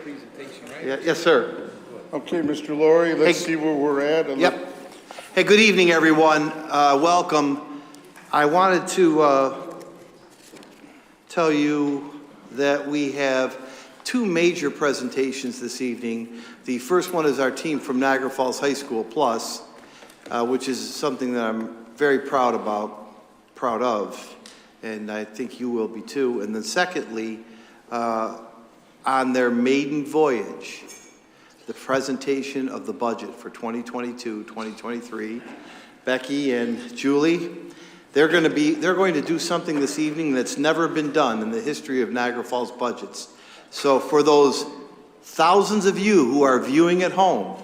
presentation, right? Yeah, yes, sir. Okay, Mr. Laurie, let's see where we're at. Yep. Hey, good evening, everyone. Welcome. I wanted to tell you that we have two major presentations this evening. The first one is our team from Niagara Falls High School Plus, which is something that I'm very proud of, and I think you will be too. And then secondly, on their maiden voyage, the presentation of the budget for 2022-2023. Becky and Julie, they're going to do something this evening that's never been done in the history of Niagara Falls budgets. So for those thousands of you who are viewing at home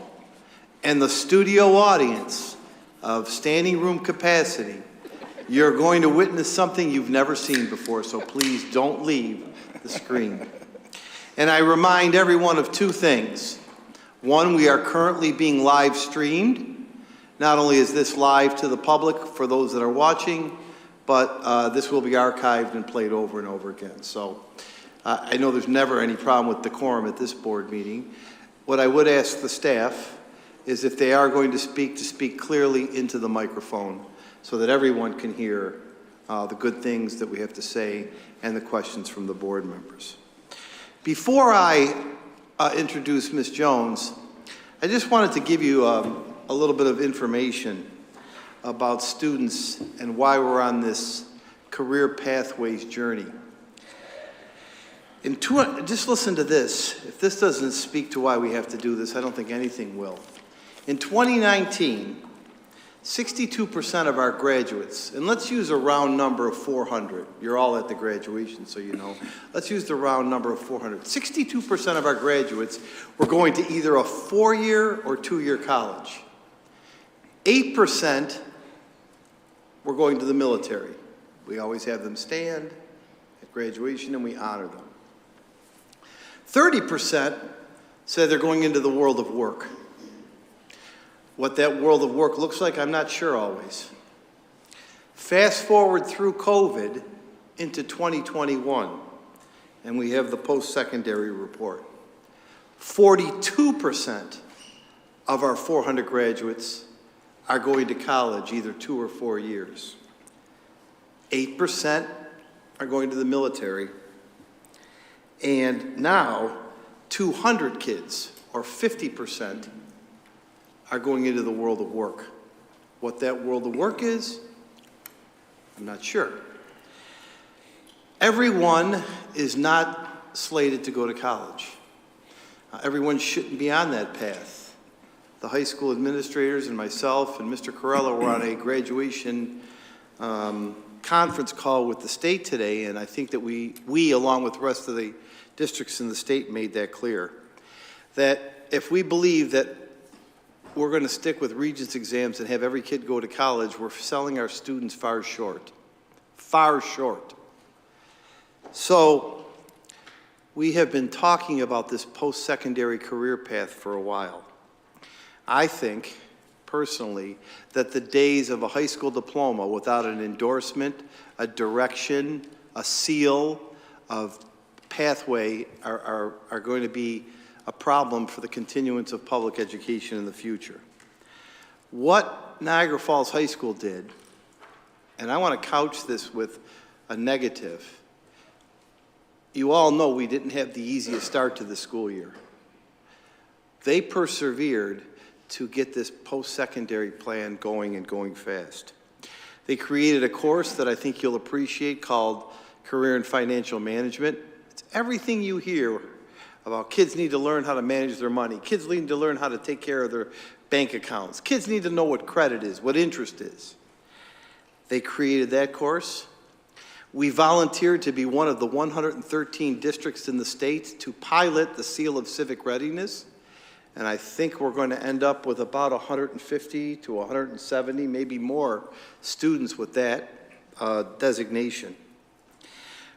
and the studio audience of standing room capacity, you're going to witness something you've never seen before, so please don't leave the screen. And I remind everyone of two things. One, we are currently being live streamed. Not only is this live to the public for those that are watching, but this will be archived and played over and over again. So I know there's never any problem with decorum at this board meeting. What I would ask the staff is if they are going to speak clearly into the microphone so that everyone can hear the good things that we have to say and the questions from the board members. Before I introduce Ms. Jones, I just wanted to give you a little bit of information about students and why we're on this career pathways journey. Just listen to this. If this doesn't speak to why we have to do this, I don't think anything will. In 2019, 62% of our graduates, and let's use a round number of 400. You're all at the graduation, so you know. Let's use the round number of 400. 62% of our graduates were going to either a 4-year or 2-year college. 8% were going to the military. We always have them stand at graduation and we honor them. 30% said they're going into the world of work. What that world of work looks like, I'm not sure always. Fast forward through COVID into 2021, and we have the post-secondary report. 42% of our 400 graduates are going to college, either 2 or 4 years. 8% are going to the military. And now, 200 kids, or 50%, are going into the world of work. What that world of work is, I'm not sure. Everyone is not slated to go to college. Everyone shouldn't be on that path. The high school administrators and myself and Mr. Corella were on a graduation conference call with the state today, and I think that we along with the rest of the districts in the state made that clear. That if we believe that we're going to stick with Regents exams and have every kid go to college, we're selling our students far short. Far short. So we have been talking about this post-secondary career path for a while. I think, personally, that the days of a high school diploma without an endorsement, a direction, a seal of pathway are going to be a problem for the continuance of public education in the future. What Niagara Falls High School did, and I want to couch this with a negative. You all know we didn't have the easiest start to the school year. They persevered to get this post-secondary plan going and going fast. They created a course that I think you'll appreciate called Career and Financial Management. It's everything you hear about kids need to learn how to manage their money. Kids need to learn how to take care of their bank accounts. Kids need to know what credit is, what interest is. They created that course. We volunteered to be one of the 113 districts in the state to pilot the Seal of Civic Readiness. And I think we're going to end up with about 150 to 170, maybe more students with that designation.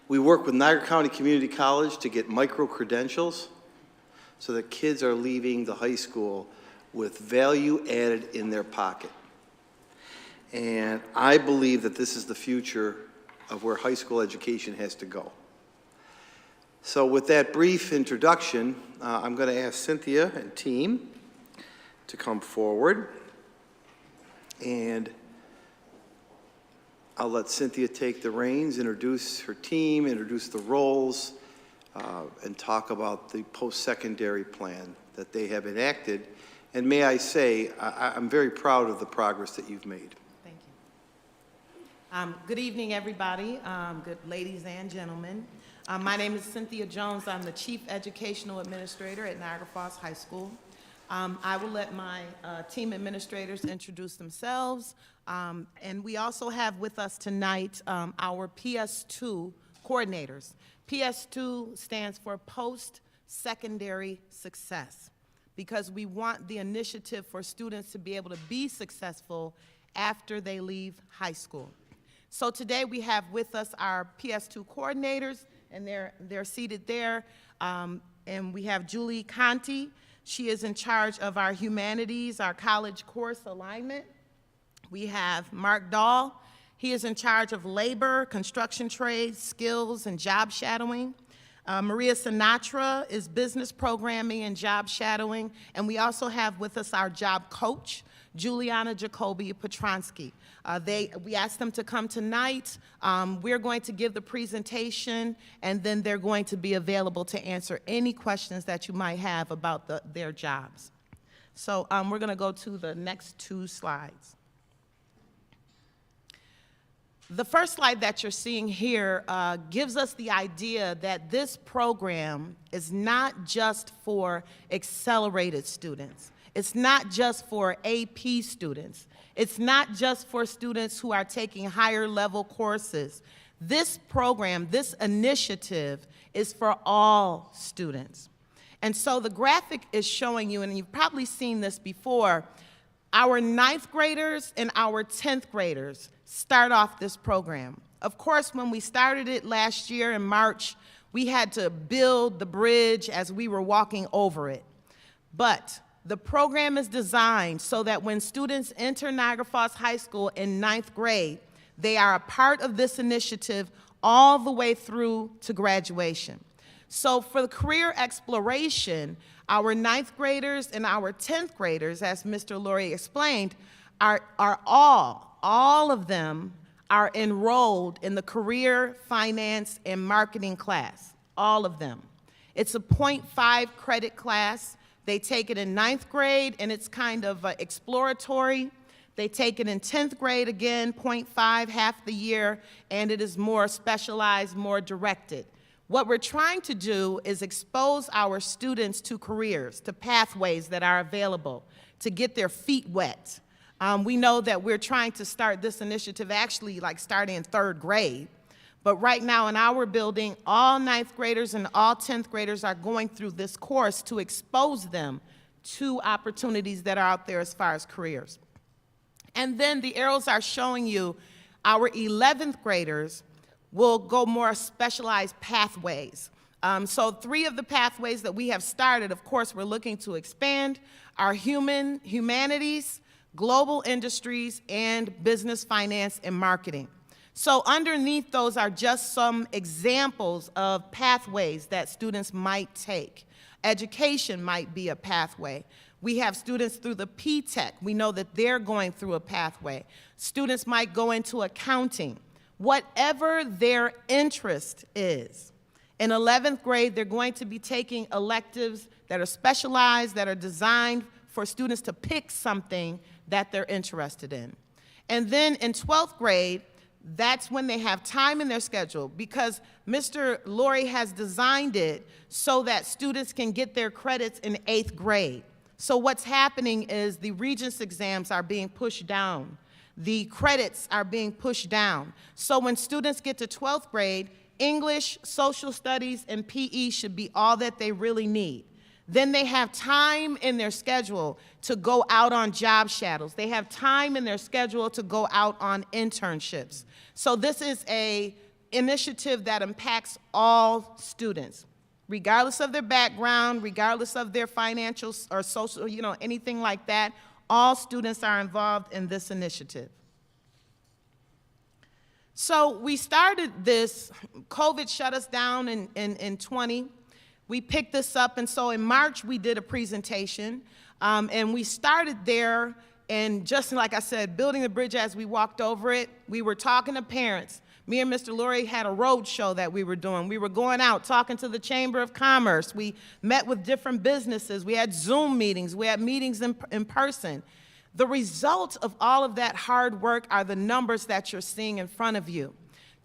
We work with Niagara County Community College to get micro-credentials so that kids are leaving the high school with value added in their pocket. And I believe that this is the future of where high school education has to go. So with that brief introduction, I'm going to ask Cynthia and team to come forward. And I'll let Cynthia take the reins, introduce her team, introduce the roles, and talk about the post-secondary plan that they have enacted. And may I say, I'm very proud of the progress that you've made. Thank you. Good evening, everybody. Good ladies and gentlemen. My name is Cynthia Jones. I'm the Chief Educational Administrator at Niagara Falls High School. I will let my team administrators introduce themselves. And we also have with us tonight our Ps2 Coordinators. Ps2 stands for Post-Secondary Success, because we want the initiative for students to be able to be successful after they leave high school. So today we have with us our Ps2 coordinators, and they're seated there. And we have Julie Conti. She is in charge of our humanities, our college course alignment. We have Mark Dahl. He is in charge of labor, construction trades, skills, and job shadowing. Maria Sinatra is business programming and job shadowing. And we also have with us our job coach, Juliana Jacoby Petronsky. We asked them to come tonight. We're going to give the presentation, and then they're going to be available to answer any questions that you might have about their jobs. So we're going to go to the next two slides. The first slide that you're seeing here gives us the idea that this program is not just for accelerated students. It's not just for AP students. It's not just for students who are taking higher level courses. This program, this initiative, is for all students. And so the graphic is showing you, and you've probably seen this before, our 9th graders and our 10th graders start off this program. Of course, when we started it last year in March, we had to build the bridge as we were walking over it. But the program is designed so that when students enter Niagara Falls High School in 9th grade, they are a part of this initiative all the way through to graduation. So for the career exploration, our 9th graders and our 10th graders, as Mr. Laurie explained, are all of them are enrolled in the career, finance, and marketing class, all of them. It's a 0.5 credit class. They take it in 9th grade, and it's kind of exploratory. They take it in 10th grade, again, 0.5, half the year, and it is more specialized, more directed. What we're trying to do is expose our students to careers, to pathways that are available, to get their feet wet. We know that we're trying to start this initiative actually like starting in 3rd grade. But right now in our building, all 9th graders and all 10th graders are going through this course to expose them to opportunities that are out there as far as careers. And then the arrows are showing you our 11th graders will go more specialized pathways. So 3 of the pathways that we have started, of course, we're looking to expand are humanities, global industries, and business, finance, and marketing. So underneath those are just some examples of pathways that students might take. Education might be a pathway. We have students through the P-Tech. We know that they're going through a pathway. Students might go into accounting. Whatever their interest is. In 11th grade, they're going to be taking electives that are specialized, that are designed for students to pick something that they're interested in. And then in 12th grade, that's when they have time in their schedule, because Mr. Laurie has designed it so that students can get their credits in 8th grade. So what's happening is the Regents exams are being pushed down. The credits are being pushed down. So when students get to 12th grade, English, social studies, and PE should be all that they really need. Then they have time in their schedule to go out on job shadows. They have time in their schedule to go out on internships. So this is an initiative that impacts all students, regardless of their background, regardless of their financial or social, anything like that. All students are involved in this initiative. So we started this, COVID shut us down in 20. We picked this up, and so in March we did a presentation, and we started there, and just like I said, building the bridge as we walked over it, we were talking to parents. Me and Mr. Lurie had a road show that we were doing. We were going out, talking to the Chamber of Commerce. We met with different businesses. We had Zoom meetings. We had meetings in person. The result of all of that hard work are the numbers that you're seeing in front of you.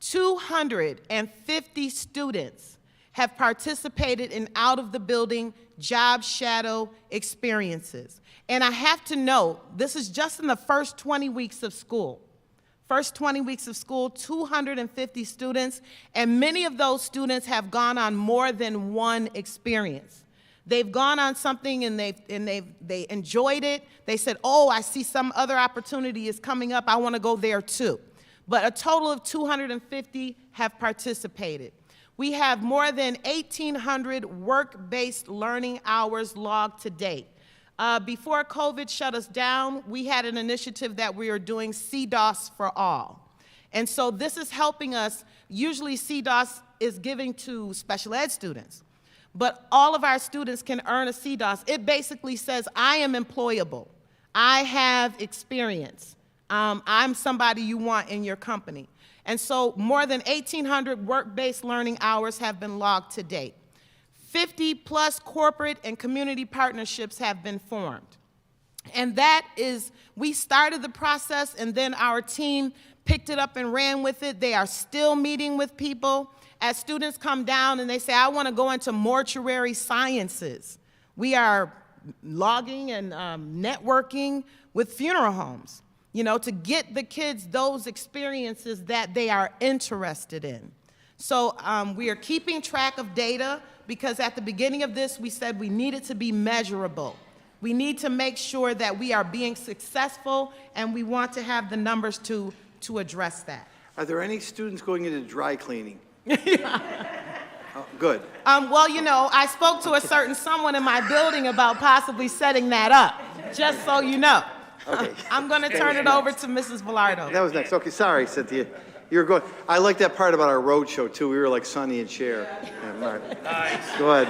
250 students have participated in out-of-the-building job shadow experiences. And I have to note, this is just in the first 20 weeks of school. First 20 weeks of school, 250 students, and many of those students have gone on more than one experience. They've gone on something and they enjoyed it. They said, oh, I see some other opportunity is coming up. I want to go there too. But a total of 250 have participated. We have more than 1,800 work-based learning hours logged to date. Before COVID shut us down, we had an initiative that we are doing, CDOS for All. And so this is helping us. Usually CDOS is giving to special ed students, but all of our students can earn a CDOS. It basically says, I am employable. I have experience. I'm somebody you want in your company. And so more than 1,800 work-based learning hours have been logged to date. 50+ corporate and community partnerships have been formed. And that is, we started the process and then our team picked it up and ran with it. They are still meeting with people. As students come down and they say, I want to go into mortuary sciences, we are logging and networking with funeral homes, you know, to get the kids those experiences that they are interested in. So we are keeping track of data, because at the beginning of this, we said we needed to be measurable. We need to make sure that we are being successful, and we want to have the numbers to address that. Are there any students going into dry cleaning? Oh, good. Well, you know, I spoke to a certain someone in my building about possibly setting that up, just so you know. Okay. I'm going to turn it over to Mrs. Velardo. That was next. Okay, sorry, Cynthia. You're going. I like that part about our road show too. We were like Sonny and Cher. Yeah, right. Nice. Go ahead.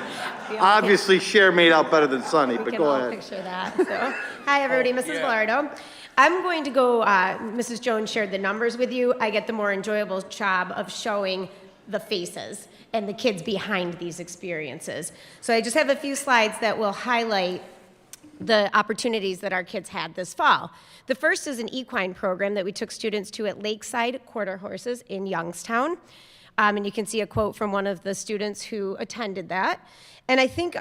Obviously, Cher made out better than Sonny, but go ahead. We can all picture that. So. Hi, everybody. Mrs. Velardo. I'm going to go. Mrs. Jones shared the numbers with you. I get the more enjoyable job of showing the faces and the kids behind these experiences. So I just have a few slides that will highlight the opportunities that our kids had this fall. The first is an equine program that we took students to at Lakeside Quarter Horses in Youngstown. And you can see a quote from one of the students who attended that. And I think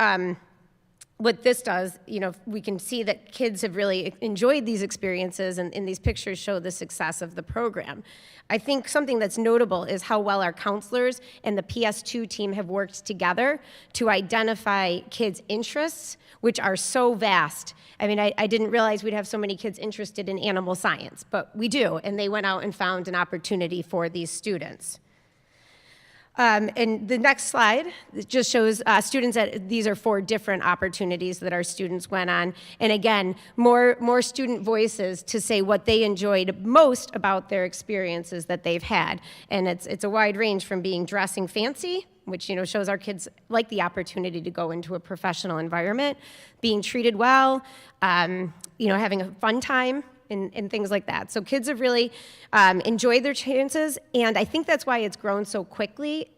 what this does, you know, we can see that kids have really enjoyed these experiences, and these pictures show the success of the program. I think something that's notable is how well our counselors and the Ps2 team have worked together to identify kids' interests, which are so vast. I mean, I didn't realize we'd have so many kids interested in animal science, but we do, and they went out and found an opportunity for these students. And the next slide just shows students that these are 4 different opportunities that our students went on. And again, more student voices to say what they enjoyed most about their experiences that they've had. And it's a wide range from being dressing fancy, which, you know, shows our kids like the opportunity to go into a professional environment, being treated well, you know, having a fun time, and things like that. So kids have really enjoyed their chances, and I think that's why it's grown so quickly,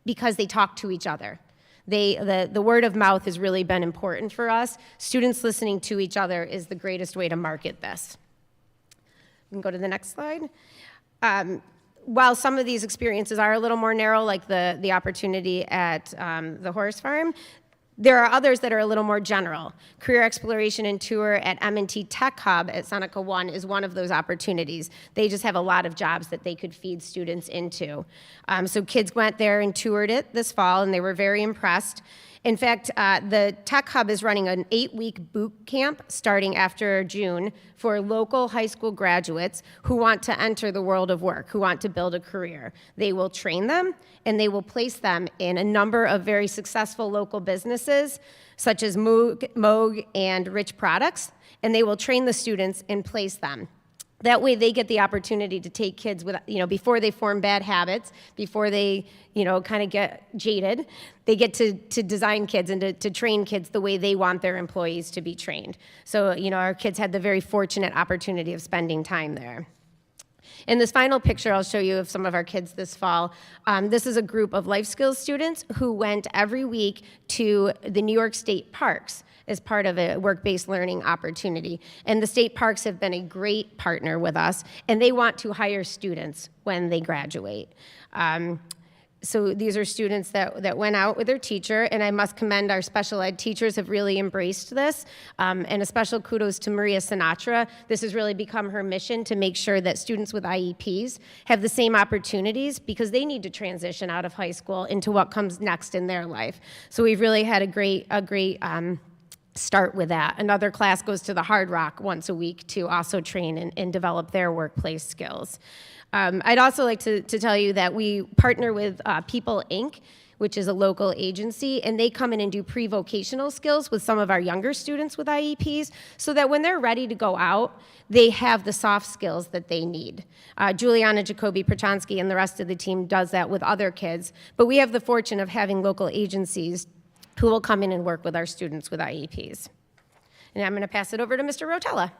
because they talk to each other. The word of mouth has really been important for us. Students listening to each other is the greatest way to market this. We can go to the next slide. While some of these experiences are a little more narrow, like the opportunity at the horse farm, there are others that are a little more general. Career Exploration and Tour at M&T Tech Hub at Seneca 1 is one of those opportunities. They just have a lot of jobs that they could feed students into. So kids went there and toured it this fall, and they were very impressed. In fact, the Tech Hub is running an 8-week boot camp starting after June for local high school graduates who want to enter the world of work, who want to build a career. They will train them, and they will place them in a number of very successful local businesses, such as Moog and Rich Products, and they will train the students and place them. That way they get the opportunity to take kids with, before they form bad habits, before they, kind of get jaded, they get to design kids and to train kids the way they want their employees to be trained. So, our kids had the very fortunate opportunity of spending time there. In this final picture, I'll show you of some of our kids this fall. This is a group of life skills students who went every week to the New York State parks as part of a work-based learning opportunity. And the state parks have been a great partner with us, and they want to hire students when they graduate. So these are students that went out with their teacher, and I must commend our special ed teachers have really embraced this. And a special kudos to Maria Sinatra. This has really become her mission to make sure that students with IEPs have the same opportunities because they need to transition out of high school into what comes next in their life. So we've really had a great start with that. Another class goes to the Hard Rock once a week to also train and develop their workplace skills. I'd also like to tell you that we partner with People Inc., which is a local agency, and they come in and do pre-vocational skills with some of our younger students with IEPs so that when they're ready to go out, they have the soft skills that they need. Juliana Jacoby-Perchansky and the rest of the team does that with other kids, but we have the fortune of having local agencies who will come in and work with our students with IEPs. And I'm going to pass it over to Mr. Rotella.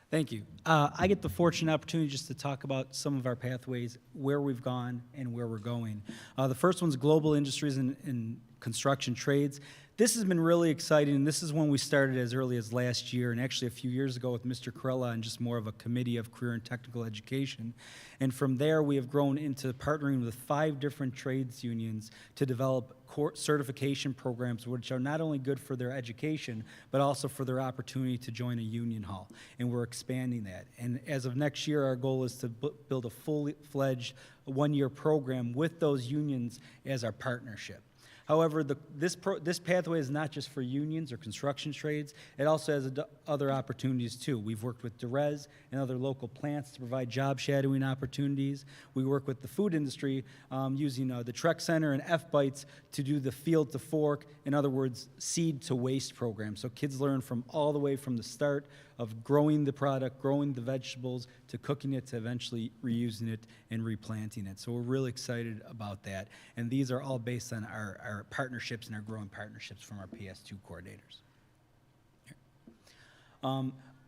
Thank you. I get the fortunate opportunity just to talk about some of our pathways, where we've gone and where we're going. The first one's global industries and construction trades. This has been really exciting, and this is when we started as early as last year, and actually a few years ago with Mr. Corella and just more of a committee of career and technical education. And from there, we have grown into partnering with 5 different trades unions to develop certification programs, which are not only good for their education, but also for their opportunity to join a union hall. And we're expanding that. And as of next year, our goal is to build a fully-fledged one-year program with those unions as our partnership. However, this pathway is not just for unions or construction trades. It also has other opportunities, too. We've worked with Derez and other local plants to provide job shadowing opportunities. We work with the food industry using the Trek Center and F-Bites to do the field to fork, in other words, seed to waste program. So kids learn from all the way from the start of growing the product, growing the vegetables, to cooking it, to eventually reusing it and replanting it. So we're really excited about that. And these are all based on our partnerships and our growing partnerships from our Ps2 coordinators.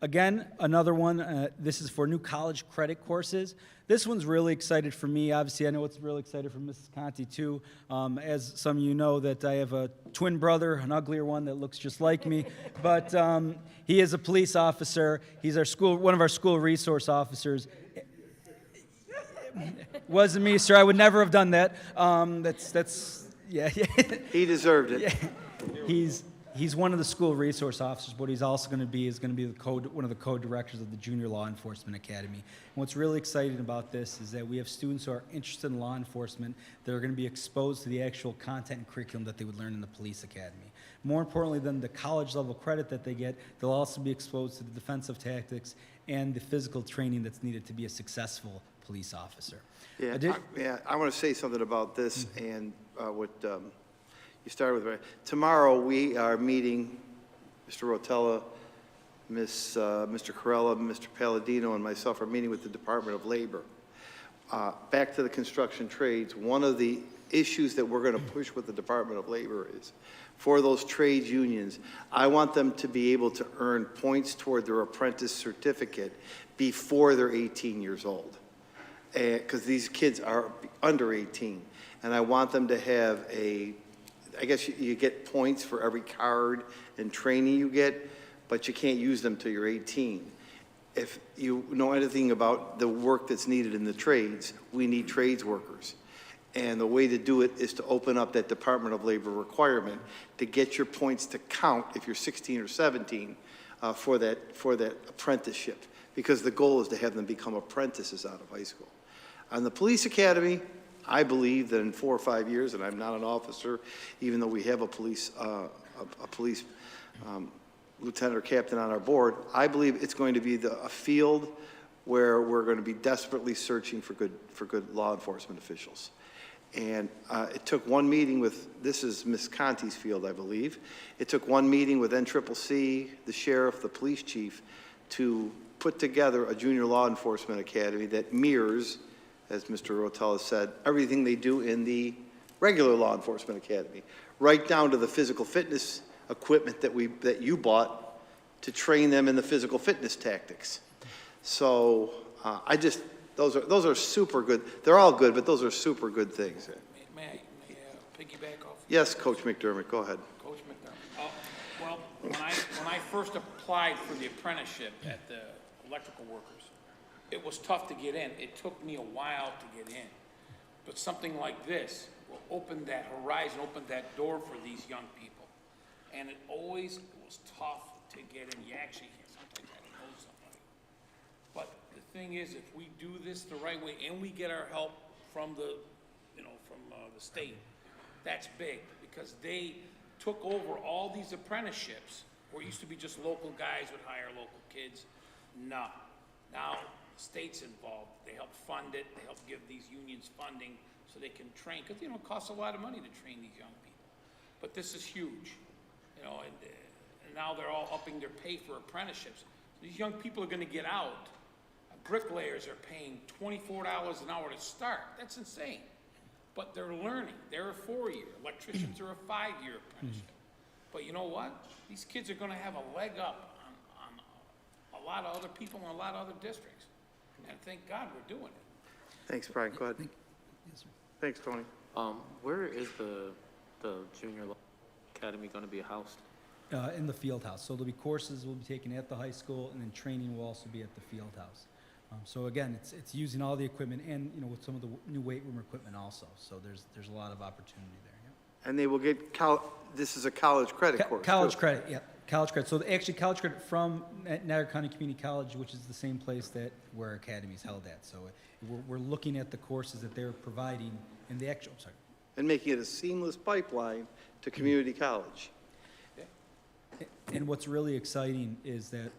Again, another one, this is for new college credit courses. This one's really excited for me. Obviously, I know it's really excited for Mrs. Conti, too. As some of you know, that I have a twin brother, an uglier one that looks just like me. But he is a police officer. He's one of our school resource officers. Wasn't me, sir. I would never have done that. Yeah. He deserved it. Yeah. He's one of the school resource officers, but he's also going to be one of the co-directors of the Junior Law Enforcement Academy. And what's really exciting about this is that we have students who are interested in law enforcement that are going to be exposed to the actual content and curriculum that they would learn in the police academy. More importantly than the college level credit that they get, they'll also be exposed to the defensive tactics and the physical training that's needed to be a successful police officer. I want to say something about this and what you started with. Tomorrow we are meeting, Mr. Rotella, Mr. Corella, Mr. Palladino, and myself are meeting with the Department of Labor. Back to the construction trades, one of the issues that we're going to push with the Department of Labor is for those trades unions, I want them to be able to earn points toward their apprentice certificate before they're 18 years old. Because these kids are under 18. And I want them to have I guess you get points for every card and training you get, but you can't use them till you're 18. If you know anything about the work that's needed in the trades, we need trades workers. And the way to do it is to open up that Department of Labor requirement to get your points to count if you're 16 or 17 for that apprenticeship. Because the goal is to have them become apprentices out of high school. On the police academy, I believe that in 4 or 5 years, and I'm not an officer, even though we have a police lieutenant or captain on our board, I believe it's going to be a field where we're going to be desperately searching for good law enforcement officials. And it took one meeting this is Ms. Conti's field, I believe. It took one meeting with NCCC, the sheriff, the police chief, to put together a junior law enforcement academy that mirrors, as Mr. Rotella said, everything they do in the regular law enforcement academy, right down to the physical fitness equipment that you bought to train them in the physical fitness tactics. So those are super good. They're all good, but those are super good things. May I piggyback off? Yes, Coach McDermott, go ahead. Coach McDermott. Well, when I first applied for the apprenticeship at the electrical workers, it was tough to get in. It took me a while to get in. But something like this will open that horizon, open that door for these young people. And it always was tough to get in. You actually sometimes had to know somebody. But the thing is, if we do this the right way and we get our help from the state, that's big, because they took over all these apprenticeships where it used to be just local guys would hire local kids. No. Now the state's involved. They help fund it. They help give these unions funding so they can train, because it costs a lot of money to train these young people. But this is huge, and now they're all upping their pay for apprenticeships. These young people are going to get out. Bricklayers are paying $24 an hour to start. That's insane. But they're learning. They're a 4-year. Electricians are a 5-year apprenticeship. But you know what? These kids are going to have a leg up on a lot of other people in a lot of other districts. And thank God we're doing it. Thanks, Brian. Go ahead. Thanks, Tony. Where is the junior law academy going to be housed? In the field house. So there'll be courses will be taken at the high school, and then training will also be at the field house. So again, it's using all the equipment and, with some of the new weight room equipment also. So there's a lot of opportunity there. Yeah. And they will get, this is a college credit course. College credit, yeah. College credit. So actually college credit from Niagara County Community College, which is the same place where our academy is held at. So we're looking at the courses that they're providing in the actual, And making it a seamless pipeline to community college. And what's really exciting is that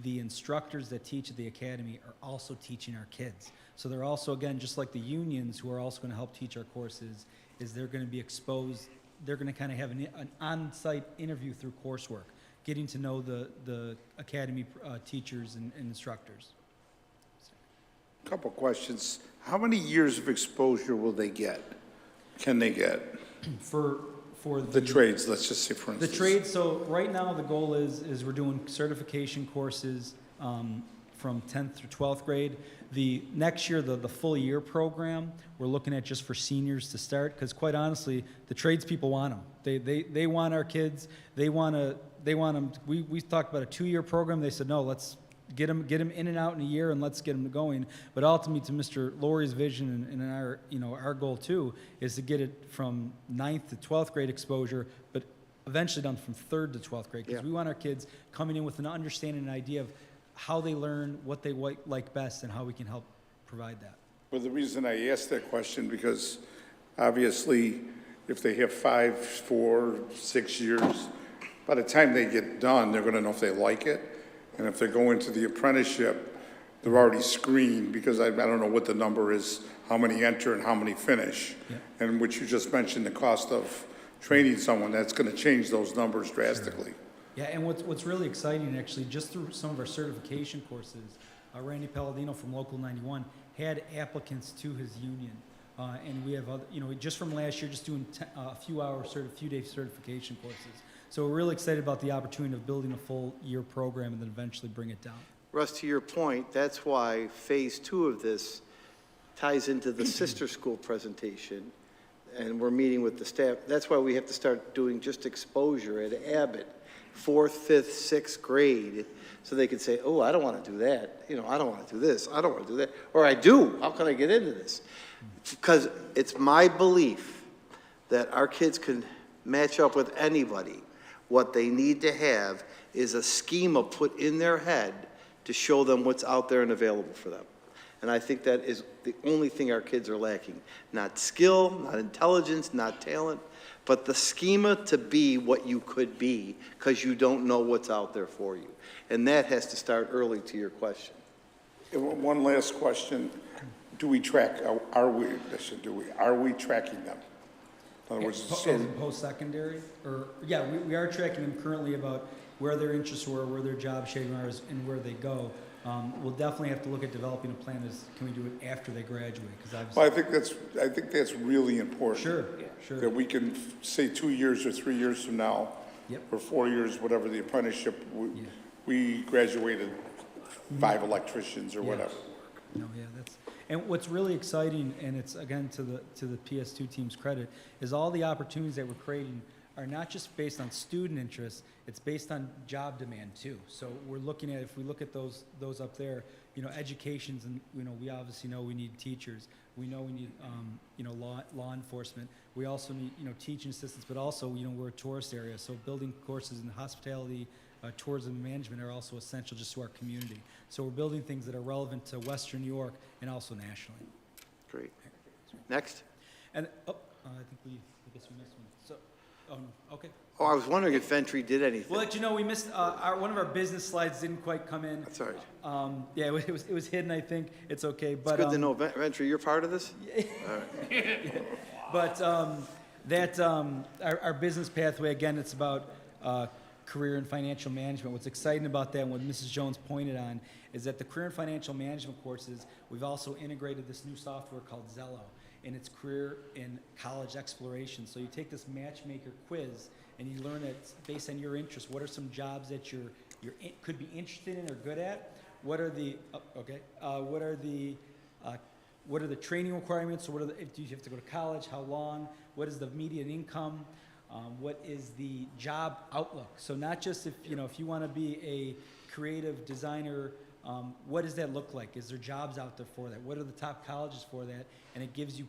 the instructors that teach at the academy are also teaching our kids. So they're also, again, just like the unions who are also going to help teach our courses, is they're going to be exposed, they're going to kind of have an on-site interview through coursework, getting to know the academy teachers and instructors. Couple questions. How many years of exposure will they get? Can they get? For The trades, let's just say, for the instance. trades, so right now the goal is we're doing certification courses from 10th through 12th grade. The next year, the full year program, we're looking at just for seniors to start, because quite honestly, the tradespeople want them. They want our kids. They want them. We talked about a 2-year program. They said, no, let's get them in and out in a year, and let's get them going. But ultimately, to Mr. Laurie's vision and our goal too is to get it from 9th to 12th grade exposure, but eventually down from 3rd to 12th grade, because we want our kids coming in with an understanding and idea of how they learn, what they like best, and how we can help provide that. Well, the reason I asked that question, because obviously, if they have 5, 4, 6 years, by the time they get done, they're going to know if they like it. And if they go into the apprenticeship, they're already screened, because I don't know what the number is, how many enter and how many finish. Yeah. And which you just mentioned, the cost of training someone, that's going to change those numbers drastically. Sure. Yeah, and what's really exciting, actually, just through some of our certification courses, Randy Palladino from Local 91 had applicants to his union. And we have, just from last year, just doing a few day certification courses. So we're really excited about the opportunity of building a full year program and then eventually bring it down. Russ, to your point, that's why phase 2 of this ties into the sister school presentation, and we're meeting with the staff. That's why we have to start doing just exposure at Abbott, 4th, 5th, 6th grade, so they can say, oh, I don't want to do that. I don't want to do this. I don't want to do that. Or I do. How can I get into this? Because it's my belief that our kids can match up with anybody. What they need to have is a schema put in their head to show them what's out there and available for them. And I think that is the only thing our kids are lacking. Not skill, not intelligence, not talent, but the schema to be what you could be, because you don't know what's out there for you. And that has to start early, to your question. One last question. Do we track, are we tracking them? In other words, Post-secondary? We are tracking them currently about where their interests were, where their job shading are, and where they go. We'll definitely have to look at developing a plan as, can we do it after they graduate? Because Well, obviously. I think that's really important. Sure, sure. That we can say 2 years or 3 years from now, Yep. or 4 years, whatever the apprenticeship, we graduated 5 electricians or whatever. No, yeah, that's, and what's really exciting, and it's again to the PS2 team's credit, is all the opportunities that we're creating are not just based on student interest, it's based on job demand too. So we're looking at, if we look at those up there, educations, and we obviously know we need teachers. We know we need law enforcement. We also need teaching assistants, but also we're a tourist area, so building courses in hospitality, tourism and management are also essential just to our community. So we're building things that are relevant to Western New York and also nationally. Great. Next. And I think I guess we missed one. So, okay. Oh, I was wondering if Ventry did anything. We'll let you know we missed one of our business slides didn't quite come in. That's all right. Yeah, it was hidden. I think it's okay. But It's good to know. Ventry, you're part of this? But our business pathway, again, it's about career and financial management. What's exciting about that, and what Mrs. Jones pointed on, is that the career and financial management courses, we've also integrated this new software called Zello, and it's career and college exploration. So you take this matchmaker quiz, and you learn that based on your interests, what are some jobs that could be interested in or good at? What are the what are the training requirements? So do you have to go to college? How long? What is the median income? What is the job outlook? So not just if you want to be a creative designer, what does that look like? Is there jobs out there for that? What are the top colleges for that? And it gives you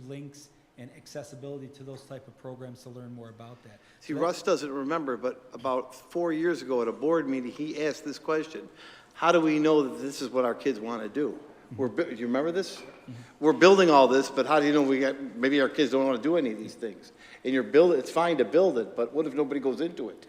links and accessibility to those type of programs to learn more about that. See, Russ doesn't remember, but about 4 years ago at a board meeting, he asked this question: how do we know that this is what our kids want to do? Do you remember this? We're building all this, but how do you know maybe our kids don't want to do any of these things? And it's fine to build it, but what if nobody goes into it?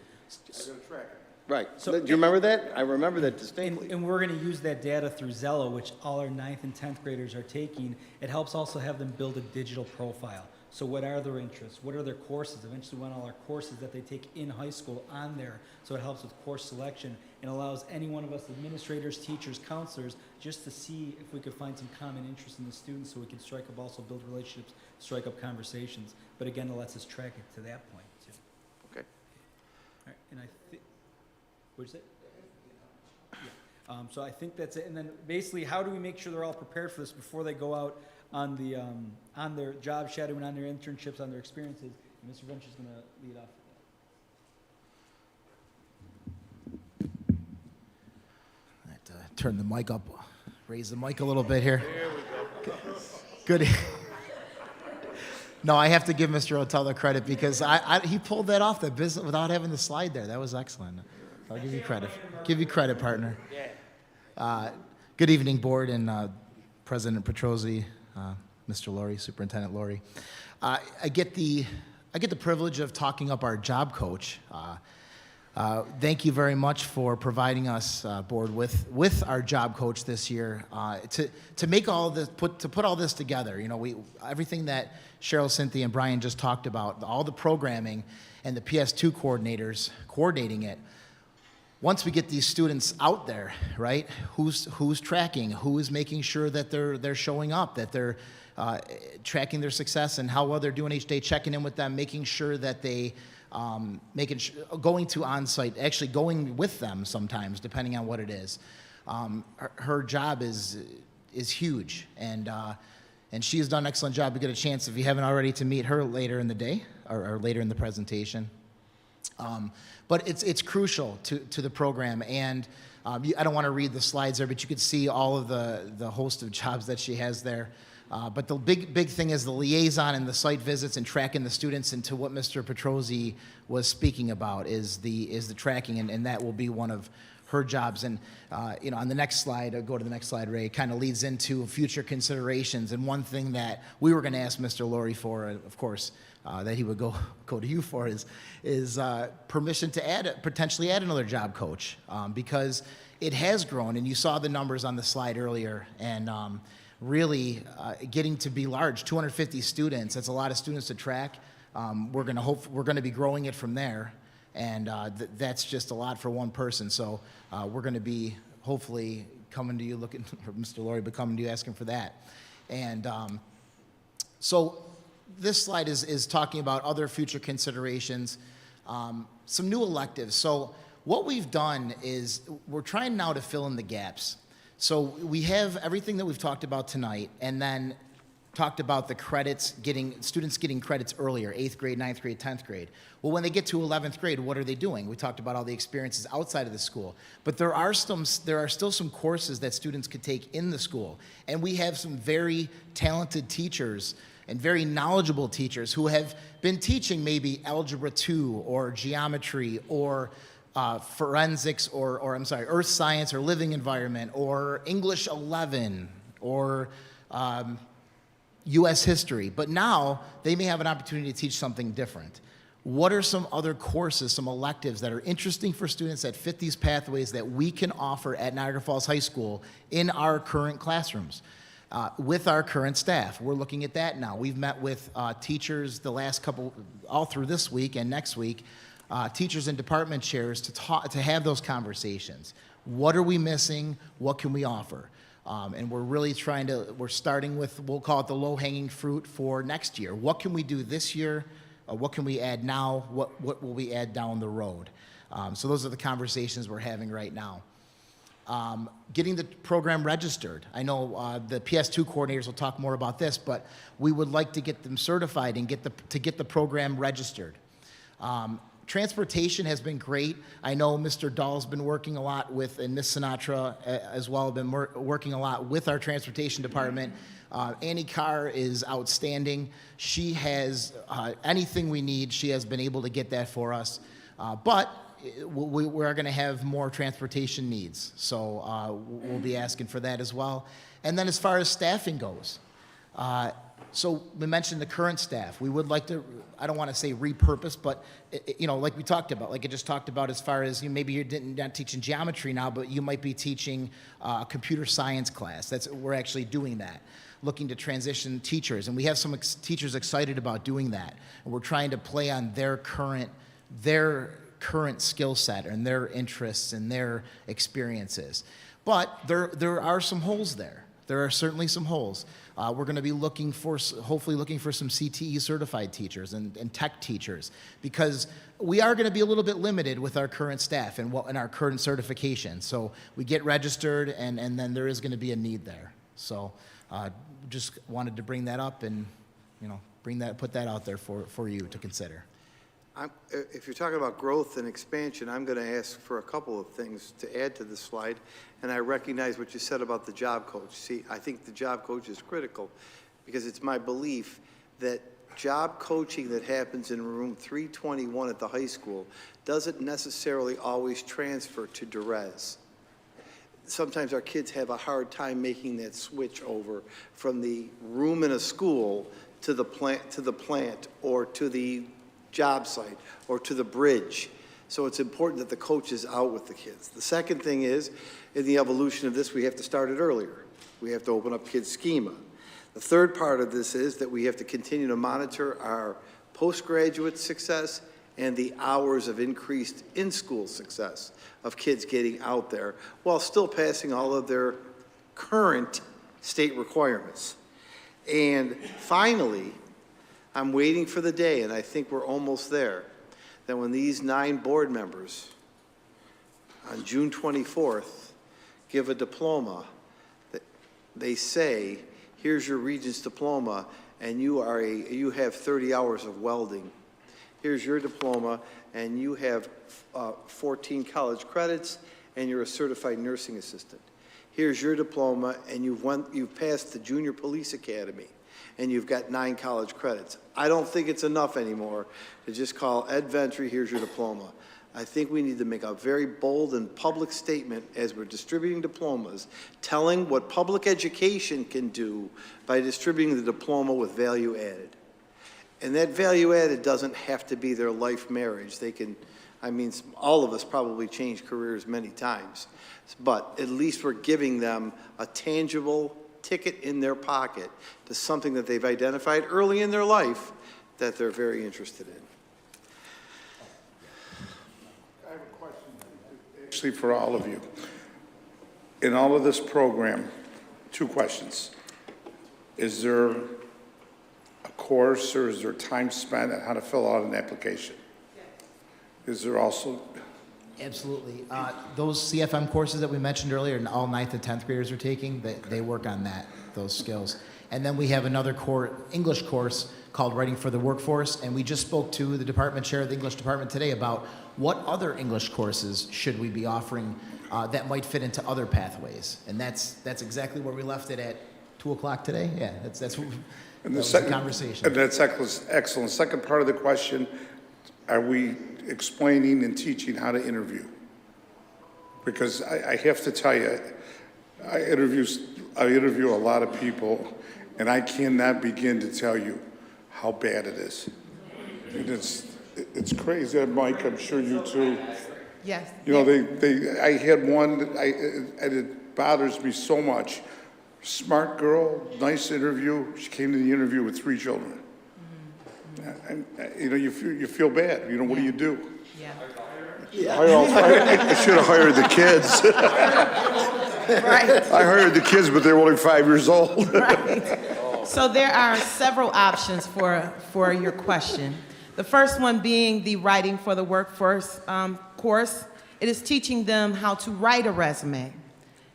Right. So- Do you remember that? I remember that distinctly. And we're going to use that data through Zello, which all our 9th and 10th graders are taking. It helps also have them build a digital profile. So what are their interests? What are their courses? Eventually we want all our courses that they take in high school on there. So it helps with course selection and allows any one of us, administrators, teachers, counselors, just to see if we could find some common interest in the students so we can strike up, also build relationships, strike up conversations. But again, it lets us track it to that point too. Okay. All right, and I think, what'd you say? Yeah. So I think that's it. And then basically, how do we make sure they're all prepared for this before they go out on their job shadowing, on their internships, on their experiences? And Mr. Venture's going to lead off with that. I have to turn the mic up, raise the mic a little bit here. There we go. Good. No, I have to give Mr. Otel the credit because he pulled that off, the business, without having the slide there. That was excellent. I'll give you credit. Give you credit, partner. Good evening, board and President Petrozzi, Mr. Laurie, Superintendent Laurie. I get the privilege of talking up our job coach. Thank you very much for providing us, board, with our job coach this year to make all this put all this together. Everything that Cheryl, Cynthia, and Brian just talked about, all the programming and the PS2 coordinators coordinating it. Once we get these students out there, right? Who's tracking? Who is making sure that they're showing up? That they're tracking their success and how well they're doing each day, checking in with them, making sure that they going to on-site, actually going with them sometimes, depending on what it is. Her job is huge, and she has done an excellent job. We get a chance, if you haven't already, to meet her later in the day or later in the presentation. But it's crucial to the program, and I don't want to read the slides there, but you could see all of the host of jobs that she has there. But the big thing is the liaison and the site visits and tracking the students into what Mr. Petrozzi was speaking about is the tracking, and that will be one of her jobs. And on the next slide, go to the next slide, Ray, kind of leads into future considerations. And one thing that we were going to ask Mr. Laurie for, of course, that he would go to you for is permission to potentially add another job coach, because it has grown, and you saw the numbers on the slide earlier, and really getting to be large, 250 students. That's a lot of students to track. We're going to be growing it from there. And that's just a lot for one person. So we're going to be hopefully coming to you looking for Mr. Laurie, but coming to you asking for that. And so this slide is talking about other future considerations, some new electives. So what we've done is we're trying now to fill in the gaps. So we have everything that we've talked about tonight, and then talked about the credits, students getting credits earlier, 8th grade, 9th grade, 10th grade. Well, when they get to 11th grade, what are they doing? We talked about all the experiences outside of the school. But there are still some courses that students could take in the school. And we have some very talented teachers and very knowledgeable teachers who have been teaching maybe Algebra 2 or geometry or forensics or I'm sorry, earth science or living environment or English 11 or U.S. history, but now they may have an opportunity to teach something different. What are some other courses, some electives that are interesting for students that fit these pathways that we can offer at Niagara Falls High School in our current classrooms with our current staff? We're looking at that now. We've met with teachers the last couple, all through this week and next week, teachers and department chairs to have those conversations. What are we missing? What can we offer? And we're really we're starting with, we'll call it the low-hanging fruit for next year. What can we do this year? What can we add now? What will we add down the road? So those are the conversations we're having right now. Getting the program registered. I know the Ps2 coordinators will talk more about this, but we would like to get them certified and get the program registered. Transportation has been great. I know Mr. Dahl's been working a lot with, and Ms. Sinatra as well, have been working a lot with our transportation department. Annie Carr is outstanding. She has anything we need, she has been able to get that for us. But we are going to have more transportation needs, so we'll be asking for that as well. And then as far as staffing goes, so we mentioned the current staff. We would like to, I don't want to say repurpose, but like we talked about, like I just talked about as far as maybe you're not teaching geometry now, but you might be teaching a computer science class. We're actually doing that, looking to transition teachers. And we have some teachers excited about doing that. And we're trying to play on their current skill set and their interests and their experiences. But there are some holes there. There are certainly some holes. We're going to be hopefully looking for some CTE certified teachers and tech teachers, because we are going to be a little bit limited with our current staff and our current certification. So we get registered, and then there is going to be a need there. So just wanted to bring that up and put that out there for you to consider. If you're talking about growth and expansion, I'm going to ask for a couple of things to add to this slide, and I recognize what you said about the job coach. See, I think the job coach is critical because it's my belief that job coaching that happens in room 321 at the high school doesn't necessarily always transfer to Durez. Sometimes our kids have a hard time making that switch over from the room in a school to the plant or to the job site or to the bridge. So it's important that the coach is out with the kids. The second thing is, in the evolution of this, we have to start it earlier. We have to open up kids' schema. The third part of this is that we have to continue to monitor our postgraduate success and the hours of increased in-school success of kids getting out there while still passing all of their current state requirements. And finally, I'm waiting for the day, and I think we're almost there, that when these 9 board members on June 24th give a diploma, that they say, here's your Regents diploma, and you have 30 hours of welding. Here's your diploma, and you have 14 college credits, and you're a certified nursing assistant. Here's your diploma, and you've passed the Junior Police Academy, and you've got 9 college credits. I don't think it's enough anymore to just call Ed Ventry, here's your diploma. I think we need to make a very bold and public statement as we're distributing diplomas, telling what public education can do by distributing the diploma with value added. And that value added doesn't have to be their life marriage. They can, all of us probably change careers many times, but at least we're giving them a tangible ticket in their pocket to something that they've identified early in their life that they're very interested in. Actually, for all of you. In all of this program, 2 questions. Is there a course or is there time spent on how to fill out an application? Is there also, Absolutely. Those CFM courses that we mentioned earlier, and all 9th and 10th graders are taking, they work on those skills. And then we have another English course called Writing for the Workforce, and we just spoke to the department chair of the English department today about what other English courses should we be offering that might fit into other pathways. And that's exactly where we left it at 2 o'clock today. Yeah, that's what and that was the conversation. And that's excellent. Second part of the question, are we explaining and teaching how to interview? Because I have to tell you, I interview a lot of people, and I cannot begin to tell you how bad it is. And it's crazy, Mike, I'm sure you too. Yes. You know, I had one, and it bothers me so much. Smart girl, nice interview. She came to the interview with 3 children. And you know, you feel bad. You know, what do you do? Yeah. I should have hired the kids. Right. I hired the kids, but they were only 5 years old. Right. So there are several options for your question. The first one being the Writing for the Workforce course. It is teaching them how to write a resume.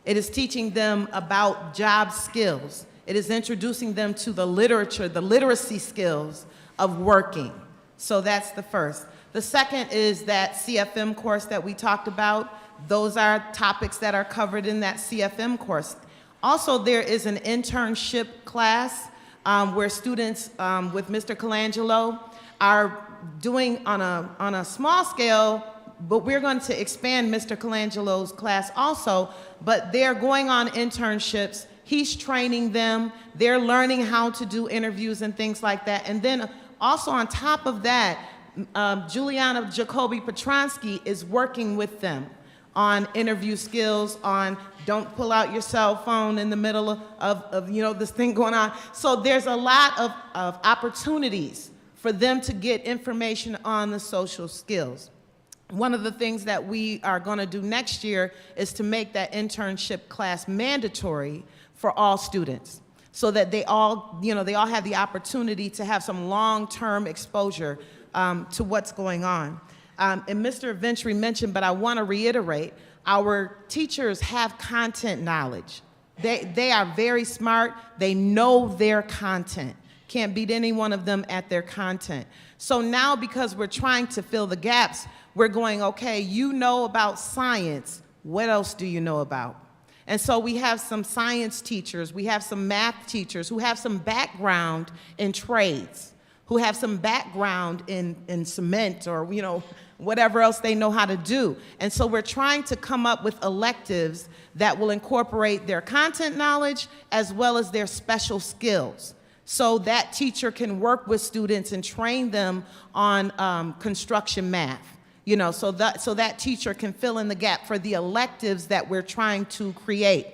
It is teaching them about job skills. It is introducing them to the literature, the literacy skills of working. So that's the first. The second is that CFM course that we talked about. Those are topics that are covered in that CFM course. Also, there is an internship class where students with Mr. Colangelo are doing on a small scale, but we're going to expand Mr. Colangelo's class also, but they're going on internships. He's training them. They're learning how to do interviews and things like that. And then also on top of that, Juliana Jacoby Petronsky is working with them on interview skills, on don't pull out your cell phone in the middle of you know, this thing going on. So there's a lot of opportunities for them to get information on the social skills. One of the things that we are going to do next year is to make that internship class mandatory for all students, so that they all, you know, they all have the opportunity to have some long-term exposure to what's going on. And Mr. Ventry mentioned, but I want to reiterate, our teachers have content knowledge. They are very smart. They know their content. Can't beat any one of them at their content. So now, because we're trying to fill the gaps, we're going, okay, you know about science. What else do you know about? And so we have some science teachers, we have some math teachers who have some background in trades, who have some background in cement or, you know, whatever else they know how to do. And so we're trying to come up with electives that will incorporate their content knowledge as well as their special skills, so that teacher can work with students and train them on construction math. You know, so that teacher can fill in the gap for the electives that we're trying to create.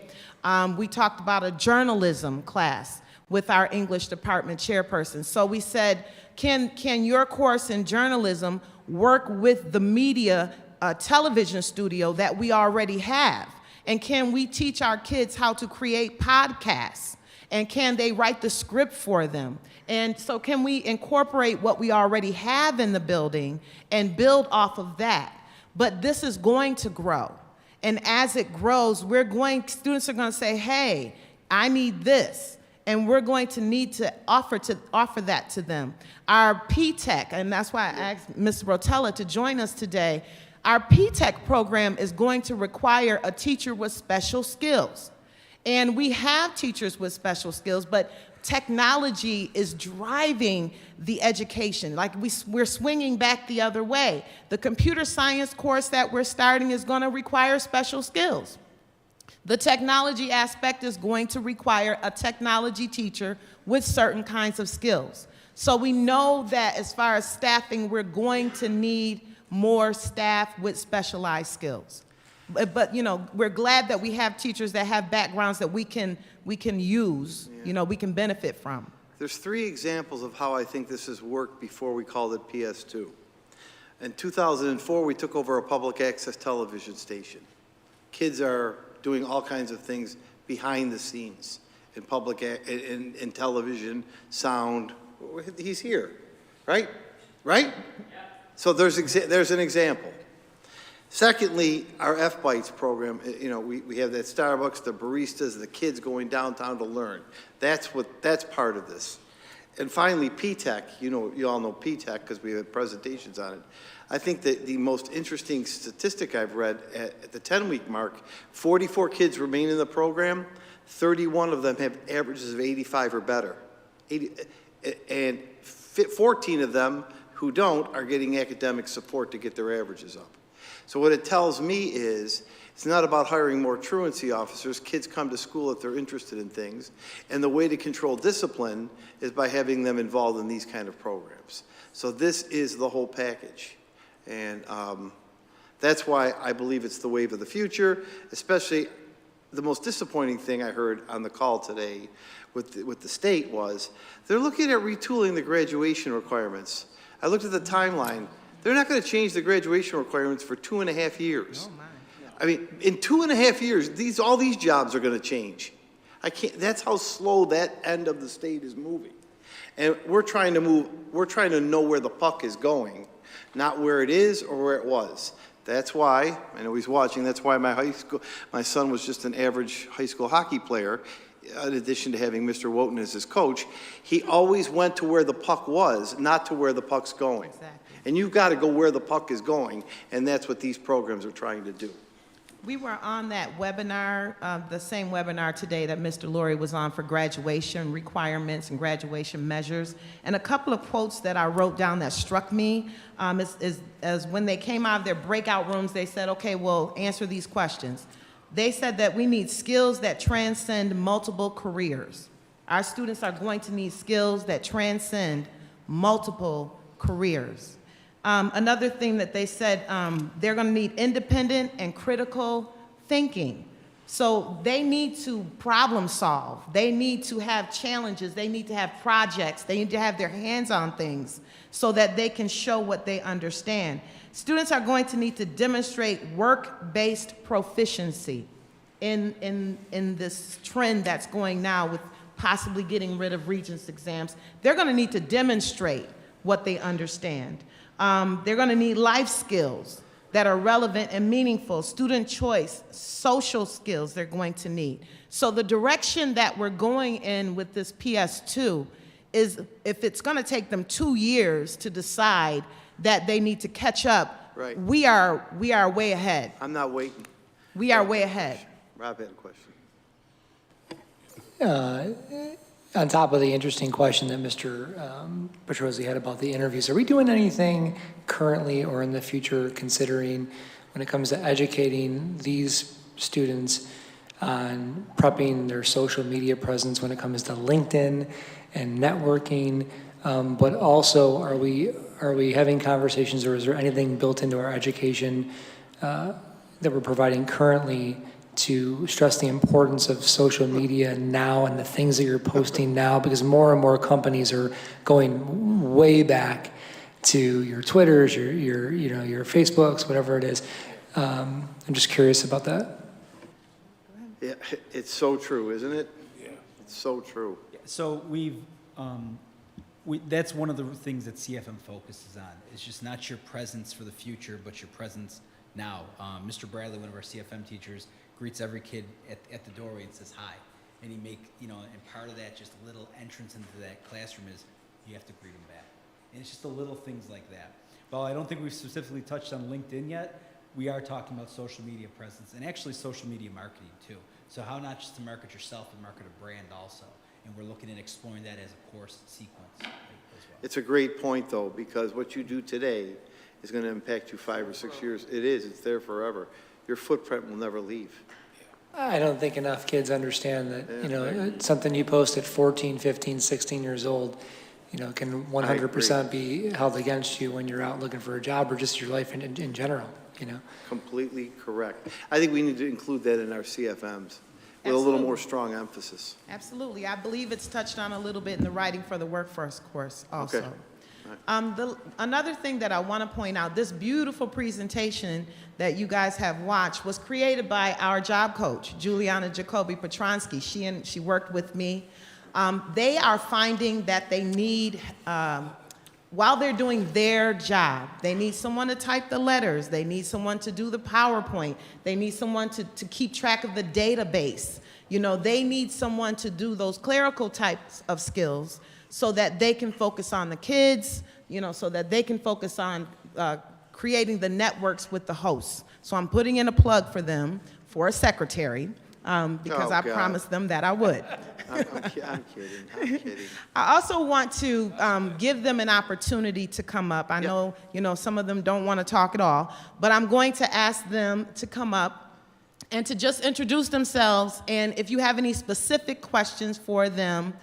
We talked about a journalism class with our English department chairperson. So we said, can your course in journalism work with the media television studio that we already have? And can we teach our kids how to create podcasts? And can they write the script for them? And so can we incorporate what we already have in the building and build off of that? But this is going to grow. And as it grows, students are going to say, hey, I need this. And we're going to need to offer that to them. Our P-Tech, and that's why I asked Ms. Rotella to join us today, our P-Tech program is going to require a teacher with special skills. And we have teachers with special skills, but technology is driving the education. Like we're swinging back the other way. The computer science course that we're starting is going to require special skills. The technology aspect is going to require a technology teacher with certain kinds of skills. So we know that as far as staffing, we're going to need more staff with specialized skills. But you know, we're glad that we have teachers that have backgrounds that we can use, you know, we can benefit from. There's 3 examples of how I think this has worked before we called it PS2. In 2004, we took over a public access television station. Kids are doing all kinds of things behind the scenes in in television, sound. He's here, right? Right? Yeah. So there's an example. Secondly, our F-Bites program, you know, we have that Starbucks, the baristas, the kids going downtown to learn. That's part of this. And finally, P-Tech, you all know P-Tech because we have presentations on it. I think that the most interesting statistic I've read at the 10-week mark, 44 kids remain in the program, 31 of them have averages of 85 or better. 14 of them who don't are getting academic support to get their averages up. So what it tells me is it's not about hiring more truancy officers. Kids come to school if they're interested in things. And the way to control discipline is by having them involved in these kind of programs. So this is the whole package. And that's why I believe it's the wave of the future, especially the most disappointing thing I heard on the call today with the state was they're looking at retooling the graduation requirements. I looked at the timeline. They're not going to change the graduation requirements for 2.5 years. Oh my. I mean, in 2.5 years, all these jobs are going to change. That's how slow that end of the state is moving. And we're trying to know where the puck is going, not where it is or where it was. That's why, I know he's watching, that's why my son was just an average high school hockey player, in addition to having Mr. Wotton as his coach. He always went to where the puck was, not to where the puck's going. Exactly. And you've got to go where the puck is going, and that's what these programs are trying to do. We were on that webinar, the same webinar today that Mr. Lurie was on for graduation requirements and graduation measures. And a couple of quotes that I wrote down that struck me is when they came out of their breakout rooms, they said, okay, we'll answer these questions. They said that we need skills that transcend multiple careers. Our students are going to need skills that transcend multiple careers. Another thing that they said, they're going to need independent and critical thinking. So they need to problem solve. They need to have challenges. They need to have projects. They need to have their hands on things so that they can show what they understand. Students are going to need to demonstrate work-based proficiency in this trend that's going now with possibly getting rid of Regents exams. They're going to need to demonstrate what they understand. They're going to need life skills that are relevant and meaningful, student choice, social skills they're going to need. So the direction that we're going in with this PS2 is if it's going to take them 2 years to decide that they need to catch up, right. we are way ahead. I'm not waiting. We are way ahead. Rob had a question. On top of the interesting question that Mr. Petrosi had about the interviews, are we doing anything currently or in the future considering when it comes to educating these students on prepping their social media presence when it comes to LinkedIn and networking? But also, are we having conversations, or is there anything built into our education that we're providing currently to stress the importance of social media now and the things that you're posting now? Because more and more companies are going way back to your Twitters, your Facebooks, whatever it is. I'm just curious about that. Yeah, it's so true, isn't it? Yeah. It's so true. So that's one of the things that CFM focuses on. It's just not your presence for the future, but your presence now. Mr. Bradley, one of our CFM teachers, greets every kid at the doorway and says hi. And and part of that, just a little entrance into that classroom is you have to greet them back. And it's just the little things like that. Well, I don't think we've specifically touched on LinkedIn yet. We are talking about social media presence and actually social media marketing too. So how not just to market yourself, but market a brand also. And we're looking at exploring that as a course sequence as well. It's a great point though, because what you do today is going to impact you 5 or 6 years. It is, it's there forever. Your footprint will never leave. I don't think enough kids understand that, something you post at 14, 15, 16 years old, can 100% be held against you when you're out looking for a job or just your life in general, Completely correct. I think we need to include that in our CFMs with a little more strong emphasis. Absolutely. I believe it's touched on a little bit in the Writing for the Workforce course also. Okay. Another thing that I want to point out, this beautiful presentation that you guys have watched was created by our job coach, Juliana Jacoby Petronsky. She worked with me. They are finding that they need, while they're doing their job, they need someone to type the letters, they need someone to do the PowerPoint, they need someone to keep track of the database. You know, they need someone to do those clerical types of skills so that they can focus on the kids, you know, so that they can focus on creating the networks with the hosts. So I'm putting in a plug for them for a secretary because Oh, I God. promised them that I would. I'm kidding, I'm kidding. I also want to give them an opportunity to come up. I know, you know, some of them don't want to talk at all, but I'm going to ask them to come up and to just introduce themselves, and if you have any specific questions for them,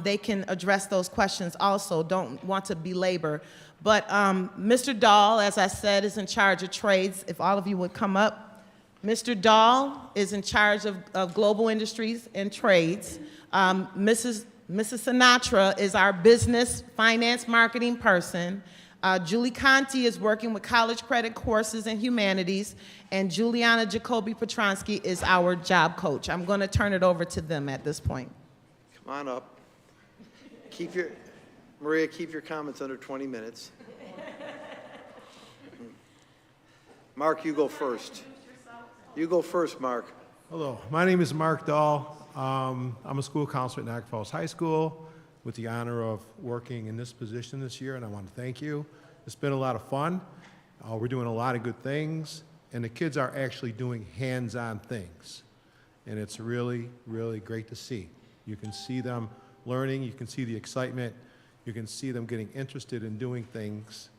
they can address those questions also. Don't want to belabor. But Mr. Dahl, as I said, is in charge of trades. If all of you would come up. Mr. Dahl is in charge of global industries and trades. Mrs. Sinatra is our business finance marketing person. Julie Conti is working with college credit courses and humanities, and Juliana Jacoby Petronsky is our job coach. I'm going to turn it over to them at this point. Come on up. Maria, keep your comments under 20 minutes. Mark, you go first. You go first, Mark. Hello, my name is Mark Dahl. I'm a school counselor at Niagara Falls High School with the honor of working in this position this year, and I want to thank you. It's been a lot of fun. We're doing a lot of good things, and the kids are actually doing hands-on things, and it's really, really great to see. You can see them learning, you can see the excitement, you can see them getting interested in doing things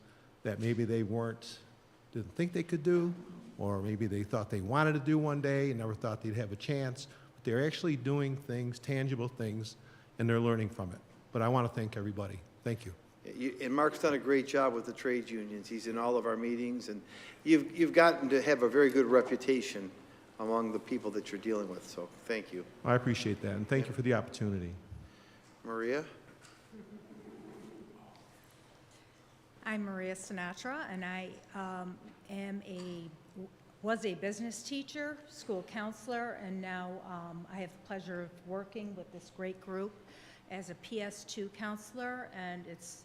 that maybe they didn't think they could do, or maybe they thought they wanted to do one day and never thought they'd have a chance. But they're actually doing things, tangible things, and they're learning from it. But I want to thank everybody. Thank you. And Mark's done a great job with the trades unions. He's in all of our meetings, and you've gotten to have a very good reputation among the people that you're dealing with, so thank you. I appreciate that, and thank you for the opportunity. Maria? I'm Maria Sinatra, and I was a business teacher, school counselor, and now I have the pleasure of working with this great group as a Ps2 counselor, and it's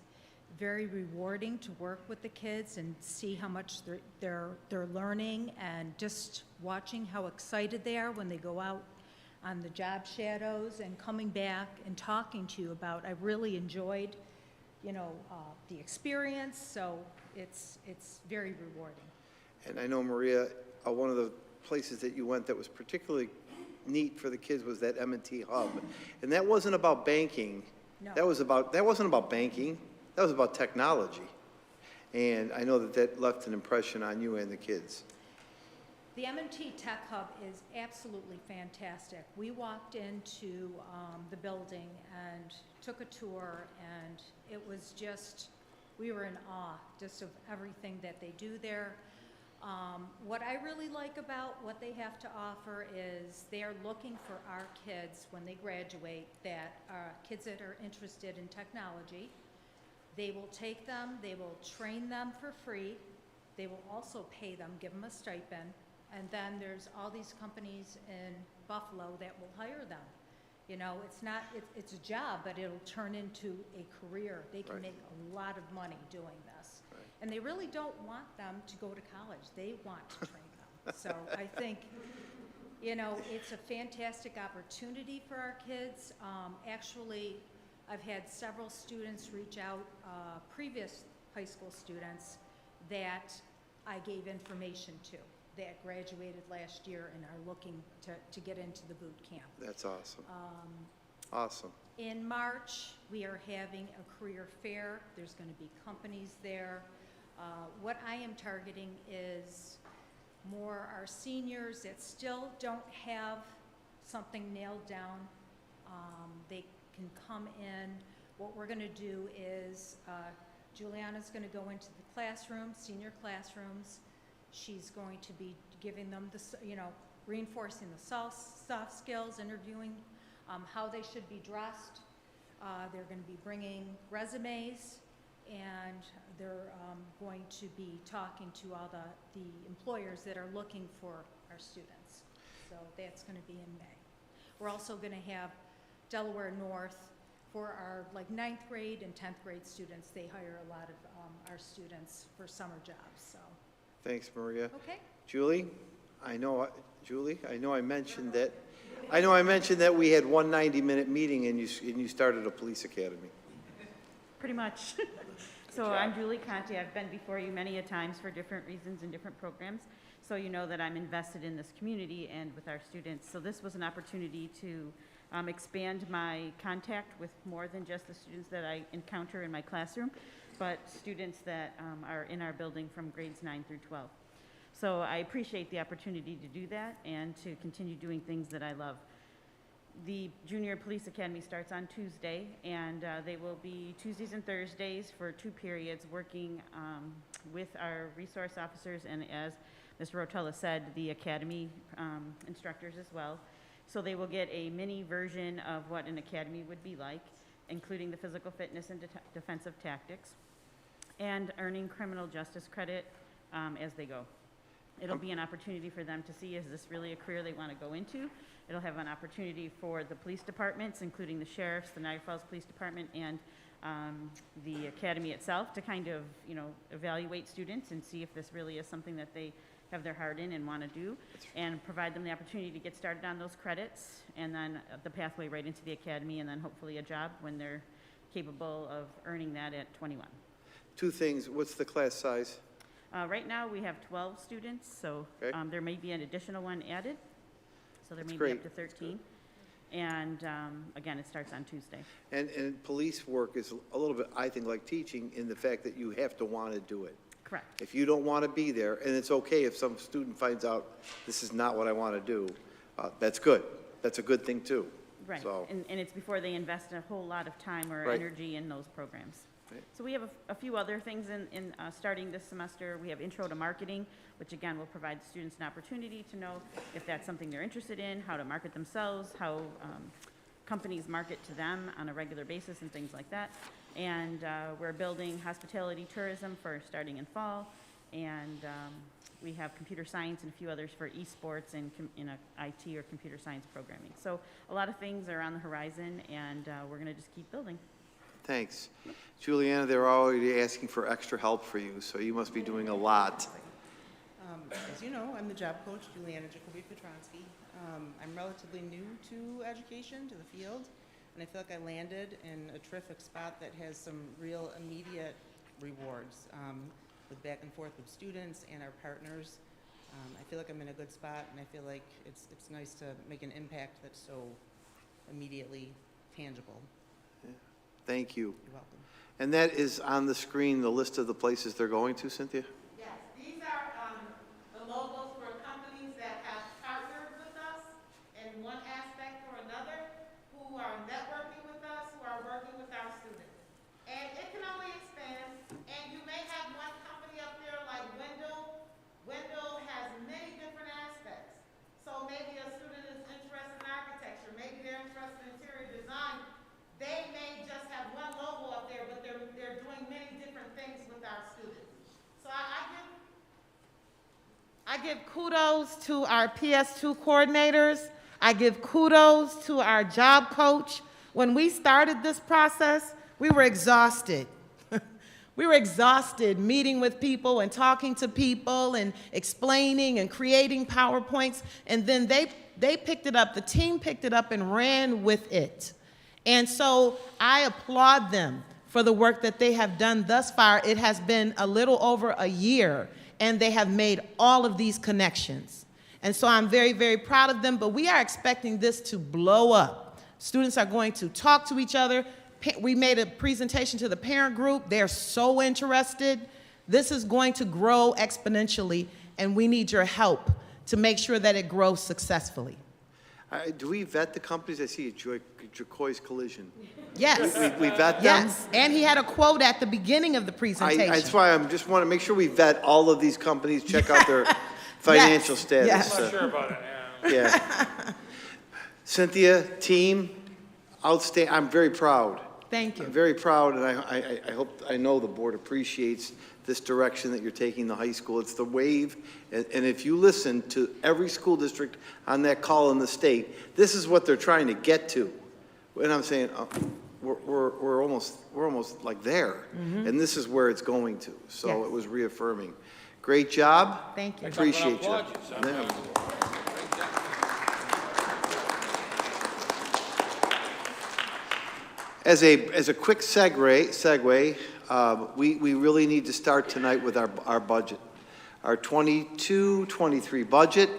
very rewarding to work with the kids and see how much they're learning, and just watching how excited they are when they go out on the job shadows and coming back and talking to you about, I really enjoyed, you know, the experience, so it's very rewarding. And I know, Maria, one of the places that you went that was particularly neat for the kids was that M&T Hub. And that wasn't about banking. No. That wasn't about banking. That was about technology. And I know that left an impression on you and the kids. The M&T Tech Hub is absolutely fantastic. We walked into the building and took a tour, and it was just, we were in awe just of everything that they do there. What I really like about what they have to offer is they are looking for our kids when they graduate, that are kids that are interested in technology. They will take them, they will train them for free, they will also pay them, give them a stipend, and then there's all these companies in Buffalo that will hire them. You know, it's a job, but it'll turn into a career. They can make a lot of money doing this. Right. And they really don't want them to go to college. They want to train them. So I think, you know, it's a fantastic opportunity for our kids. Actually, I've had several students reach out, previous high school students, that I gave information to, that graduated last year and are looking to get into the boot camp. That's awesome. Awesome. In March, we are having a career fair. There's going to be companies there. What I am targeting is more our seniors that still don't have something nailed down. They can come in. What we're going to do is Juliana's going to go into the classrooms, senior classrooms. She's going to be giving them the, you know, reinforcing the soft skills, interviewing how they should be dressed. They're going to be bringing resumes, and they're going to be talking to all the employers that are looking for our students. So that's going to be in May. We're also going to have Delaware North for our like 9th grade and 10th grade students. They hire a lot of our students for summer jobs, so. Thanks, Maria. Okay. Julie, I know I mentioned that we had one 90-minute meeting and you started a police academy. Pretty much. So I'm Julie Conti. I've been before you many a times for different reasons and different programs. So you know that I'm invested in this community and with our students. So this was an opportunity to expand my contact with more than just the students that I encounter in my classroom, but students that are in our building from grades 9 through 12. So I appreciate the opportunity to do that and to continue doing things that I love. The Junior Police Academy starts on Tuesday, and they will be Tuesdays and Thursdays for 2 periods working with our resource officers and, as Mr. Rotella said, the academy instructors as well. So they will get a mini version of what an academy would be like, including the physical fitness and defensive tactics, and earning criminal justice credit as they go. It'll be an opportunity for them to see, is this really a career they want to go into? It'll have an opportunity for the police departments, including the sheriffs, the Niagara Falls Police Department, and the academy itself to kind of, evaluate students and see if this really is something that they have their heart in and want to do, and provide them the opportunity to get started on those credits, and then the pathway right into the academy, and then hopefully a job when they're capable of earning that at 21. 2 things. What's the class size? Right now, we have 12 students, so Okay. there may be an additional one added. So there That's may great. be up to 13. And again, it starts on Tuesday. And police work is a little bit, I think, like teaching in the fact that you have to want to do it. Correct. If you don't want to be there, and it's okay if some student finds out this is not what I want to do, that's good. That's a good thing too. Right. So, And it's before they invest a whole lot of time or Right. energy in those programs. Right. So we have a few other things in starting this semester. We have Intro to Marketing, which again will provide students an opportunity to know if that's something they're interested in, how to market themselves, how companies market to them on a regular basis and things like that. And we're building hospitality tourism for starting in fall. And we have computer science and a few others for esports and in a IT or computer science programming. So a lot of things are on the horizon, and we're going to just keep building. thanks. Juliana, they're already asking for extra help for you, so you must be doing a lot. As you know, I'm the job coach, Juliana Jacoby-Petronsky. I'm relatively new to education, to the field, and I feel like I landed in a terrific spot that has some real immediate rewards with back and forth with students and our partners. I feel like I'm in a good spot, and I feel like it's nice to make an impact that's so immediately tangible. Thank you. You're welcome. And that is on the screen, the list of the places they're going to, Cynthia? Yes, these are the logos for companies that have partnered with us in one aspect or another, who are networking with us, who are working with our students. And it can only expand, and you may have one company up there like Wendell. Wendell has many different aspects. So maybe a student is interested in architecture, maybe they're interested in interior design. They may just have one logo up there, but they're doing many different things with our students. So I give kudos to our Ps2 coordinators. I give kudos to our job coach. When we started this process, we were exhausted. We were exhausted meeting with people and talking to people and explaining and creating PowerPoints. And then they picked it up, the team picked it up and ran with it. And so I applaud them for the work that they have done thus far. It has been a little over a year, and they have made all of these connections. And so I'm very, very proud of them, but we are expecting this to blow up. Students are going to talk to each other. We made a presentation to the parent group. They're so interested. This is going to grow exponentially, and we need your help to make sure that it grows successfully. Do we vet the companies? I see a Jocoy's Collision. Yes. We vet them? Yes, and he had a quote at the beginning of the presentation. That's why I just want to make sure we vet all of these companies, check out their financial status. Yes. I'm not sure about it, Yeah. Cynthia, team, outstanding. I'm very proud. Thank you. I'm very proud, and I know the board appreciates this direction that you're taking the high school. It's the wave, and if you listen to every school district on that call in the state, this is what they're trying to get to. And I'm saying, we're almost like there, and this is where it's going to. So Yes. it was reaffirming. Great job. Thank you. Appreciate you. Applaud you, son. Yeah. As a quick segue, we really need to start tonight with our budget, our 22-23 budget.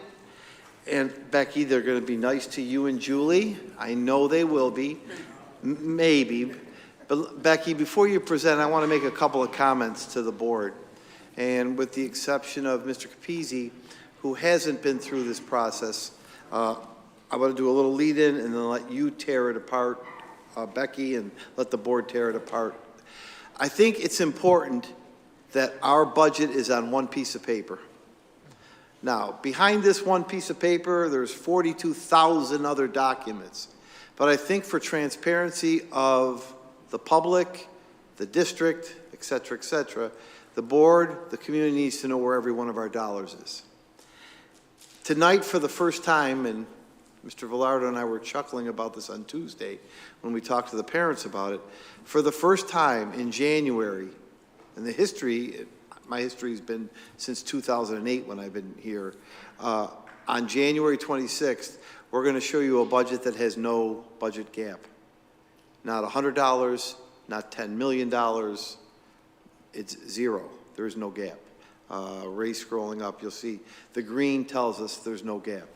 And Becky, they're going to be nice to you and Julie. I know they will be, maybe. But Becky, before you present, I want to make a couple of comments to the board. And with the exception of Mr. Capizzi, who hasn't been through this process, I want to do a little lead-in and then let you tear it apart, Becky, and let the board tear it apart. I think it's important that our budget is on one piece of paper. Now, behind this one piece of paper, there's 42,000 other documents. But I think for transparency of the public, the district, et cetera, the board, the community needs to know where every one of our dollars is. Tonight, for the first time, and Mr. Velardo and I were chuckling about this on Tuesday when we talked to the parents about it, for the first time in January, in the history, my history has been since 2008 when I've been here, on January 26th, we're going to show you a budget that has no budget gap. Not $100, not $10 million, it's zero. There is no gap. Ray, scrolling up, you'll see the green tells us there's no gap.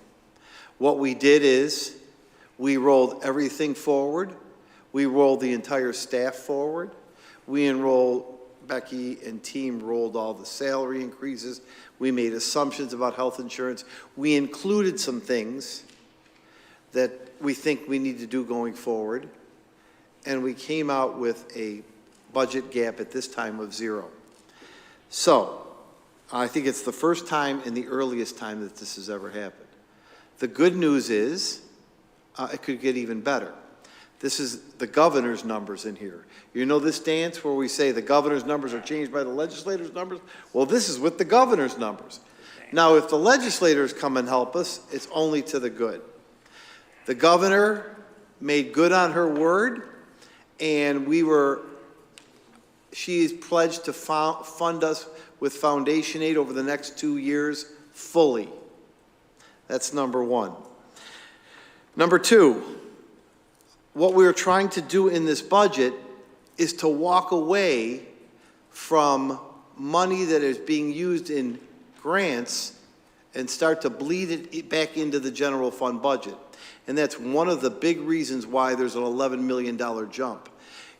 What we did is we rolled everything forward. We rolled the entire staff forward. We enrolled, Becky and team rolled all the salary increases. We made assumptions about health insurance. We included some things that we think we need to do going forward. And we came out with a budget gap at this time of zero. So I think it's the first time and the earliest time that this has ever happened. The good news is it could get even better. This is the governor's numbers in here. You know this dance where we say the governor's numbers are changed by the legislator's numbers? Well, this is with the governor's numbers. Now, if the legislators come and help us, it's only to the good. The governor made good on her word, and she's pledged to fund us with foundation aid over the next 2 years fully. That's number one. Number two, what we're trying to do in this budget is to walk away from money that is being used in grants and start to bleed it back into the general fund budget. And that's one of the big reasons why there's an $11 million jump.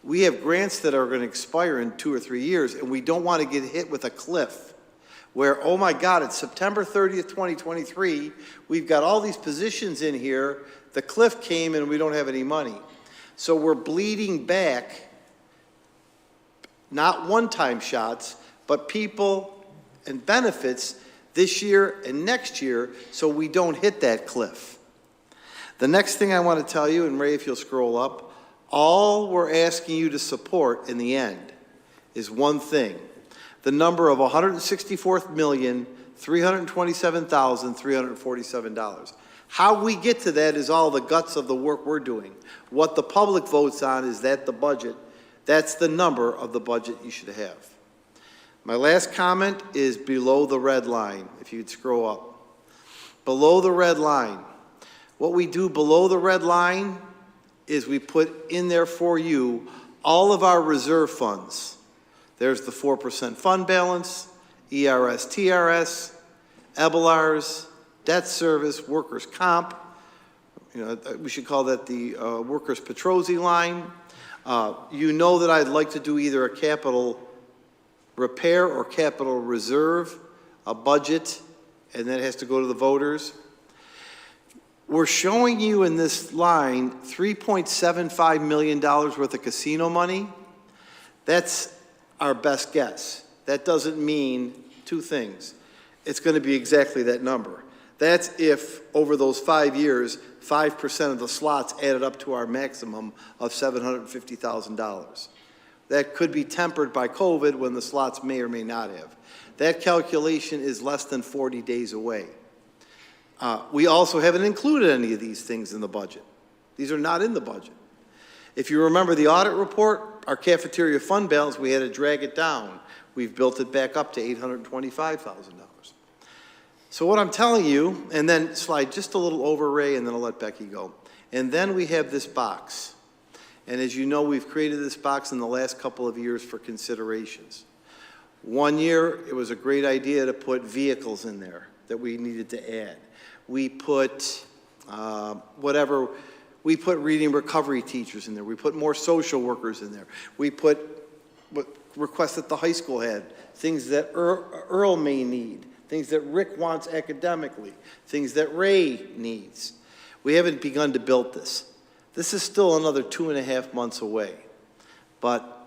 We have grants that are going to expire in 2 or 3 years, and we don't want to get hit with a cliff where, oh my God, it's September 30th, 2023. We've got all these positions in here. The cliff came and we don't have any money. So we're bleeding back, not one-time shots, but people and benefits this year and next year so we don't hit that cliff. The next thing I want to tell you, and Ray, if you'll scroll up, all we're asking you to support in the end is one thing, the number of $164,327,347. How we get to that is all the guts of the work we're doing. What the public votes on is that the budget, that's the number of the budget you should have. My last comment is below the red line, if you'd scroll up. Below the red line. What we do below the red line is we put in there for you all of our reserve funds. There's the 4% fund balance, ERS, TRS, EBLARS, debt service, workers' comp. You know, we should call that the workers' Petrozzi line. You know that I'd like to do either a capital repair or capital reserve, a budget, and that has to go to the voters. We're showing you in this line $3.75 million worth of casino money. That's our best guess. That doesn't mean two things. It's going to be exactly that number. That's if, over those 5 years, 5% of the slots added up to our maximum of $750,000. That could be tempered by COVID when the slots may or may not have. That calculation is less than 40 days away. We also haven't included any of these things in the budget. These are not in the budget. If you remember the audit report, our cafeteria fund balance, we had to drag it down. We've built it back up to $825,000. So what I'm telling you, and then slide just a little over, Ray, and then I'll let Becky go. And then we have this box. And as you know, we've created this box in the last couple of years for considerations. One year, it was a great idea to put vehicles in there that we needed to add. We put we put reading recovery teachers in there. We put more social workers in there. We put what requests that the high school had, things that Earl may need, things that Rick wants academically, things that Ray needs. We haven't begun to build this. This is still another 2.5 months away, but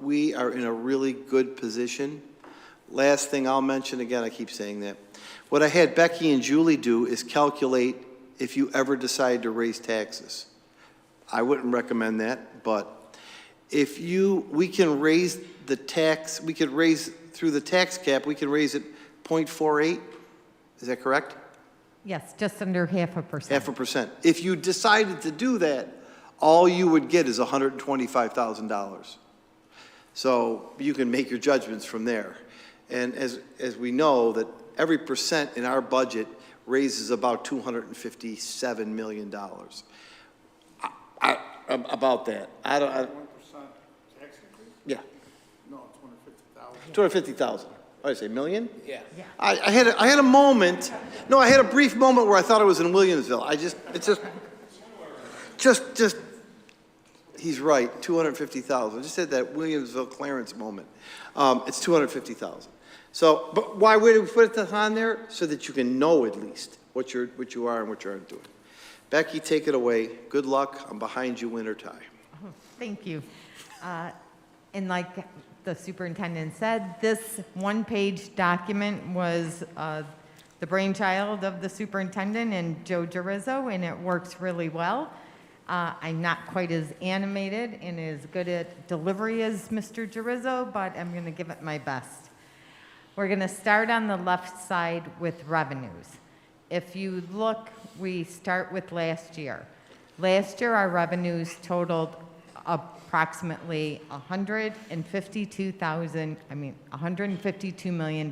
we are in a really good position. Last thing I'll mention, again, I keep saying that. What I had Becky and Julie do is calculate if you ever decide to raise taxes. I wouldn't recommend that, but we can raise the tax, we could raise through the tax cap, we can raise it 0.48. Is that correct? Yes, just under 0.5%. 0.5%. If you decided to do that, all you would get is $125,000. So you can make your judgments from there. And as we know, that every percent in our budget raises about $257 million. About that. 1% tax increase? Yeah. No, 250,000. 250,000. What did I say, million? Yeah. I had a moment. No, I had a brief moment where I thought it was in Williamsville. He's right, 250,000. I just had that Williamsville Clarence moment. It's 250,000. So, but why would we put it on there? So that you can know at least what you are and what you aren't doing. Becky, take it away. Good luck. I'm behind you, win or tie. Oh, thank you. And like the superintendent said, this one-page document was the brainchild of the superintendent and Joe Girizzo, and it works really well. I'm not quite as animated and as good at delivery as Mr. Girizzo, but I'm going to give it my best. We're going to start on the left side with revenues. If you look, we start with last year. Last year, our revenues totaled approximately $152 million.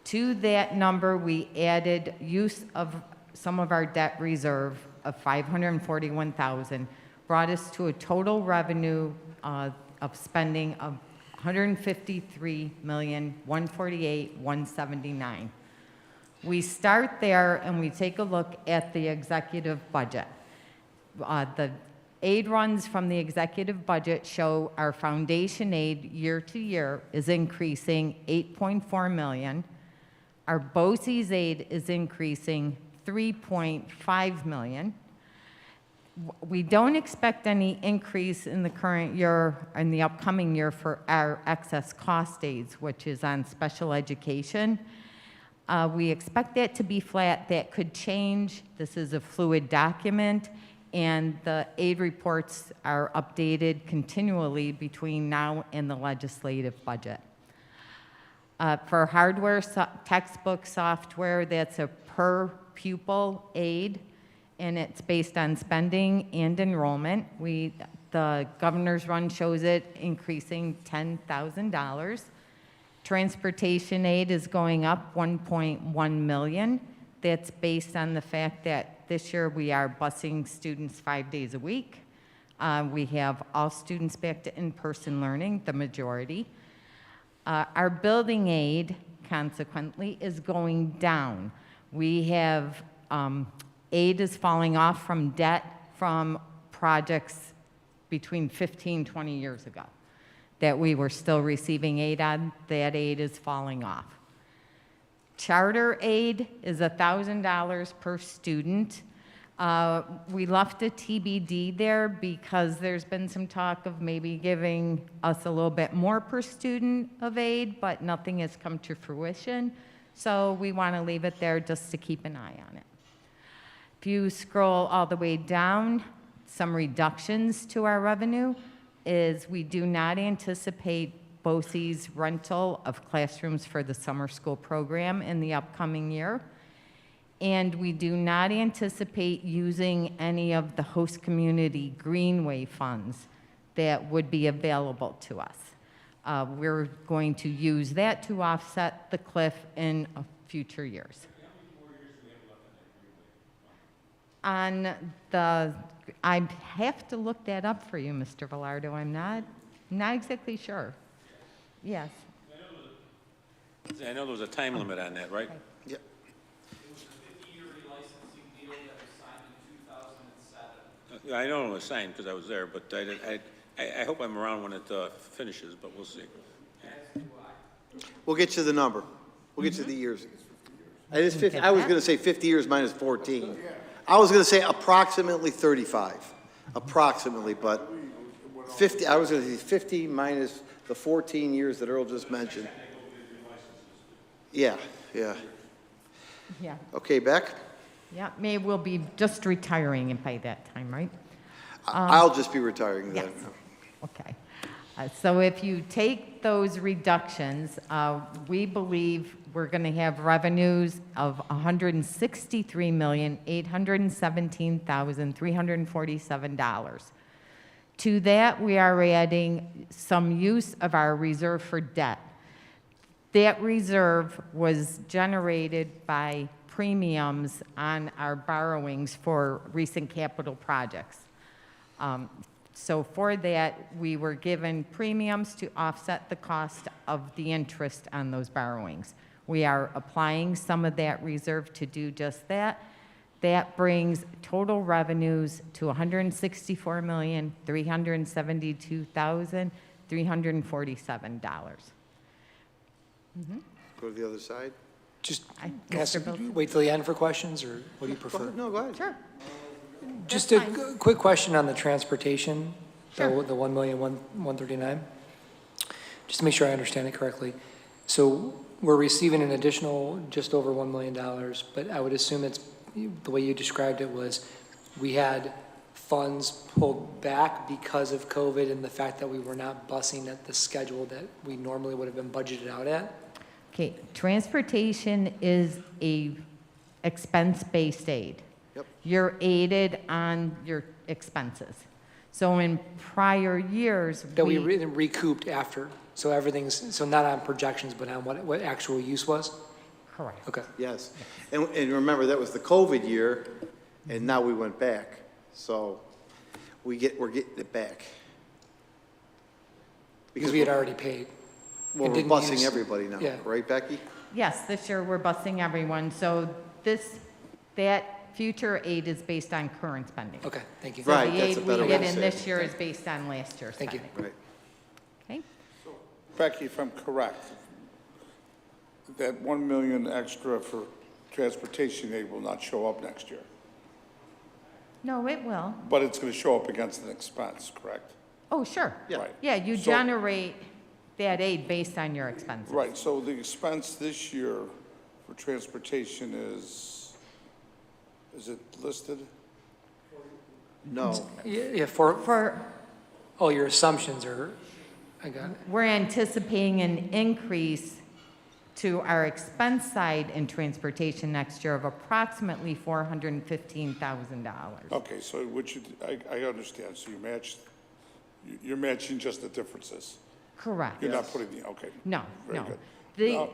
To that number, we added use of some of our debt reserve of $541,000, brought us to a total revenue of spending of $153,148,179. We start there and we take a look at the executive budget. The aid runs from the executive budget show our foundation aid year to year is increasing $8.4 million. Our BOCES aid is increasing $3.5 million. We don't expect any increase in the current year, in the upcoming year, for our excess cost aids, which is on special education. We expect that to be flat. That could change. This is a fluid document, and the aid reports are updated continually between now and the legislative budget. For hardware, textbook, software, that's a per pupil aid, and it's based on spending and enrollment. The governor's run shows it increasing $10,000. Transportation aid is going up $1.1 million. That's based on the fact that this year we are busing students 5 days a week. We have all students back to in-person learning, the majority. Our building aid, consequently, is going down. We have aid is falling off from debt from projects between 15, 20 years ago that we were still receiving aid on. That aid is falling off. Charter aid is $1,000 per student. We left a TBD there because there's been some talk of maybe giving us a little bit more per student of aid, but nothing has come to fruition. So we want to leave it there just to keep an eye on it. If you scroll all the way down, some reductions to our revenue is we do not anticipate BOCES rental of classrooms for the summer school program in the upcoming year. And we do not anticipate using any of the host community Greenway funds that would be available to us. We're going to use that to offset the cliff in future years. On the, I have to look that up for you, Mr. Velardo. I'm not exactly sure. Yes. I know there was a time limit on that, right? Yeah. It was a 50-year relicensing deal that was signed in 2007. I know it was signed because I was there, but I hope I'm around when it finishes, but we'll see. We'll get you the number. We'll get you the years. It is 50, I was going to say 50 years minus 14. I was going to say approximately 35. Approximately, but 50, I was going to say 50 minus the 14 years that Earl just mentioned. Yeah, yeah. Yeah. Okay, Beck? Yeah, May will be just retiring by that time, right? I'll just be retiring then. Yes. Okay. So if you take those reductions, we believe we're going to have revenues of $163,817,347. To that, we are adding some use of our reserve for debt. That reserve was generated by premiums on our borrowings for recent capital projects. So for that, we were given premiums to offset the cost of the interest on those borrowings. We are applying some of that reserve to do just that. That brings total revenues to $164,372,347. Go to the other side. Just Mr. Bill? wait till the end for questions, or what do you prefer? No, go ahead. Sure. Just a quick question on the transportation, Sure. the 1,139,000. Just to make sure I understand it correctly. So we're receiving an additional just over $1 million, but I would assume it's, the way you described it was, we had funds pulled back because of COVID and the fact that we were not busing at the schedule that we normally would have been budgeted out at? Okay, transportation is a expense-based aid. Yep. You're aided on your expenses. So in prior years, That we recouped after, so everything's, so not on projections, but on what actual use was? Correct. Okay. Yes. And remember, that was the COVID year, and now we went back. So we're getting it back. Because we had already paid. Well, and we're didn't busing use- everybody now, Yeah. right, Becky? Yes, this year we're busing everyone. So that future aid is based on current spending. Okay, thank you. So Right, the that's a aid better we way get to in say this it. year is based on last year's Thank you. spending. Right. Okay? Becky, if I'm correct, that 1 million extra for transportation aid will not show up next year, No, it will. but it's going to show up against an expense, correct? Oh, sure. Yeah. Right. Yeah, you So- generate that aid based on your expenses. Right, so the expense this year for transportation is it listed? No. Yeah, oh, your assumptions are, I got it. We're anticipating an increase to our expense side in transportation next year of approximately $415,000. Okay, so I understand, so you're matching just the differences. Correct. You're not putting okay. No, Very no. good. The, Now,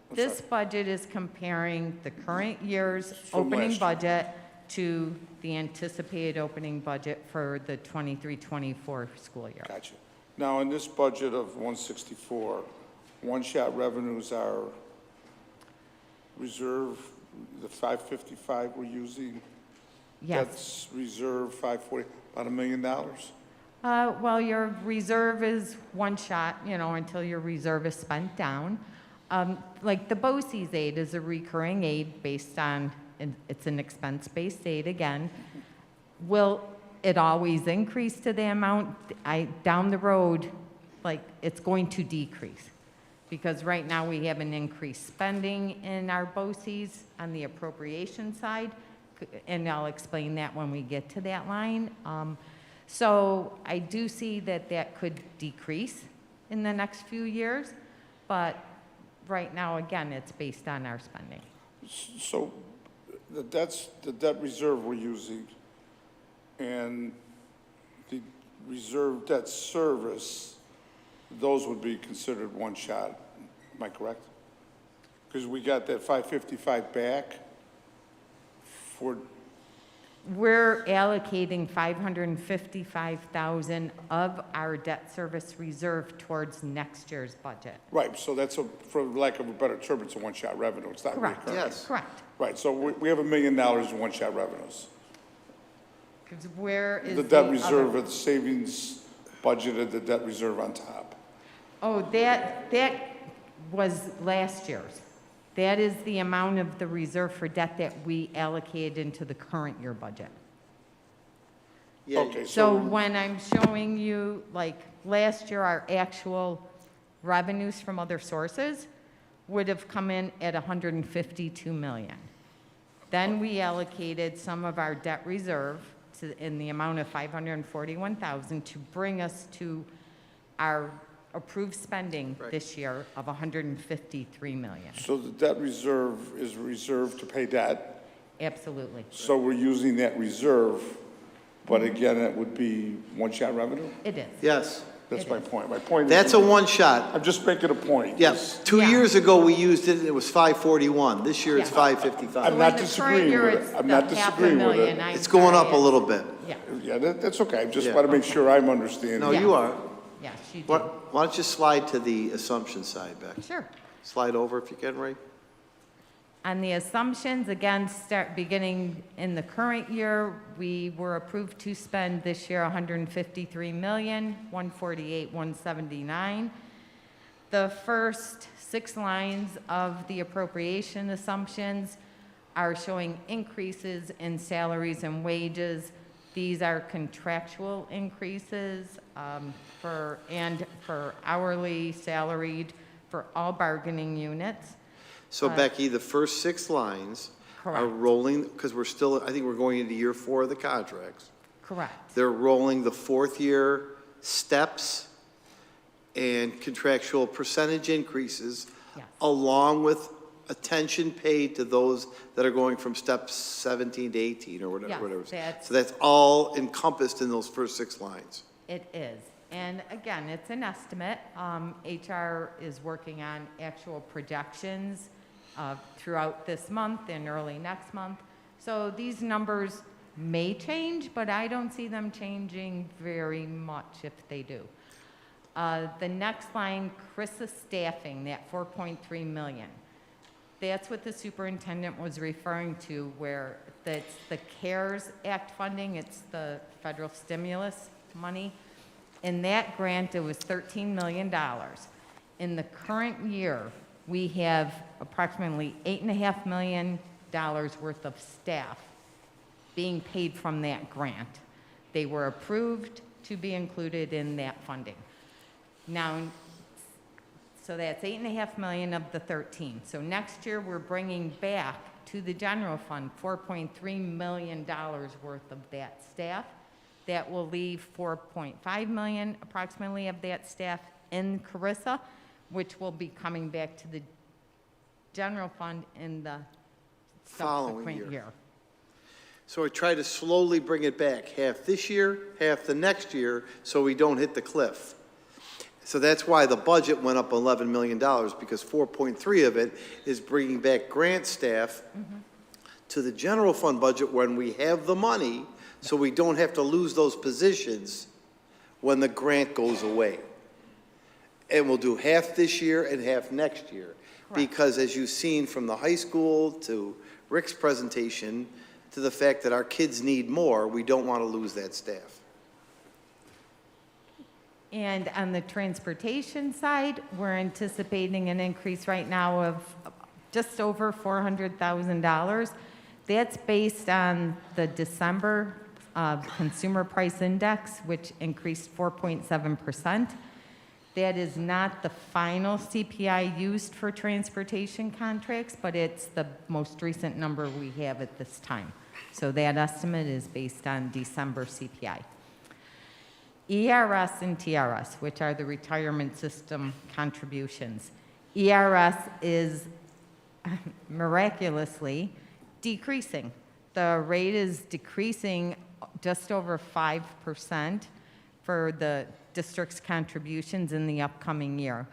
I'm this sorry. budget is comparing the current year's From opening last year. budget to the anticipated opening budget for the 23-24 school year. Gotcha. Now, in this budget of 164, one-shot revenues are reserve, the 555 we're using? Yes. That's reserve 540, about $1 million? Well, your reserve is one shot, until your reserve is spent down. Like the BOCES aid is a recurring aid based on, it's an expense-based aid again. Will it always increase to the amount? Down the road, it's going to decrease because right now we have an increased spending in our BOCES on the appropriation side, and I'll explain that when we get to that line. So I do see that that could decrease in the next few years, but right now, again, it's based on our spending. So the debt reserve we're using and the reserve debt service, those would be considered one shot, am I correct? Because we got that 555 back for, We're allocating $555,000 of our debt service reserve towards next year's budget. right, so that's, for lack of a better term, it's a one-shot revenue, it's not Correct. recurring. Yes. Correct. Right, so we have $1 million in one-shot revenues. Because where is The debt other- reserve, the savings budgeted, the debt reserve on top. Oh, that was last year's. That is the amount of the reserve for debt that we allocated into the current year budget. Yeah, Okay, So when I'm showing you, like, last year, our actual revenues from other sources would have come in at $152 million. Then we allocated some of our debt reserve in the amount of $541,000 to bring us to our approved spending this year of $153 million. So the debt reserve is reserved to pay debt, Absolutely. so we're using that reserve, but again, it would be one-shot revenue? It is. yes. That's my point. My point is. That's a one-shot. I'm just making a point. Yes. 2 Yeah. years ago, we used it, and it was 541. This year, it's Yeah. 555. I'm not in the disagreeing current year, with it. it's I'm the not disagreeing with it. $500,000. I'm It's going sorry, up a little bit. Yeah. Yeah, that's okay. I just Yeah. want to make sure I'm understanding. No, Yeah. you are. Yes, you do. Why don't you slide to the assumption side, Beck? Sure. Slide over if you can, Ray. On the assumptions, again, beginning in the current year, we were approved to spend this year $153,148,179. The first 6 lines of the appropriation assumptions are showing increases in salaries and wages. These are contractual increases for hourly, salaried, for all bargaining units. So Becky, the first 6 lines are Correct. rolling, because we're still, I think we're going into year 4 of the contracts. Correct. They're rolling the 4th year steps and contractual percentage increases, Yes. along with attention paid to those that are going from step 17 to 18 or Yes, whatever. that's- So that's all encompassed in those first 6 lines. It is. And again, it's an estimate. HR is working on actual projections throughout this month and early next month. So these numbers may change, but I don't see them changing very much if they do. The next line, CRISA staffing, that $4.3 million. That's what the superintendent was referring to, where that's the CARES Act funding, it's the federal stimulus money. In that grant, it was $13 million. In the current year, we have approximately $8.5 million worth of staff being paid from that grant. They were approved to be included in that funding. Now, so that's $8.5 million of the 13. So next year, we're bringing back to the general fund $4.3 million worth of that staff. That will leave $4.5 million approximately of that staff in CRISA, which will be coming back to the general fund in the Following subsequent year. year. So I try to slowly bring it back, half this year, half the next year, so we don't hit the cliff. So that's why the budget went up $11 million, because 4.3 of it is bringing back grant staff to the general fund budget when we have the money, so we don't have to lose those positions when the grant goes away. And we'll do half this year and half next year. Because as you've seen from the high school to Rick's presentation, to the fact that our kids need more, we don't want to lose that staff. And on the transportation side, we're anticipating an increase right now of just over $400,000. That's based on the December Consumer Price Index, which increased 4.7%. That is not the final CPI used for transportation contracts, but it's the most recent number we have at this time. So that estimate is based on December CPI. ERS and TRS, which are the retirement system contributions. ERS is miraculously decreasing. The rate is decreasing just over 5% for the district's contributions in the upcoming year.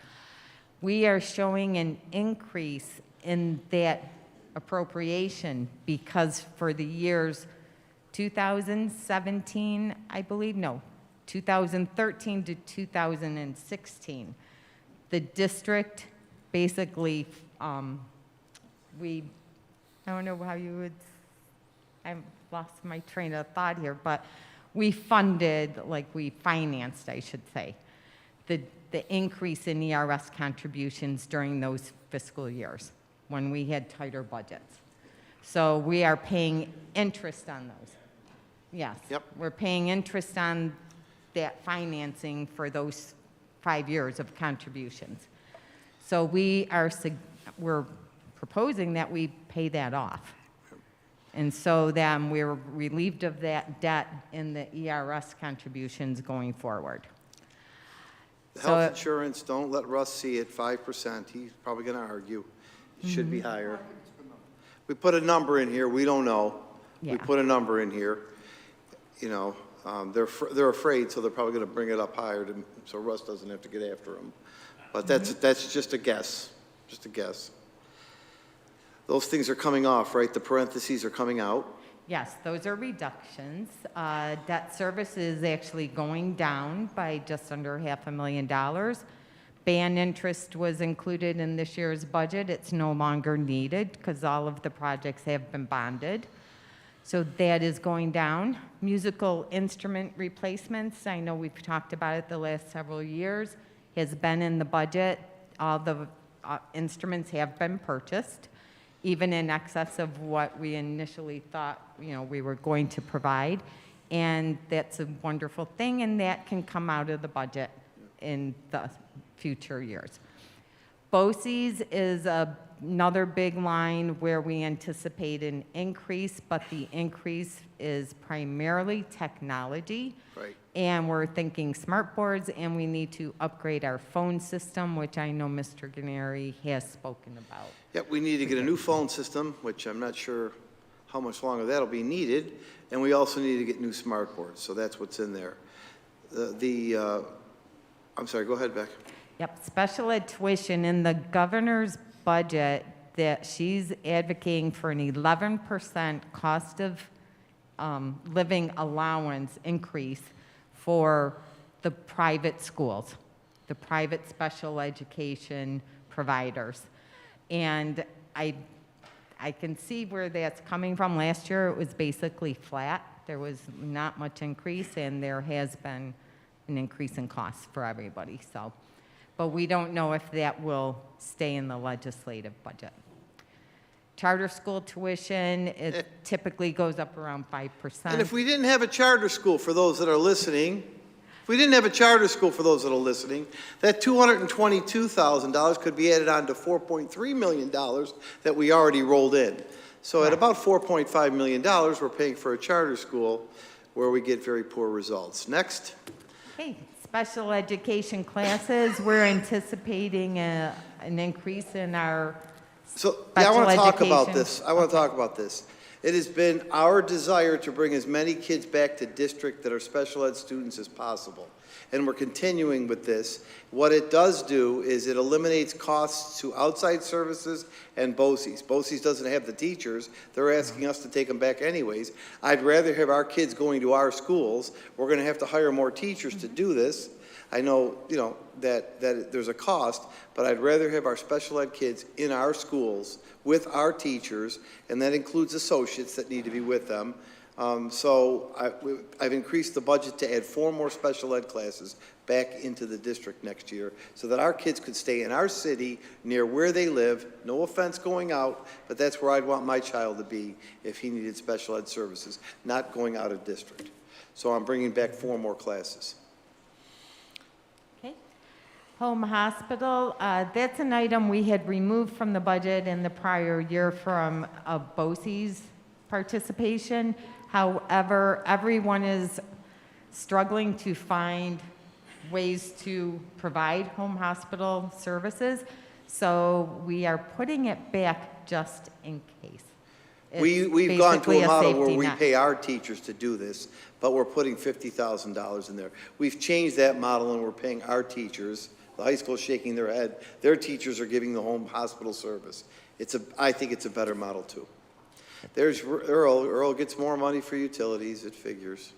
We are showing an increase in that appropriation because for the years 2017, I believe, no, 2013 to 2016, the district basically, I don't know how you would, I've lost my train of thought here, but we funded, like we financed, I should say, the increase in ERS contributions during those fiscal years when we had tighter budgets. So we are paying interest on those. Yes. Yep. We're paying interest on that financing for those 5 years of contributions. So we're proposing that we pay that off. And so then we're relieved of that debt in the ERS contributions going forward. The health insurance, don't let Russ see it, 5%. He's probably going to argue. It should be higher. We put a number in here. We don't know. Yeah. We put a number in here. You know, they're afraid, so they're probably going to bring it up higher so Russ doesn't have to get after them. But that's just a guess, just a guess. Those things are coming off, right? The parentheses are coming out. Yes, those are reductions. Debt service is actually going down by just under $500,000. Band interest was included in this year's budget. It's no longer needed because all of the projects have been bonded. So that is going down. Musical instrument replacements, I know we've talked about it the last several years, has been in the budget. All the instruments have been purchased, even in excess of what we initially thought, we were going to provide. And that's a wonderful thing, and that can come out of the budget in the future years. BOCES is another big line where we anticipate an increase, but the increase is primarily technology. Right. And we're thinking smart boards, and we need to upgrade our phone system, which I know Mr. Gennari has spoken about. Yep, we need to get a new phone system, which I'm not sure how much longer that'll be needed. And we also need to get new smart boards, so that's what's in there. I'm sorry, go ahead, Beck. Yep, special ed tuition in the governor's budget, that she's advocating for an 11% cost of living allowance increase for the private schools, the private special education providers. And I can see where that's coming from. Last year it was basically flat. There was not much increase, and there has been an increase in costs for everybody. So, but we don't know if that will stay in the legislative budget. Charter school tuition, it typically goes up around 5%. And if we didn't have a charter school for those that are listening, that $222,000 could be added on to $4.3 million that we already rolled in. So at about $4.5 million, we're paying for a charter school where we get very poor results. Next. Okay, special education classes, we're anticipating an increase in our I want to talk about this. It has been our desire to bring as many kids back to district that are special ed students as possible. And we're continuing with this. What it does do is it eliminates costs to outside services and BOCES. BOCES doesn't have the teachers. They're asking us to take them back anyways. I'd rather have our kids going to our schools. We're going to have to hire more teachers to do this. I know, that there's a cost, but I'd rather have our special ed kids in our schools with our teachers, and that includes associates that need to be with them. So I've increased the budget to add 4 more special ed classes back into the district next year so that our kids could stay in our city near where they live. No offense going out, but that's where I'd want my child to be if he needed special ed services, not going out of district. So I'm bringing back 4 more classes. Home hospital, that's an item we had removed from the budget in the prior year from BOCES participation. However, everyone is struggling to find ways to provide home hospital services, so we are putting it back just in case. We've gone to basically a model safety where we net. pay our teachers to do this, but we're putting $50,000 in there. We've changed that model and we're paying our teachers. The high school's shaking their head. Their teachers are giving the home hospital service. I think it's a better model too. There's Earl. Earl gets more money for utilities, it figures.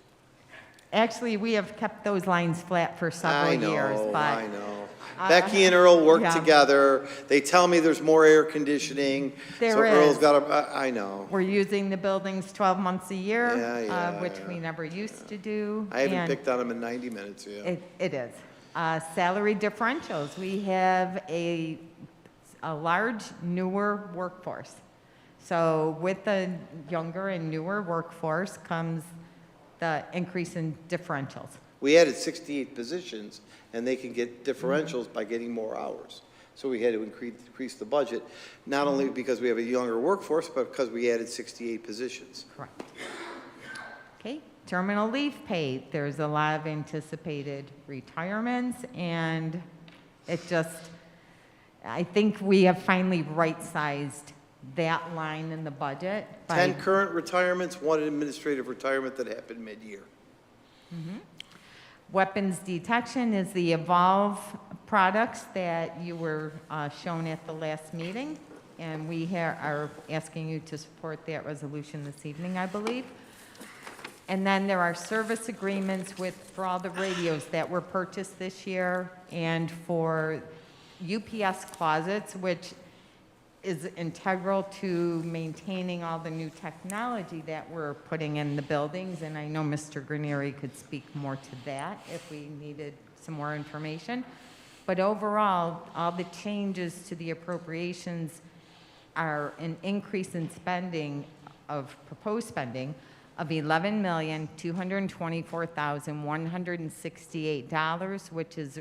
Actually, we have kept those lines flat for several years, but. I know. Becky and Earl work together. They tell me there's more air conditioning. So Earl's got I know. We're using the buildings 12 months a year, Yeah, which we never used to do. I haven't and picked on them in 90 minutes, yeah. It is. Salary differentials. We have a large, newer workforce. So with the younger and newer workforce comes the increase in differentials. We added 68 positions, and they can get differentials by getting more hours. So we had to increase the budget, not only because we have a younger workforce, but because we added 68 positions. Correct. Okay, terminal leave pay. There's a lot of anticipated retirements, and I think we have finally right-sized that line in the budget. 10 current retirements, 1 administrative retirement that happened mid-year. Weapons detection is the Evolve products that you were shown at the last meeting, and we are asking you to support that resolution this evening, I believe. And then there are service agreements for all the radios that were purchased this year, and for UPS closets, which is integral to maintaining all the new technology that we're putting in the buildings. And I know Mr. Granieri could speak more to that if we needed some more information. But overall, all the changes to the appropriations are an increase in spending proposed spending of $11,224,168, which is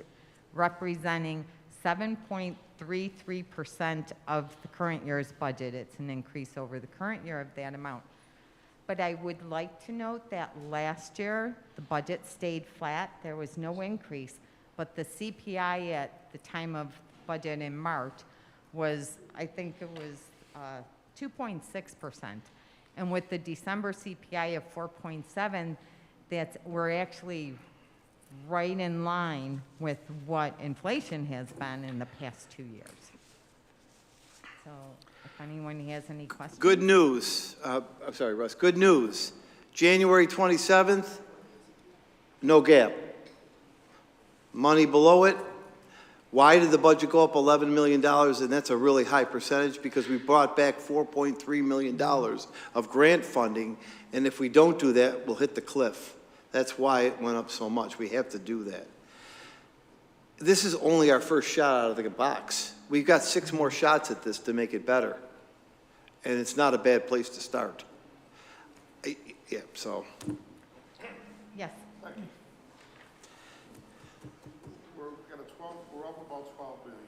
representing 7.33% of the current year's budget. It's an increase over the current year of that amount. But I would like to note that last year, the budget stayed flat. There was no increase. But the CPI at the time of budget in March was, I think it was 2.6%. And with the December CPI of 4.7, we're actually right in line with what inflation has been in the past 2 years. So if anyone has any questions. Good news. I'm sorry, Russ. Good news. January 27th, no gap. Money below it. Why did the budget go up $11 million? And that's a really high percentage because we brought back $4.3 million of grant funding. And if we don't do that, we'll hit the cliff. That's why it went up so much. We have to do that. This is only our first shot out of the box. We've got 6 more shots at this to make it better. And it's not a bad place to start. Yeah, so. Yes. We're up about 12 million.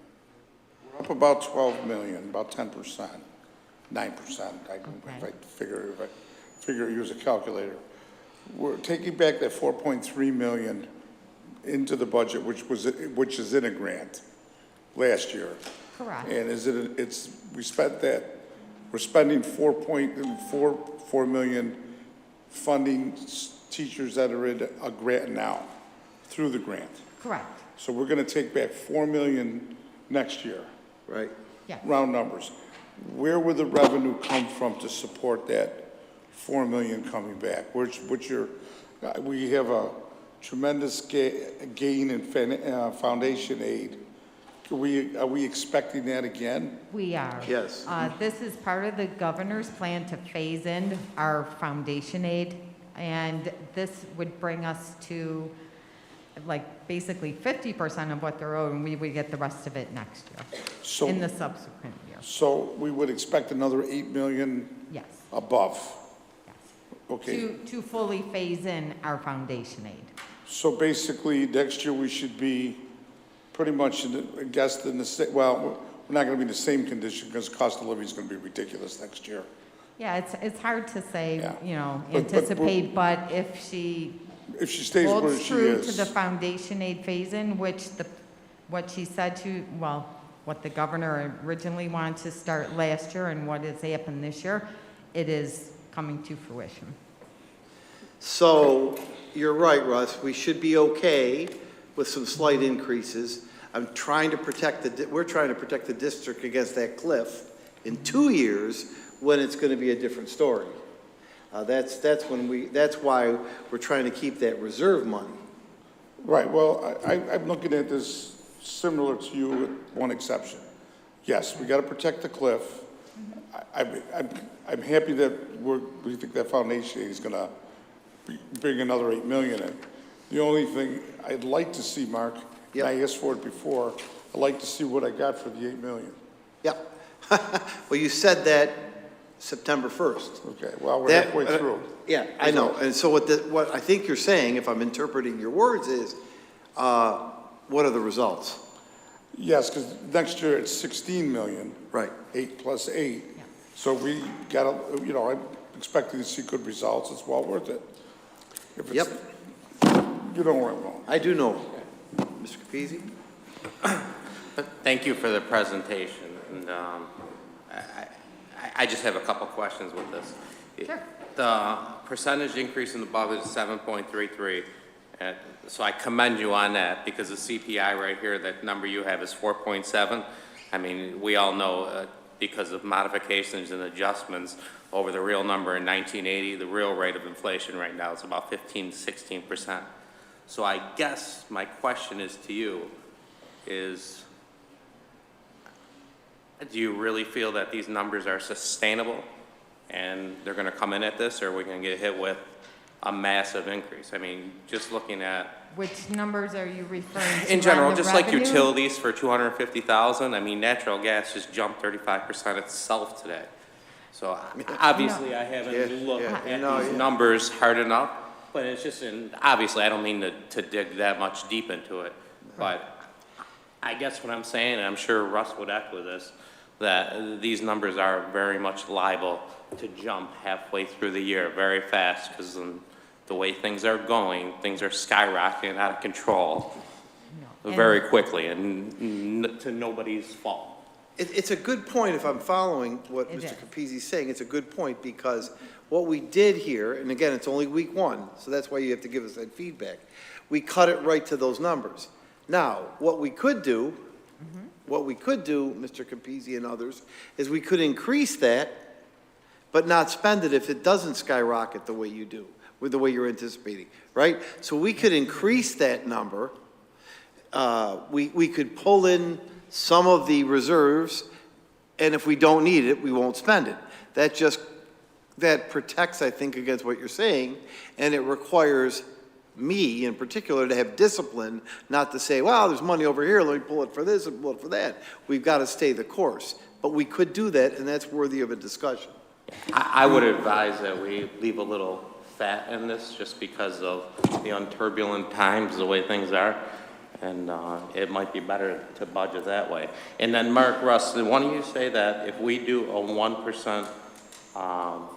We're up about 12 million, about 10%, 9%. If I figure use a calculator. We're taking back that 4.3 million into the budget, which is in a grant last year. Correct. And we spent that. We're spending 4.4 million funding teachers that are in a grant now through the grant. Correct. So we're going to take back 4 million next year. Right. Yeah. Round numbers. Where would the revenue come from to support that 4 million coming back? We have a tremendous gain in foundation aid. Are we expecting that again? We are. Yes. This is part of the governor's plan to phase in our foundation aid, and this would bring us to basically 50% of what they're owed, and we would get the rest of it next year, in the subsequent year. So we would expect another 8 million Yes. above? Yes. Okay. To fully phase in our foundation aid. So basically, next year we should be pretty much, I guess, in the, well, we're not going to be in the same condition because cost of living is going to be ridiculous next year. Yeah, it's hard to say, Yeah. you know, But anticipate, but if she stays where holds she true to is. the foundation aid phase-in, which what she said what the governor originally wanted to start last year and what has happened this year, it is coming to fruition. So you're right, Russ. We should be okay with some slight increases. We're trying to protect the district against that cliff in 2 years when it's going to be a different story. That's why we're trying to keep that reserve money. Right, well, I'm looking at this similar to you with one exception. Yes, we got to protect the cliff. I'm happy that we think that foundation aid is going to bring another 8 million in. The only thing I'd like to see, Mark, and I asked for it before, I'd like to see what I got for the 8 million. Yep. Well, you said that September 1st. Okay, well, we're halfway through. Yeah, I know. And so what I think you're saying, if I'm interpreting your words, is what are the results? Yes, because next year it's 16 million. Right. 8 plus 8. Yeah. So we got to, you know, I'm expecting to see good results. It's well worth it. If it's, you know where I'm going. I do know. Mr. Capizzi? Thank you for the presentation. And I just have a couple questions with this. Sure. The percentage increase in the budget is 7.33. So I commend you on that because the CPI right here, that number you have is 4.7. I mean, we all know because of modifications and adjustments over the real number in 1980, the real rate of inflation right now is about 15 to 16%. So I guess my question is to you is, do you really feel that these numbers are sustainable and they're going to come in at this, or are we going to get hit with a massive increase? I mean, just looking at... Which numbers are you referring to? In general, just like revenue? utilities for $250,000, I mean, natural gas just jumped 35% itself today. So obviously I haven't looked at these numbers hard enough, but it's just, obviously I don't mean to dig that much deep into it, but I guess what I'm saying, and I'm sure Russ would echo this, that these numbers are very much liable to jump halfway through the year very fast because the way things are going, things are skyrocketing out of control very quickly and to nobody's fault. It's a good point if I'm following what Mr. Capizzi is saying. It's a good point because what we did here, and again, it's only week 1, so that's why you have to give us that feedback. We cut it right to those numbers. Now, what we could do, Mr. Capizzi and others, is we could increase that, but not spend it if it doesn't skyrocket the way you do, with the way you're anticipating, right? So we could increase that number. We could pull in some of the reserves, and if we don't need it, we won't spend it. That protects, I think, against what you're saying, and it requires me in particular to have discipline, not to say, well, there's money over here, let me pull it for this and pull it for that. We've got to stay the course. But we could do that, and that's worthy of a discussion. I would advise that we leave a little fat in this just because of the unturbulent times, the way things are. And it might be better to budget that way. And then Mark, Russ, why don't you say that if we do a 1%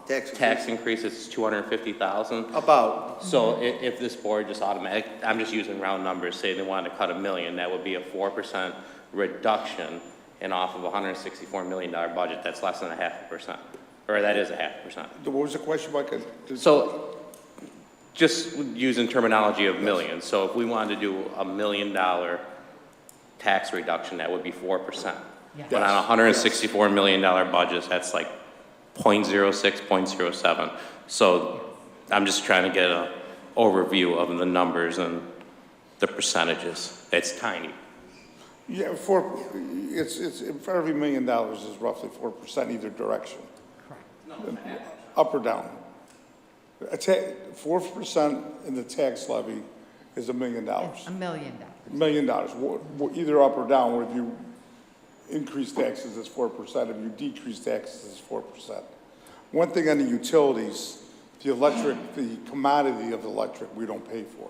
tax increase, it's $250,000? About. So if this board just automatic, I'm just using round numbers, say they wanted to cut $1 million, that would be a 4% reduction in off of a $164 million budget. That's less than 0.5%, or that is 0.5%. What was the question, Mike? So just using terminology of millions. So if we wanted to do $1 million tax reduction, that would be 4%. But on a $164 million budget, that's like 0.06, 0.07. So I'm just trying to get an overview of the numbers and the percentages. It's tiny. Yeah, it's for every $1 million is roughly 4% either direction. Correct. Up or down. 4% in the tax levy is $1 million. $1 million. $1 million, either up or down. Where if you increase taxes, it's 4%. If you decrease taxes, it's 4%. One thing on the utilities, the commodity of the electric, we don't pay for.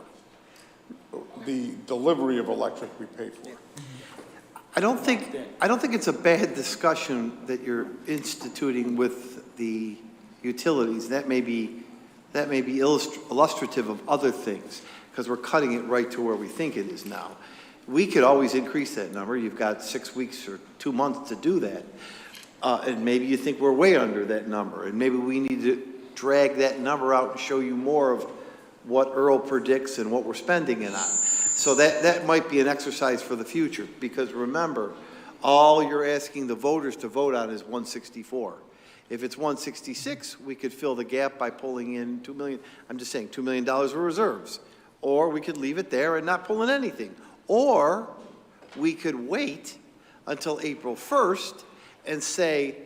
The delivery of electric we pay for. I don't think it's a bad discussion that you're instituting with the utilities. That may be illustrative of other things, because we're cutting it right to where we think it is now. We could always increase that number. You've got 6 weeks or 2 months to do that. And maybe you think we're way under that number, and maybe we need to drag that number out and show you more of what Earl predicts and what we're spending it on. So that might be an exercise for the future, because remember, all you're asking the voters to vote on is 164. If it's 166, we could fill the gap by pulling in $2 million. I'm just saying $2 million of reserves. Or we could leave it there and not pull in anything. Or we could wait until April 1st and say,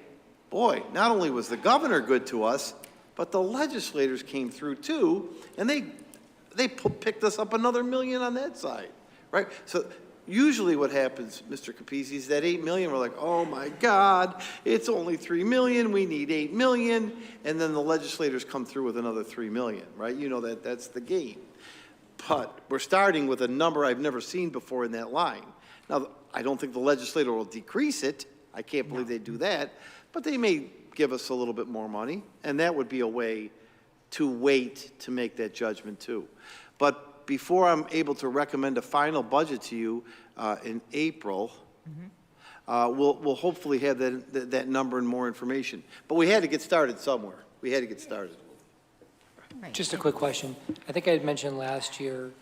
boy, not only was the governor good to us, but the legislators came through too, and they picked us up another $1 million on that side, right? So usually what happens, Mr. Capizzi, is that $8 million, we're like, oh my God, it's only $3 million, we need $8 million, and then the legislators come through with another $3 million, right? You know that's the game. But we're starting with a number I've never seen before in that line. Now, I don't think the legislator will decrease it. I can't believe they do that. But they may give us a little bit more money, and that would be a way to wait to make that judgment too. But before I'm able to recommend a final budget to you in April, we'll hopefully have that number and more information. But we had to get started somewhere. We had to get started. Just a quick question. I think I had mentioned last year,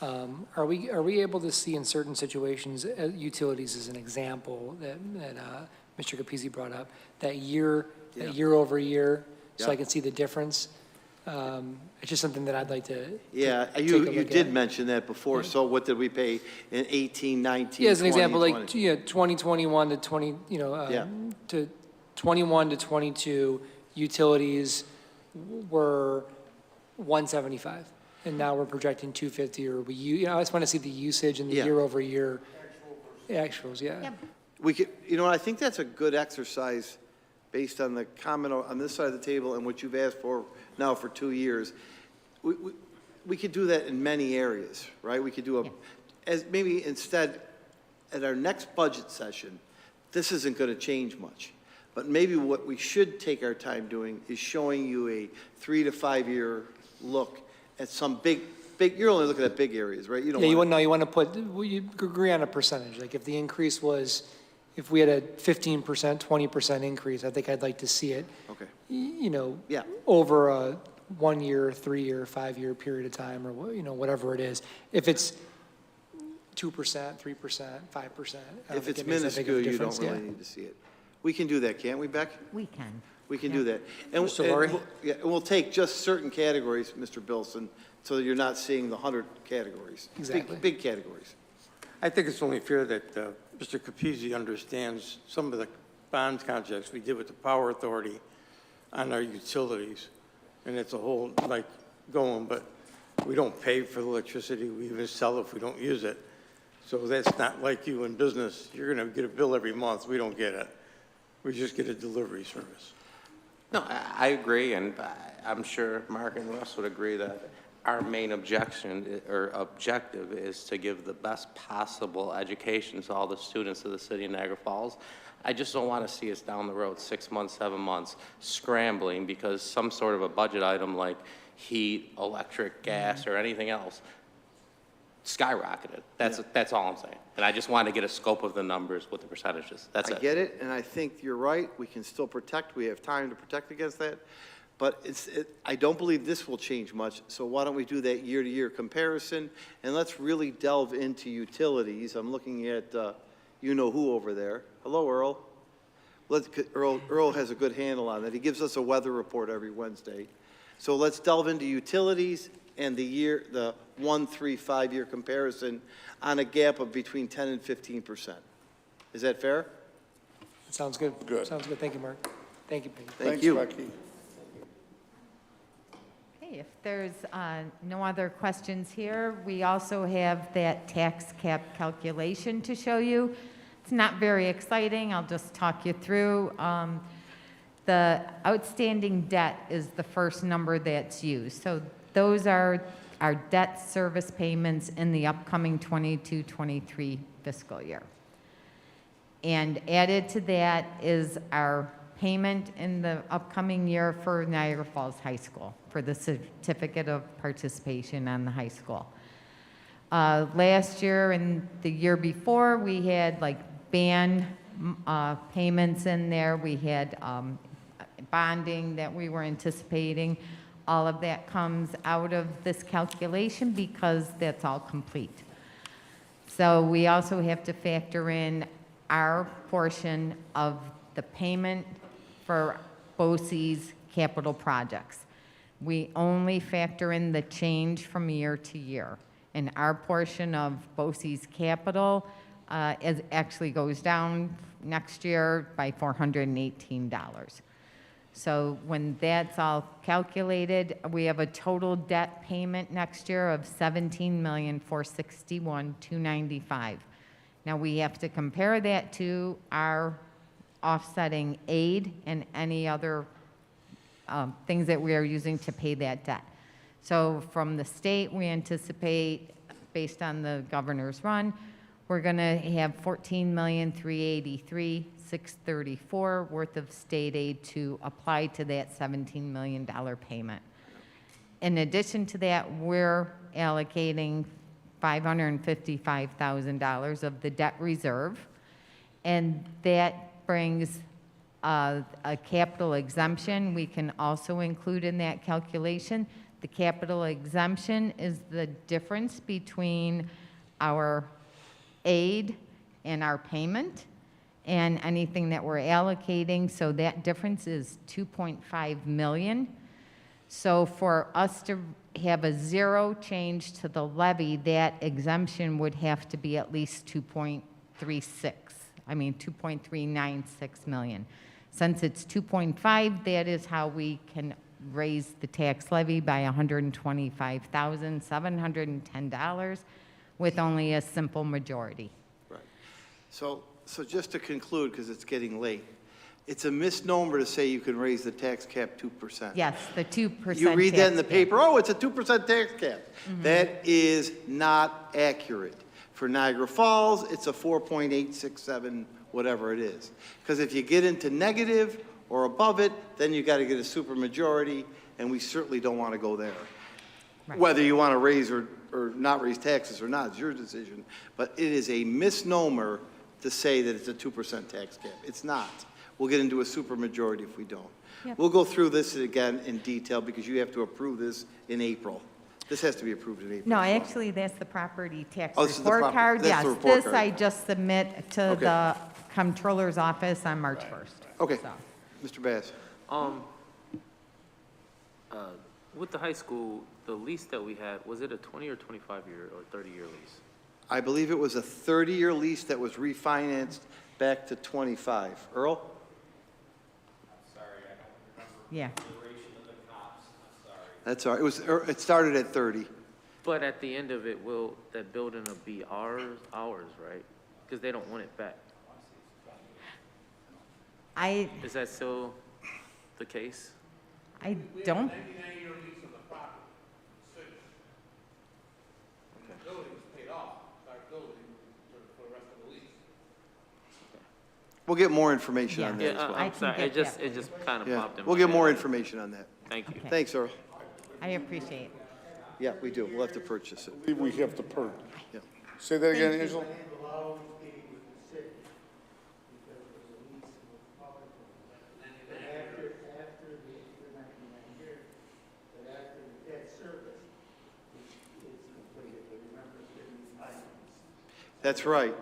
are we able to see in certain situations, utilities as an example that Mr. Capizzi brought up, that year over year, so I can see the difference? It's just something that I'd like to you did mention that before. So what did we pay in 18, 19, as an 20, example, 20? like 2021 to 20, to 21 to 22, utilities were 175, and now we're projecting 250, or I just want to see the usage and the year over year actuals. We could, I think that's a good exercise based on the comment on this side of the table and what you've asked for now for 2 years. We could do that in many areas, right? We could do as maybe instead at our next budget session, this isn't going to change much. But maybe what we should take our time doing is showing you a 3 to 5 year look at some big, you're only looking at big areas, right? You want to put, you agree on a percentage. Like if the increase was, if we had a 15%, 20% increase, I think I'd like to see it, over a 1 year, 3 year, 5 year period of time, or whatever it is. If it's 2%, 3%, 5%. If it's minuscule, you don't really need to see it. We can do that, can't we, Beck? We can. We can do that. And we'll take just certain categories, Mr. Bilson, so that you're not seeing the 100 categories. Exactly. Big categories. I think it's only fair that Mr. Capizzi understands some of the bond contracts we did with the Power Authority on our utilities. And it's a whole, going, but we don't pay for the electricity. We even sell if we don't use it. So that's not like you in business. You're going to get a bill every month. We don't get it. We just get a delivery service. No, I agree, and I'm sure Mark and Russ would agree that our main objection or objective is to give the best possible education to all the students of the city of Niagara Falls. I just don't want to see us down the road 6 months, 7 months scrambling because some sort of a budget item like heat, electric, gas, or anything else skyrocketed. That's all I'm saying. And I just want to get a scope of the numbers with the percentages. That's it. I get it, and I think you're right. We can still protect. We have time to protect against that. But I don't believe this will change much, so why don't we do that year-to-year comparison, and let's really delve into utilities. I'm looking at you-know-who over there. Hello, Earl. Earl has a good handle on that. He gives us a weather report every Wednesday. So let's delve into utilities and the 1, 3, 5 year comparison on a gap of between 10 and 15%. Is that fair? That sounds good. Good. Sounds good. Thank you, Mark. Thank you, Becky. Thank you. Becky. Okay, if there's no other questions here, we also have that tax cap calculation to show you. It's not very exciting. I'll just talk you through. The outstanding debt is the first number that's used. So those are our debt service payments in the upcoming 22-23 fiscal year. And added to that is our payment in the upcoming year for Niagara Falls High School, for the certificate of participation on the high school. Last year and the year before, we had like band payments in there. We had bonding that we were anticipating. All of that comes out of this calculation because that's all complete. So we also have to factor in our portion of the payment for BOCES capital projects. We only factor in the change from year to year. And our portion of BOCES capital actually goes down next year by $418. So when that's all calculated, we have a total debt payment next year of $17,461,295. Now we have to compare that to our offsetting aid and any other things that we are using to pay that debt. So from the state, we anticipate, based on the governor's run, we're going to have $14,383,634 worth of state aid to apply to that $17 million payment. In addition to that, we're allocating $555,000 of the debt reserve, and that brings a capital exemption we can also include in that calculation. The capital exemption is the difference between our aid and our payment and anything that we're allocating, so that difference is $2.5 million. So for us to have a zero change to the levy, that exemption would have to be at least 2.396 million. Since it's 2.5, that is how we can raise the tax levy by $125,710 with only a simple majority. Right. So just to conclude, because it's getting late, it's a misnomer to say you can raise the tax cap 2%. Yes, the 2%. You read that in the tax cap. paper, oh, it's a 2% tax cap. That is not accurate. For Niagara Falls, it's a 4.867, whatever it is. Because if you get into negative or above it, then you got to get a supermajority, and we certainly don't want to go there. Right. Whether you want to raise or not raise taxes or not, it's your decision. But it is a misnomer to say that it's a 2% tax cap. It's not. We'll get into a supermajority if we don't. Yep. We'll go through this again in detail because you have to approve this in April. This has to be approved in April. No, as well. actually, that's the property tax Oh, this is the report card. that's Yes, the report this card. I just submit to Okay. the comptroller's office on March 1st. Okay, So. Mr. Bass. With the high school, the lease that we had, was it a 20 or 25-year or 30-year lease? I believe it was a 30-year lease that was refinanced back to 25. Earl? Yeah. That's all right. It started at 30. But at the end of it, will that building will be ours, right? Because they don't want it back. Is that still the case? I don't, We'll get more information on that Yeah, as well. I'm sorry, get that. it just kind of Yeah, popped in we'll my get head. more information on that. Thank you. Okay. Thanks, Earl. I appreciate it. Yeah, we do. We'll have to purchase it. I believe we have to Yeah. Say that again, Angela? That's right.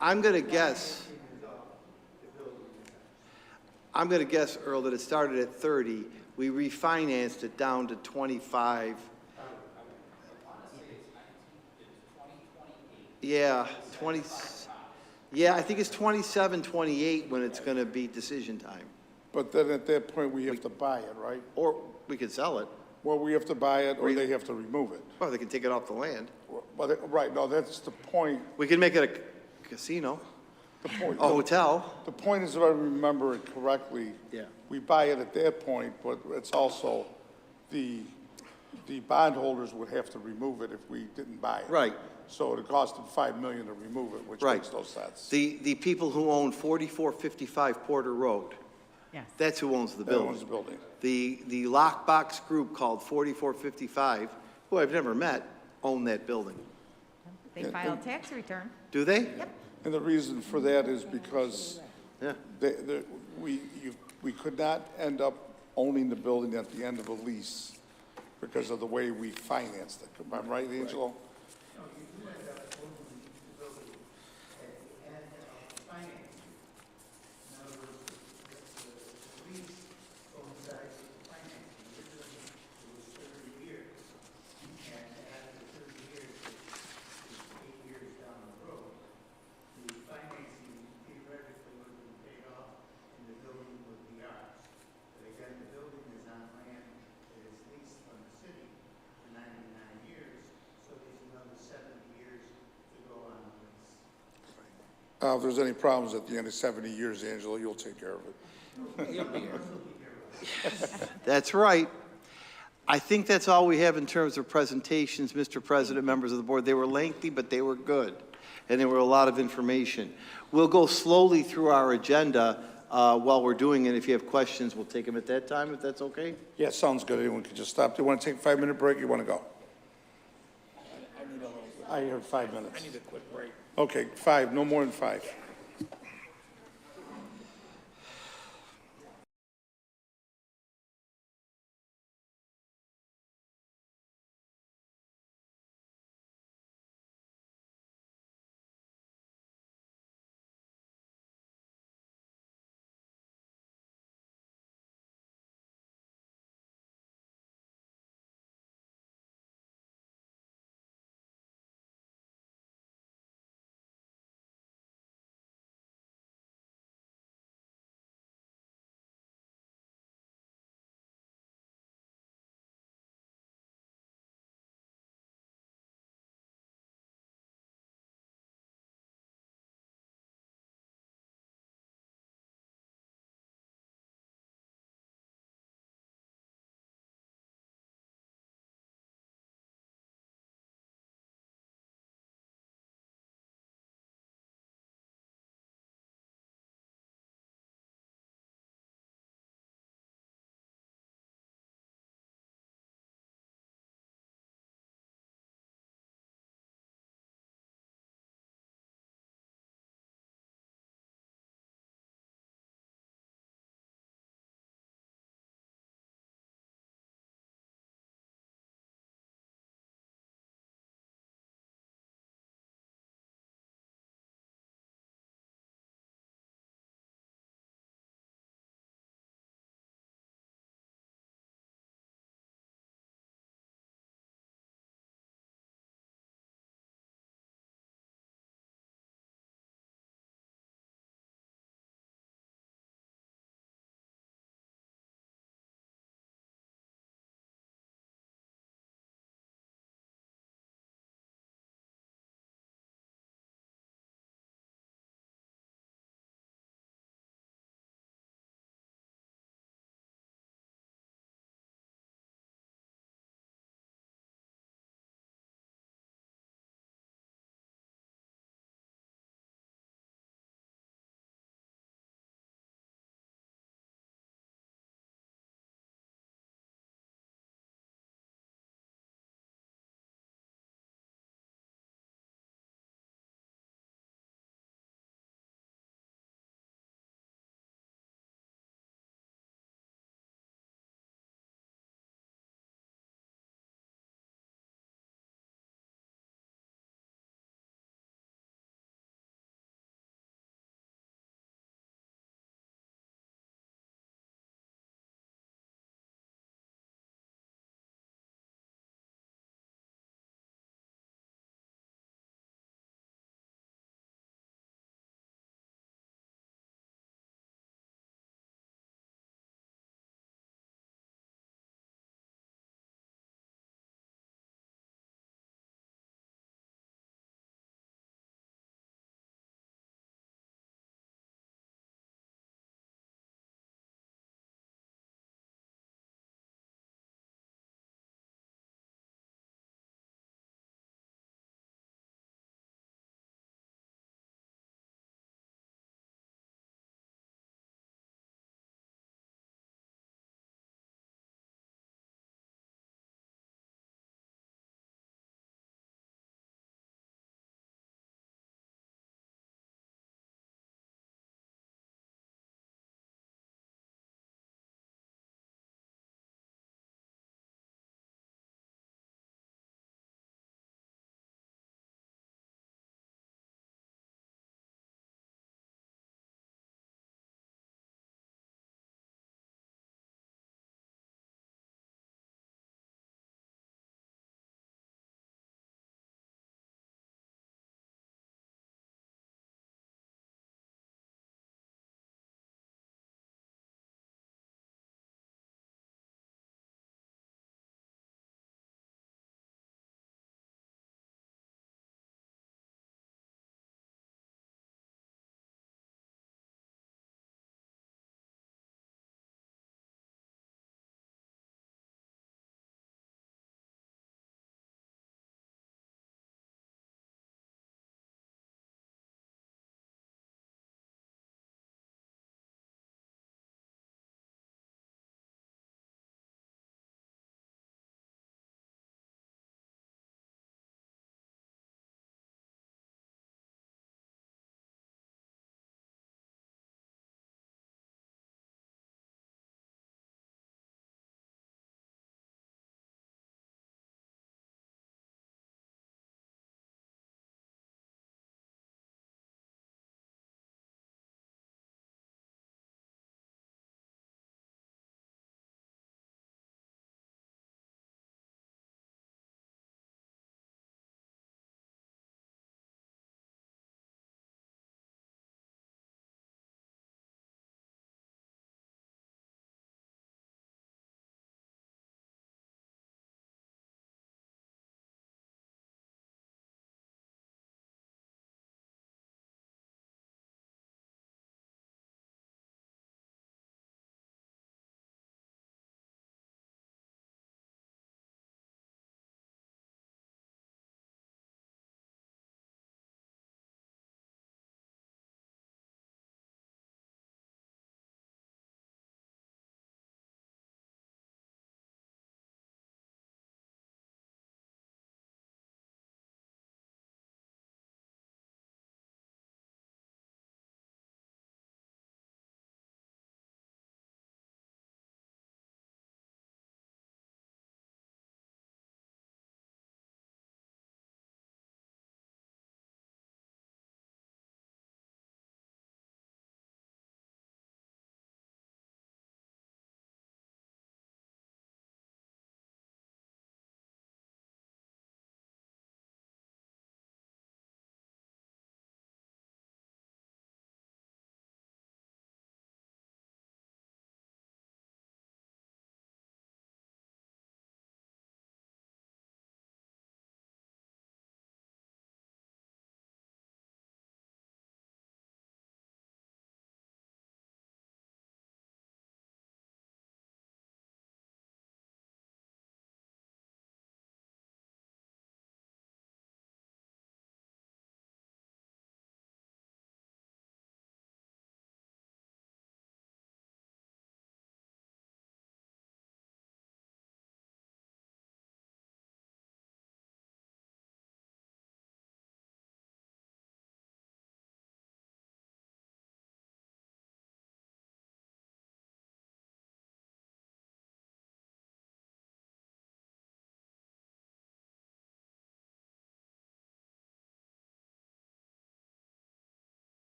I'm going to guess, Earl, that it started at 30. We refinanced it down to 25. Yeah, 20. Yeah, I think it's 27, 28 when it's going to be decision time. But then at that point, we have to buy it, right? Or we could sell it. Well, we have to buy it, or they have to remove it. Well, they can take it off the land. Right, no, that's the point. We can make it a casino, The point. a hotel. The point is, if I remember it correctly, Yeah. we buy it at that point, but it's also the bondholders would have to remove it if we didn't buy it. Right. So it cost them $5 million to remove it, which Right. makes no sense. The people who own 4455 Porter Road, Yes. that's who owns the That building. owns the building. The lockbox group called 4455, who I've never met, own that building. They file tax return. Do they? Yep. And the reason for that is because Yeah. we could not end up owning the building at the end of a lease because of the way we financed it. Am I right, Angelo? If there's any problems at the end of 70 years, Angelo, you'll take care of it. That's right. I think that's all we have in terms of presentations, Mr. President, members of the board. They were lengthy, but they were good, and there were a lot of information. We'll go slowly through our agenda while we're doing it. If you have questions, we'll take them at that time, if that's okay. Yeah, sounds good. Anyone can just stop. Do you want to take a 5-minute break or you want to go? I heard 5 minutes. I need a quick break. Okay, 5, no more than 5.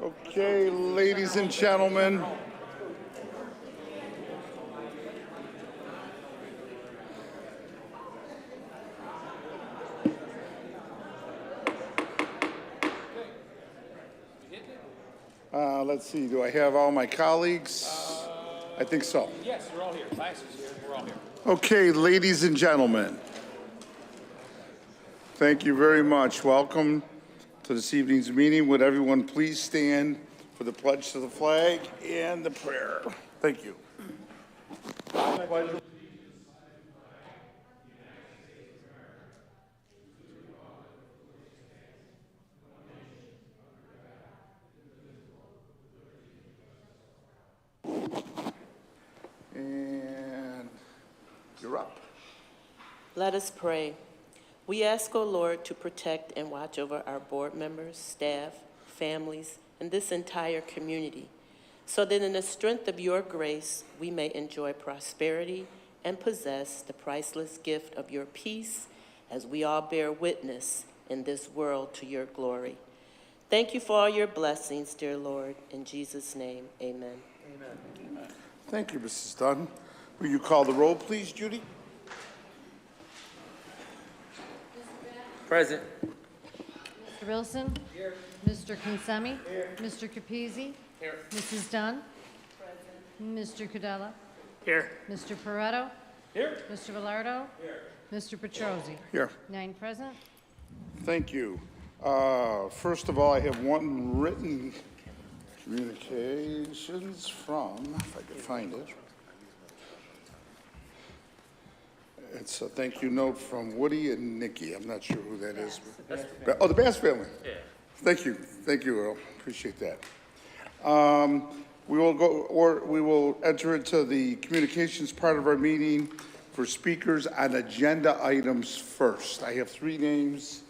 Okay, ladies and gentlemen. Let's see, do I have all my colleagues? I think so. Yes, we're all here. Class is here. We're all here. Okay, ladies and gentlemen, thank you very much. Welcome to this evening's meeting. Would everyone please stand for the pledge to the flag and the prayer? Thank you. And you're up. Let us pray. We ask, O Lord, to protect and watch over our board members, staff, families, and this entire community, so that in the strength of your grace, we may enjoy prosperity and possess the priceless gift of your peace as we all bear witness in this world to your glory. Thank you for all your blessings, dear Lord. In Jesus' name, amen. Amen. Thank you, Mrs. Dunn. Will you call the roll, please, Judy? Present. Mr. Wilson? Here. Mr. Consemi? Here. Mr. Capizzi? Here. Mrs. Dunn? Present. Mr. Cadella? Here. Mr. Pareto? Here. Mr. Velardo? Here. Mr. Petrosi? Here. 9 present. Thank you. First of all, I have one written communications from, if I can find it. It's a thank you note from Woody and Nikki. I'm not sure who that is. Oh, the Bass family. Yeah. Thank you, Earl. Appreciate that. We will enter into the communications part of our meeting for speakers on agenda items first. I have 3 names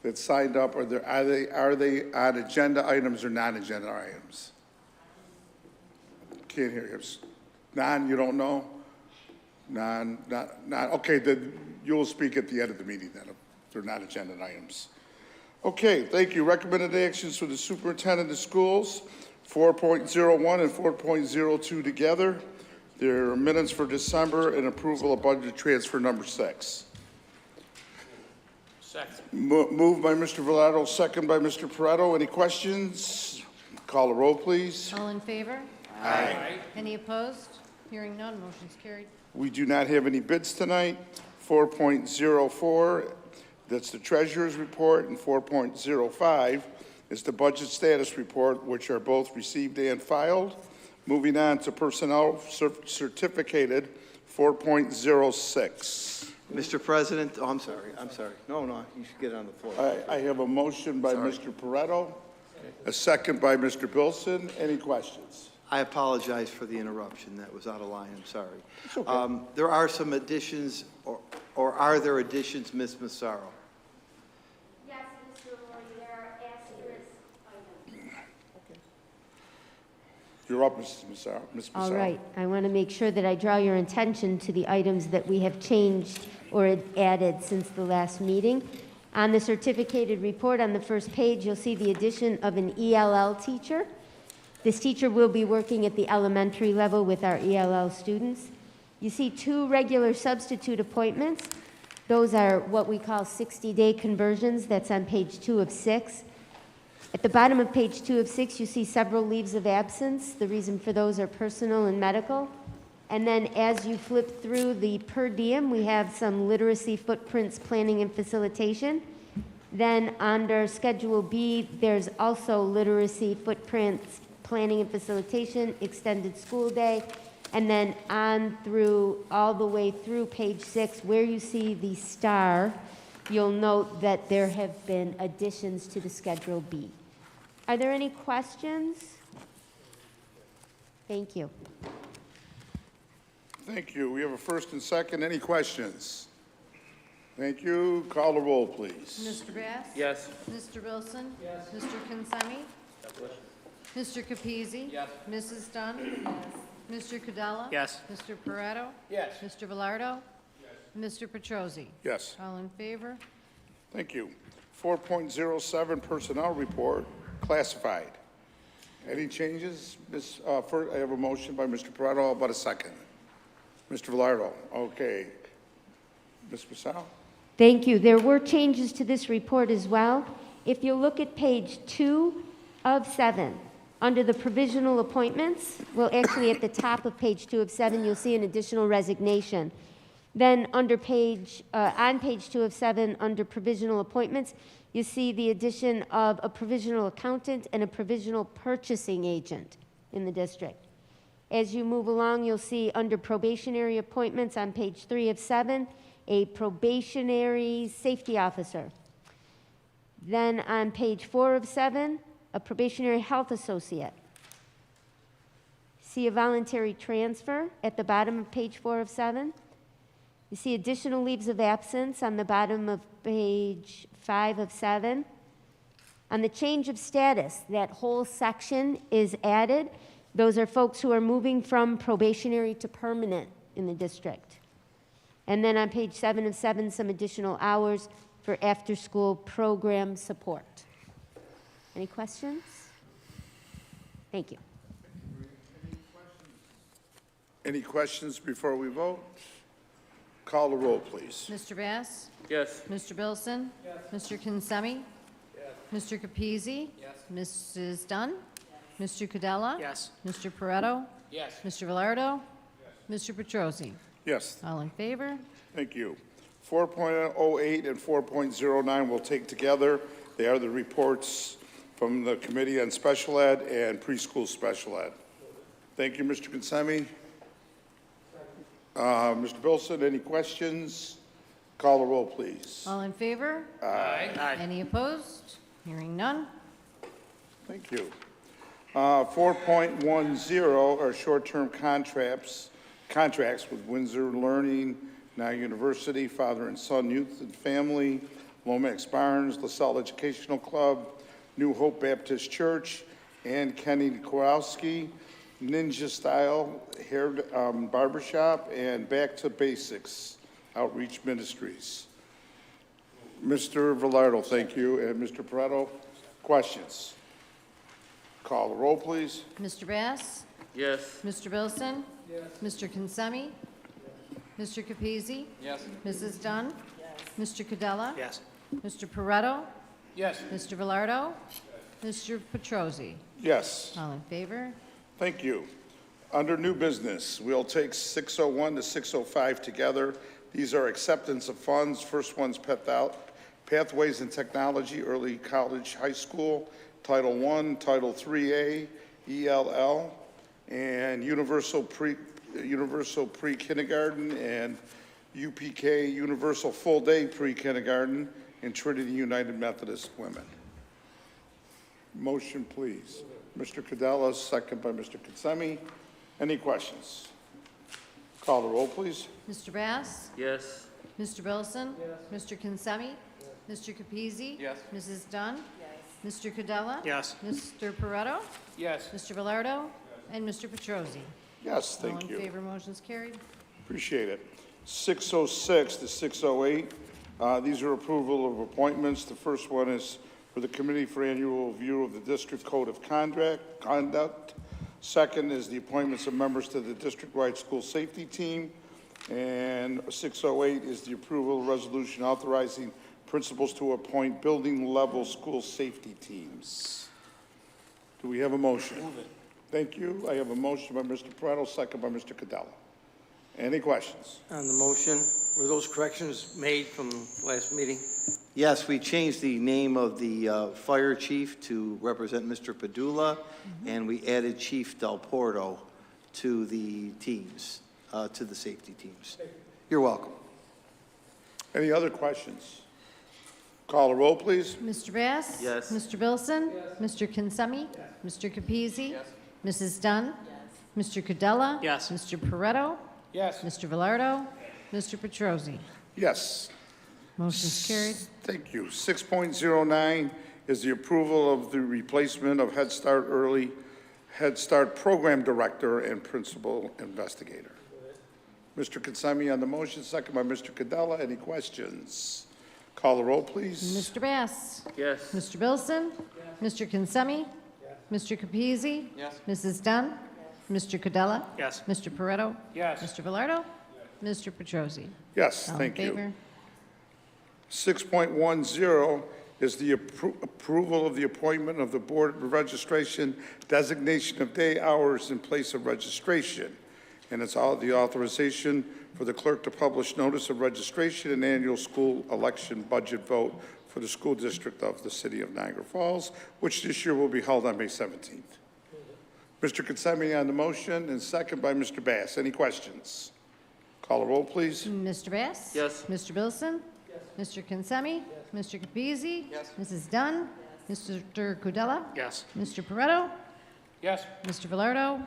that signed up. Are they on agenda items or non-agenda items? Can't hear you. Non, you don't know? Non, okay, then you'll speak at the end of the meeting then, if they're not agenda items. Okay, thank you. Recommended actions for the superintendent of schools, 4.01 and 4.02 together. There are minutes for December and approval of budget transfer number 6. Second. Moved by Mr. Velardo, second by Mr. Pareto. Any questions? Call the roll, please. All in favor? Aye. Any opposed? Hearing none, motion's carried. We do not have any bids tonight. 4.04, that's the treasurer's report, and 4.05 is the budget status report, which are both received and filed. Moving on to personnel certificated, 4.06. Mr. President, oh, I'm sorry. No, you should get on the floor. I have a motion by Mr. Pareto, a second by Mr. Bilson. Any questions? I apologize for the interruption. That was out of line. I'm sorry. It's okay. There are some additions, or are there additions, Ms. Massaro? Yes, Mr. Lawyer, there are asterisk items. Okay. You're up, Mrs. Massaro. Ms. Massaro. All right. I want to make sure that I draw your attention to the items that we have changed or added since the last meeting. On the certificated report on the first page, you'll see the addition of an ELL teacher. This teacher will be working at the elementary level with our ELL students. You see 2 regular substitute appointments. Those are what we call 60-day conversions. That's on page 2 of 6. At the bottom of page 2 of 6, you see several leaves of absence. The reason for those are personal and medical. And then as you flip through the per diem, we have some literacy footprints planning and facilitation. Then under Schedule B, there's also literacy footprints planning and facilitation, extended school day, and then on through, all the way through page 6, where you see the star, you'll note that there have been additions to the Schedule B. Are there any questions? Thank you. Thank you. We have a first and second. Any questions? Thank you. Call the roll, please. Mr. Bass? Yes. Mr. Wilson? Yes. Mr. Consemi? Mr. Capizzi? Yes. Mrs. Dunn? Yes. Mr. Cadella? Yes. Mr. Pareto? Yes. Mr. Velardo? Yes. Mr. Petrosi? Yes. All in favor? Thank you. 4.07 personnel report, classified. Any changes? First, I have a motion by Mr. Parado. How about a second? Mr. Velardo, okay. Ms. Purcell? Thank you. There were changes to this report as well. If you look at page 2 of 7, under the provisional appointments, well, actually at the top of page 2 of 7, you'll see an additional resignation. Then on page 2 of 7, under provisional appointments, you see the addition of a provisional accountant and a provisional purchasing agent in the district. As you move along, you'll see under probationary appointments on page 3 of 7, a probationary safety officer. Then on page 4 of 7, a probationary health associate. See a voluntary transfer at the bottom of page 4 of 7. You see additional leaves of absence on the bottom of page 5 of 7. On the change of status, that whole section is added. Those are folks who are moving from probationary to permanent in the district. And then on page 7 of 7, some additional hours for after-school program support. Any questions? Thank you. Any questions before we vote? Call the roll, please. Mr. Bass? Yes. Mr. Bilson? Yes. Mr. Kinsemi? Yes. Mr. Capizzi? Yes. Mrs. Dunn? Yes. Mr. Cadella? Yes. Mr. Pareto? Yes. Mr. Velardo? Yes. Mr. Petrosi? Yes. All in favor? Thank you. 4.08 and 4.09 we'll take together. They are the reports from the Committee on Special Ed and Preschool Special Ed. Thank you, Mr. Kinsemi. Mr. Bilson, any questions? Call the roll, please. All in favor? Aye. Any opposed? Hearing none. Thank you. 4.10 are short-term contracts with Windsor Learning, Now University, Father and Son Youth and Family, Lomax Barnes, LaSalle Educational Club, New Hope Baptist Church, and Kenny Kowalski, Ninja Style Hair Barbershop, and Back to Basics Outreach Ministries. Mr. Velardo, thank you. And Mr. Pareto, questions? Call the roll, please. Mr. Bass? Yes. Mr. Bilson? Yes. Mr. Kinsemi? Yes. Mr. Capizzi? Yes. Mrs. Dunn? Yes. Mr. Cadella? Yes. Mr. Pareto? Yes. Mr. Velardo? Mr. Petrosi? Yes. All in favor? Thank you. Under new business, we'll take 601 to 605 together. These are acceptance of funds. First one's Pathways in Technology, Early College, High School, Title I, Title IIIA, ELL, and Universal Pre-Kindergarten and UPK, Universal Full Day Pre-Kindergarten, and Trinity United Methodist Women. Motion, please. Mr. Cadella, second by Mr. Kinsemi. Any questions? Call the roll, please. Mr. Bass? Yes. Mr. Bilson? Yes. Mr. Kinsemi? Mr. Capizzi? Yes. Mrs. Dunn? Yes. Mr. Cadella? Yes. Mr. Pareto? Yes. Mr. Velardo? And Mr. Petrosi? Yes, thank you. All in favor, motion's carried. Appreciate it. 606 to 608. These are approval of appointments. The first one is for the Committee for Annual Review of the District Code of Conduct. Second is the appointments of members to the district-wide school safety team. And 608 is the approval resolution authorizing principals to appoint building-level school safety teams. Do we have a motion? Move it. Thank you. I have a motion by Mr. Pareto, second by Mr. Cadella. Any questions? On the motion, were those corrections made from last meeting? Yes, we changed the name of the fire chief to represent Mr. Padula, and we added Chief Del Porto to the teams, to the safety teams. You're welcome. Any other questions? Call the roll, please. Mr. Bass? Yes. Mr. Bilson? Yes. Mr. Kinsemi? Yes. Mr. Capizzi? Yes. Mrs. Dunn? Yes. Mr. Cadella? Yes. Mr. Pareto? Yes. Mr. Velardo? Mr. Petrosi? Yes. Motion's carried. Thank you. 6.09 is the approval of the replacement of Head Start Program Director and Principal Investigator. Mr. Kinsemi on the motion, second by Mr. Cadella. Any questions? Call the roll, please. Mr. Bass? Yes. Mr. Bilson? Yes. Mr. Kinsemi? Yes. Mr. Capizzi? Yes. Mrs. Dunn? Mr. Cadella? Yes. Mr. Pareto? Yes. Mr. Velardo? Mr. Petrosi? Yes, All in thank you. favor? 6.10 is the approval of the appointment of the Board of Registration, designation of day, hours, and place of registration. And it's all the authorization for the clerk to publish notice of registration and annual school election budget vote for the school district of the city of Niagara Falls, which this year will be held on May 17th. Mr. Consemi on the motion, and second by Mr. Bass. Any questions? Call a roll, please. Mr. Bass? Yes. Mr. Bilson? Yes. Mr. Consemi? Yes. Mr. Capizzi? Yes. Mrs. Dunn? Yes. Mr. Cudella? Yes. Mr. Pareto? Yes. Mr. Velardo?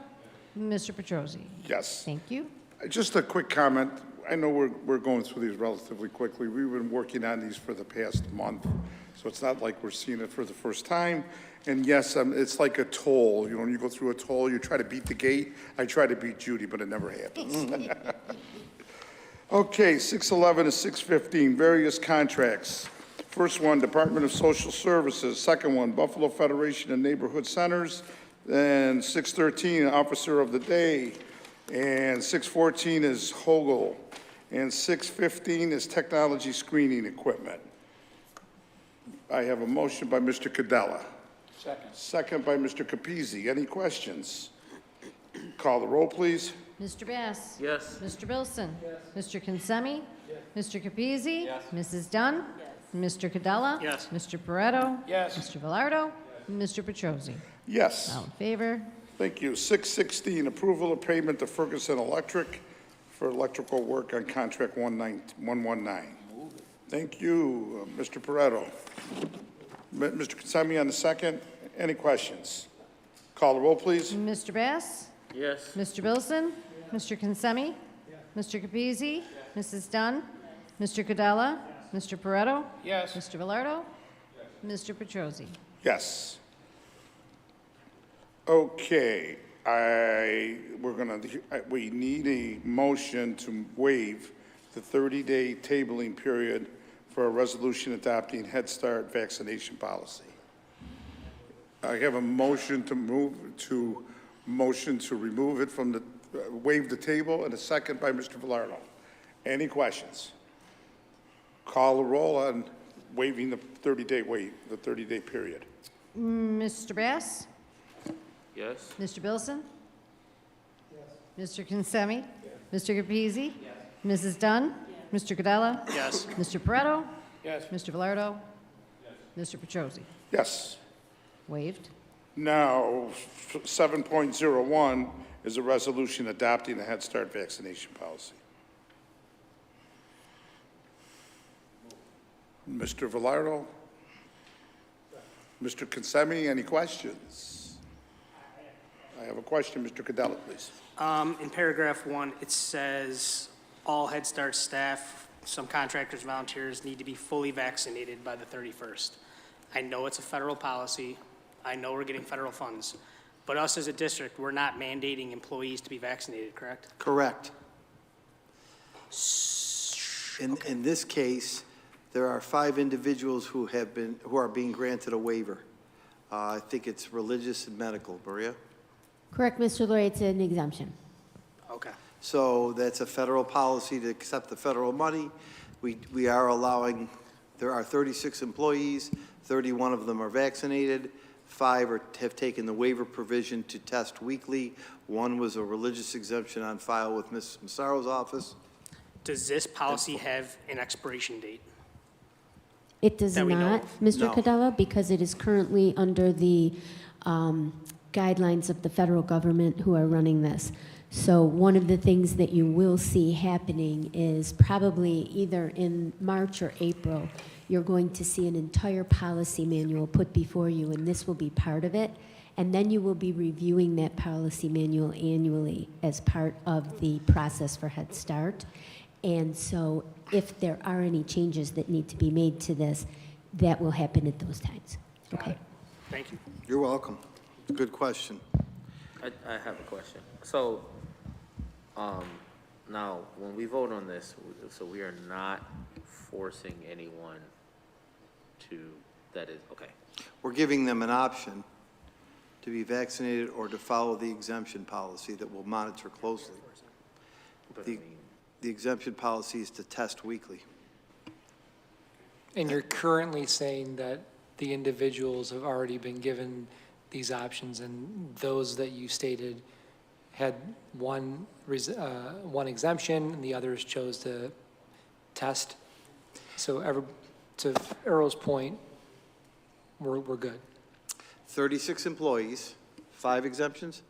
Mr. Petrosi? Yes. Thank you. Just a quick comment. I know we're going through these relatively quickly. We've been working on these for the past month, so it's not like we're seeing it for the first time. And yes, it's like a toll. You know, when you go through a toll, you try to beat the gate. I try to beat Judy, but it never happens. Okay, 611 to 615, various contracts. First one, Department of Social Services. Second one, Buffalo Federation of Neighborhood Centers. Then 613, Officer of the Day. And 614 is Hogel. And 615 is Technology Screening Equipment. I have a motion by Mr. Cadella. Second. Second by Mr. Capizzi. Any questions? Call the roll, please. Mr. Bass? Yes. Mr. Bilson? Yes. Mr. Consemi? Yes. Mr. Capizzi? Yes. Mrs. Dunn? Yes. Mr. Cadella? Yes. Mr. Pareto? Yes. Mr. Velardo? Yes. Mr. Petrosi? Yes. All in favor? Thank you. 616, approval of payment to Ferguson Electric for electrical work on contract 119. Thank you, Mr. Pareto. Mr. Consemi on the second. Any questions? Call the roll, please. Mr. Bass? Yes. Mr. Bilson? Mr. Consemi? Mr. Capizzi? Mrs. Dunn? Mr. Cadella? Mr. Pareto? Yes. Mr. Velardo? Mr. Petrosi? Yes. Okay, we need a motion to waive the 30-day tabling period for a resolution adopting Head Start vaccination policy. I have a motion to remove it from the, waive the table, and a second by Mr. Velardo. Any questions? Call the roll on waiving the 30-day period. Mr. Bass? Yes. Mr. Bilson? Yes. Mr. Consemi? Yes. Mr. Capizzi? Yes. Mrs. Dunn? Yes. Mr. Cadella? Yes. Mr. Pareto? Yes. Mr. Velardo? Yes. Mr. Petrosi? Yes. Waived. Now, 7.01 is a resolution adopting the Head Start vaccination policy. Mr. Velardo? Mr. Consemi, any questions? I have a question. Mr. Cadella, please. In paragraph 1, it says all Head Start staff, some contractors, volunteers need to be fully vaccinated by the 31st. I know it's a federal policy. I know we're getting federal funds. But us as a district, we're not mandating employees to be vaccinated, correct? Correct. In this case, there are 5 individuals who are being granted a waiver. I think it's religious and medical. Maria? Correct, Mr. Laurie, it's an exemption. Okay. So that's a federal policy to accept the federal money. We are allowing, there are 36 employees, 31 of them are vaccinated, 5 have taken the waiver provision to test weekly. 1 was a religious exemption on file with Ms. Massaro's office. Does this policy have an expiration date? It does not, Mr. No. Cadella, because it is currently under the guidelines of the federal government who are running this. So one of the things that you will see happening is probably either in March or April, you're going to see an entire policy manual put before you, and this will be part of it. And then you will be reviewing that policy manual annually as part of the process for Head Start. And so if there are any changes that need to be made to this, that will happen at those times. Okay. Thank you. You're welcome. Good question. I have a question. So, now, when we vote on this, so we are not forcing anyone to, that is, okay. We're giving them an option to be vaccinated or to follow the exemption policy that we'll monitor closely. The exemption policy is to test weekly. And you're currently saying that the individuals have already been given these options, and those that you stated had one exemption, and the others chose to test. So to Earl's point, we're good. 36 employees, 5 exemptions?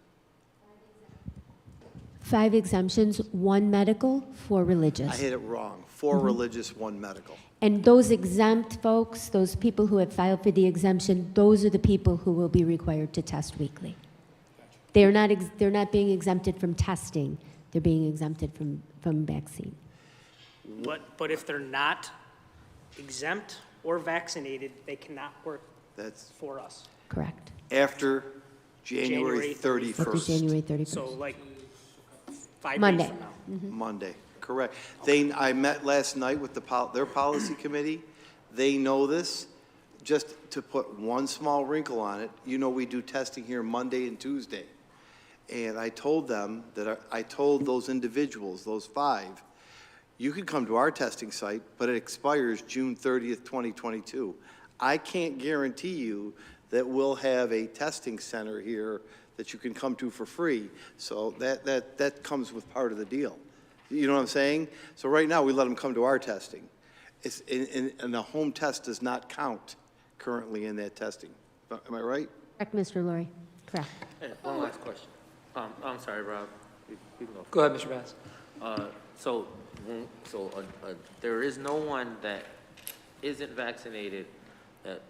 5 exemptions, 1 medical, 4 religious. I had it wrong. 4 religious, 1 medical. And those exempt folks, those people who have filed for the exemption, those are the people who will be required to test weekly. They're not being exempted from testing. They're being exempted from vaccine. But if they're not exempt or vaccinated, they cannot work for us. Correct. After January 31st. After January 31st. So like 5 Monday. days from now. Monday, correct. I met last night with their policy committee. They know this. Just to put one small wrinkle on it, we do testing here Monday and Tuesday. And I told them that I told those individuals, those 5, you could come to our testing site, but it expires June 30th, 2022. I can't guarantee you that we'll have a testing center here that you can come to for free. So that comes with part of the deal. You know what I'm saying? So right now, we let them come to our testing. And the home test does not count currently in that testing. Am I right? Correct, Mr. Lurie. Correct. Hey, one last question. I'm sorry, Rob. You can go. Go ahead, Mr. Bass. There is no one that isn't vaccinated that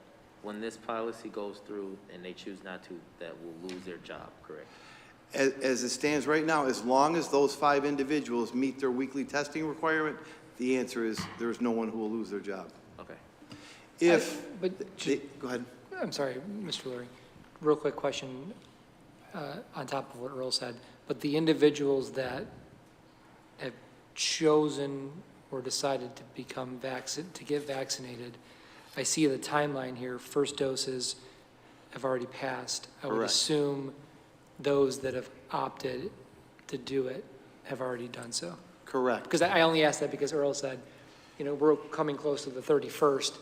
when this policy goes through and they choose not to, that will lose their job, correct? As it stands right now, as long as those 5 individuals meet their weekly testing requirement, the answer is there's no one who will lose their job. Okay. Go ahead. I'm sorry, Mr. Lurie. Real quick question on top of what Earl said. But the individuals that have chosen or decided to get vaccinated, I see the timeline here. First doses have already passed. I would Correct. assume those that have opted to do it have already done so. Correct. Because I only asked that because Earl said, we're coming close to the 31st.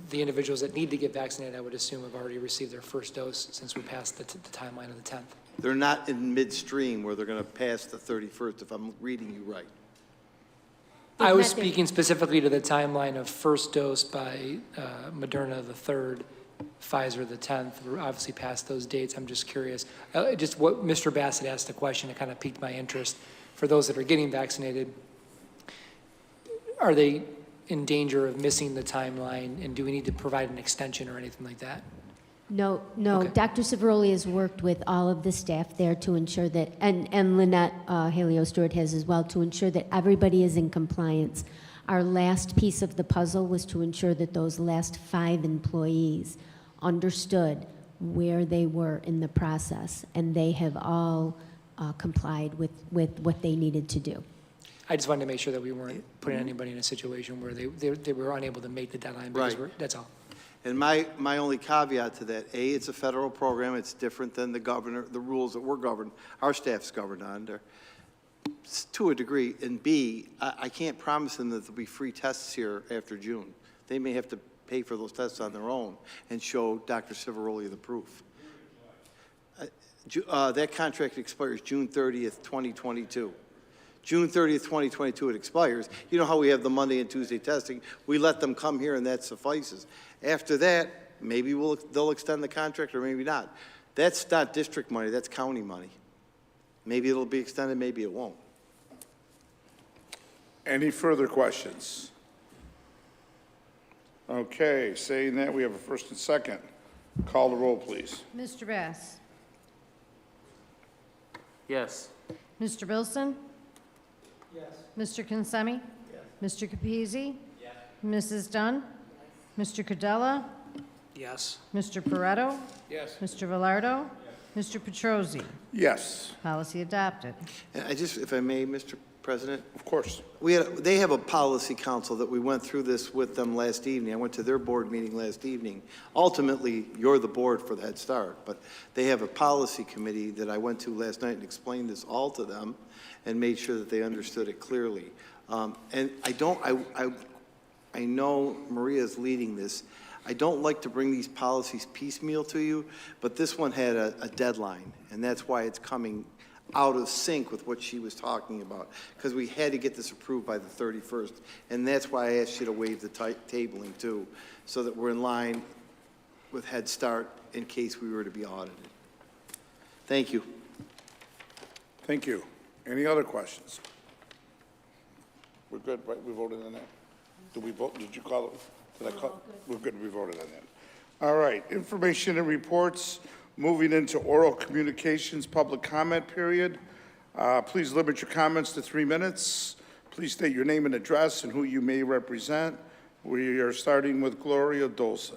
The individuals that need to get vaccinated, I would assume, have already received their first dose since we're past the timeline of the 10th. They're not in midstream where they're going to pass the 31st, if I'm reading you right. I was speaking specifically to the timeline of first dose by Moderna the 3rd, Pfizer the 10th. We're obviously past those dates. I'm just curious. Just what Mr. Bassett asked the question, it kind of piqued my interest. For those that are getting vaccinated, are they in danger of missing the timeline, and do we need to provide an extension or anything like that? No. Okay. Dr. Civaroli has worked with all of the staff there to ensure that, and Lynette Haleo-Stewart has as well, to ensure that everybody is in compliance. Our last piece of the puzzle was to ensure that those last 5 employees understood where they were in the process, and they have all complied with what they needed to do. I just wanted to make sure that we weren't putting anybody in a situation where they were unable to make the deadline. Because that's all. And my only caveat to that, A, it's a federal program. It's different than the rules that we're governed, our staff's governed under, to a degree. And B, I can't promise them that there'll be free tests here after June. They may have to pay for those tests on their own and show Dr. Civaroli the proof. That contract expires June 30th, 2022. June 30th, 2022, it expires. You know how we have the Monday and Tuesday testing? We let them come here and that suffices. After that, maybe they'll extend the contract or maybe not. That's not district money, that's county money. Maybe it'll be extended, maybe it won't. Any further questions? Okay, saying that, we have a first and second. Call the roll, please. Mr. Bass? Yes. Mr. Bilson? Yes. Mr. Consemi? Yes. Mr. Capizzi? Yes. Mrs. Dunn? Mr. Cadella? Yes. Mr. Pareto? Yes. Mr. Velardo? Yes. Mr. Petrosi? Yes. Policy adopted. And if I may, Mr. President? Of course. They have a policy council that we went through this with them last evening. I went to their board meeting last evening. Ultimately, you're the board for the Head Start, but they have a policy committee that I went to last night and explained this all to them and made sure that they understood it clearly. And I know Maria's leading this. I don't like to bring these policies piecemeal to you, but this one had a deadline, and that's why it's coming out of sync with what she was talking about, because we had to get this approved by the 31st, and that's why I asked you to waive the tabling too, so that we're in line with Head Start in case we were to be audited. Thank you. Thank you. Any other questions? We're good, right? We voted on that? Did we vote? Did you call it? Did I call? We're good. We voted on that. All right. Information and reports. Moving into oral communications public comment period. Please limit your comments to 3 minutes. Please state your name and address and who you may represent. We are starting with Gloria Dolson.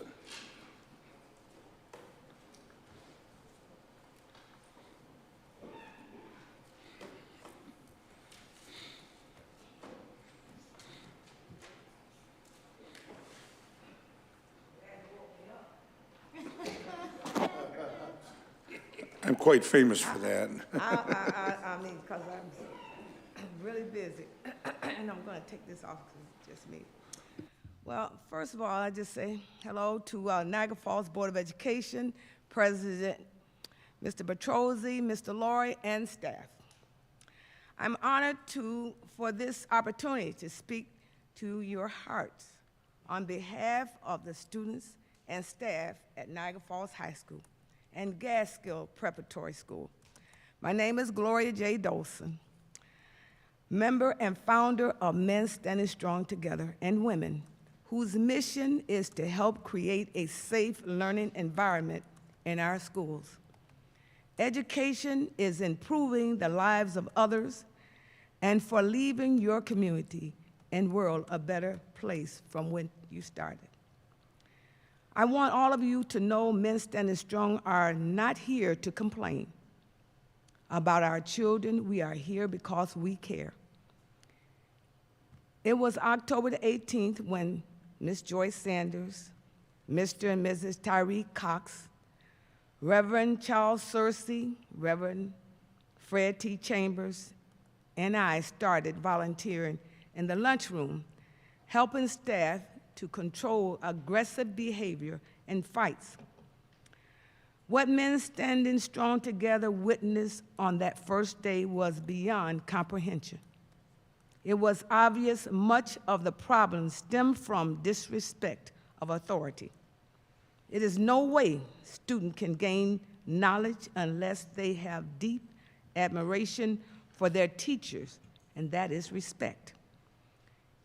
I'm quite famous for that. I mean, because I'm really busy, and I'm going to take this off because it's just me. Well, first of all, I just say hello to Niagara Falls Board of Education, President Mr. Petrozzi, Mr. Laurie, and staff. I'm honored for this opportunity to speak to your hearts on behalf of the students and staff at Niagara Falls High School and Gaskill Preparatory School. My name is Gloria J. Dolson, member and founder of Men Standing Strong Together and Women, whose mission is to help create a safe learning environment in our schools. Education is improving the lives of others and for leaving your community and world a better place from when you started. I want all of you to know Men Standing Strong are not here to complain about our children. We are here because we care. It was October the 18th when Ms. Joyce Sanders, Mr. and Mrs. Tyree Cox, Reverend Charles Searcy, Reverend Fred T. Chambers, and I started volunteering in the lunchroom, helping staff to control aggressive behavior and fights. What Men Standing Strong Together witnessed on that first day was beyond comprehension. It was obvious much of the problem stemmed from disrespect of authority. It is no way students can gain knowledge unless they have deep admiration for their teachers, and that is respect.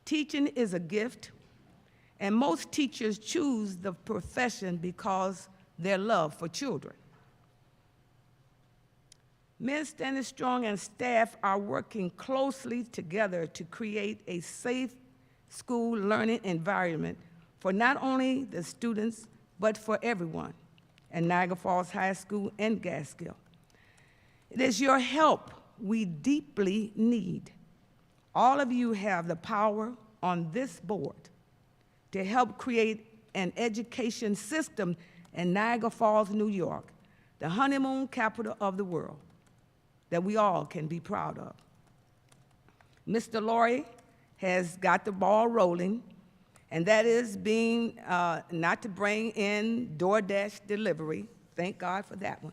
Teaching is a gift, and most teachers choose the profession because their love for children. Men Standing Strong and staff are working closely together to create a safe school learning environment for not only the students, but for everyone at Niagara Falls High School and Gaskill. It is your help we deeply need. All of you have the power on this board to help create an education system in Niagara Falls, New York, the honeymoon capital of the world, that we all can be proud of. Mr. Laurie has got the ball rolling, and that is being not to bring in DoorDash delivery. Thank God for that one.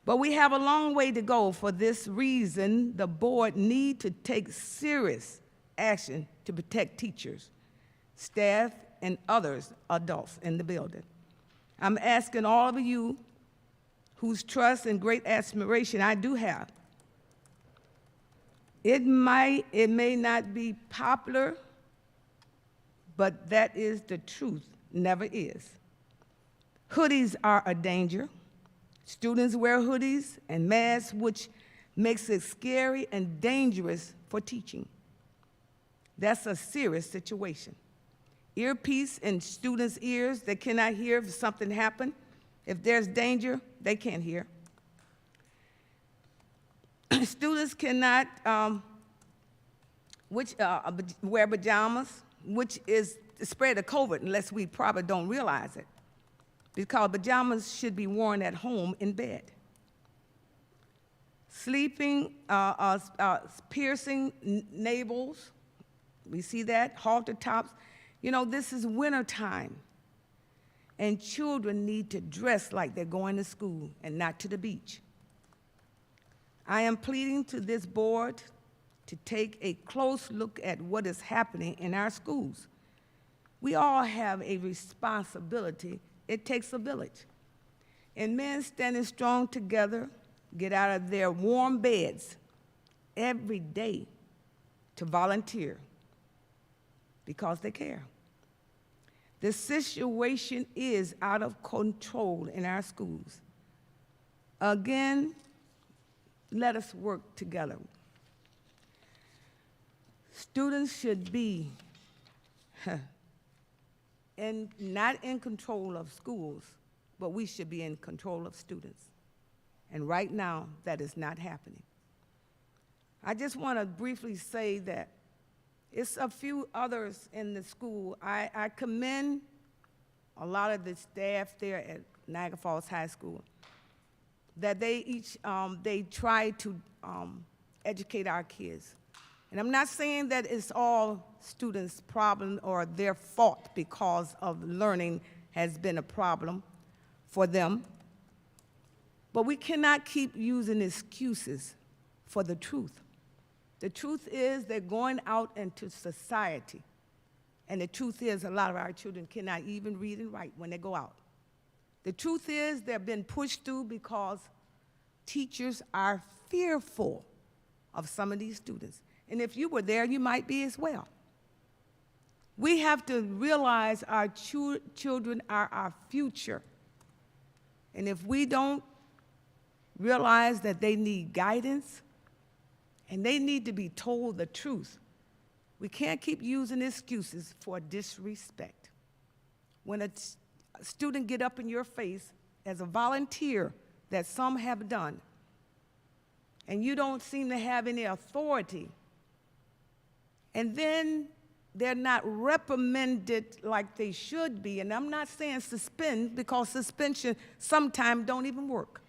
But we have a long way to go. For this reason, the board need to take serious action to protect teachers, staff, and others, adults in the building. I'm asking all of you whose trust and great admiration I do have. It may not be popular, but that is the truth, never is. Hoodies are a danger. Students wear hoodies and masks, which makes it scary and dangerous for teaching. That's a serious situation. Earpiece in students' ears, they cannot hear if something happened. If there's danger, they can't hear. Students cannot wear pajamas, which is the spread of COVID, unless we probably don't realize it, because pajamas should be worn at home in bed. Sleeping, piercing navels, we see that, halter tops. You know, this is winter time, and children need to dress like they're going to school and not to the beach. I am pleading to this board to take a close look at what is happening in our schools. We all have a responsibility. It takes a village. And men standing strong together get out of their warm beds every day to volunteer because they care. The situation is out of control in our schools. Again, let us work together. Students should be not in control of schools, but we should be in control of students. And right now, that is not happening. I just want to briefly say that it's a few others in the school. I commend a lot of the staff there at Niagara Falls High School, that they try to educate our kids. And I'm not saying that it's all students' problem or their fault because of learning has been a problem for them. But we cannot keep using excuses for the truth. The truth is they're going out into society. And the truth is a lot of our children cannot even read and write when they go out. The truth is they've been pushed through because teachers are fearful of some of these students. And if you were there, you might be as well. We have to realize our children are our future. And if we don't realize that they need guidance and they need to be told the truth, we can't keep using excuses for disrespect. When a student get up in your face as a volunteer that some have done, and you don't seem to have any authority, and then they're not reprimanded like they should be, and I'm not saying suspend, because suspension sometimes don't even work.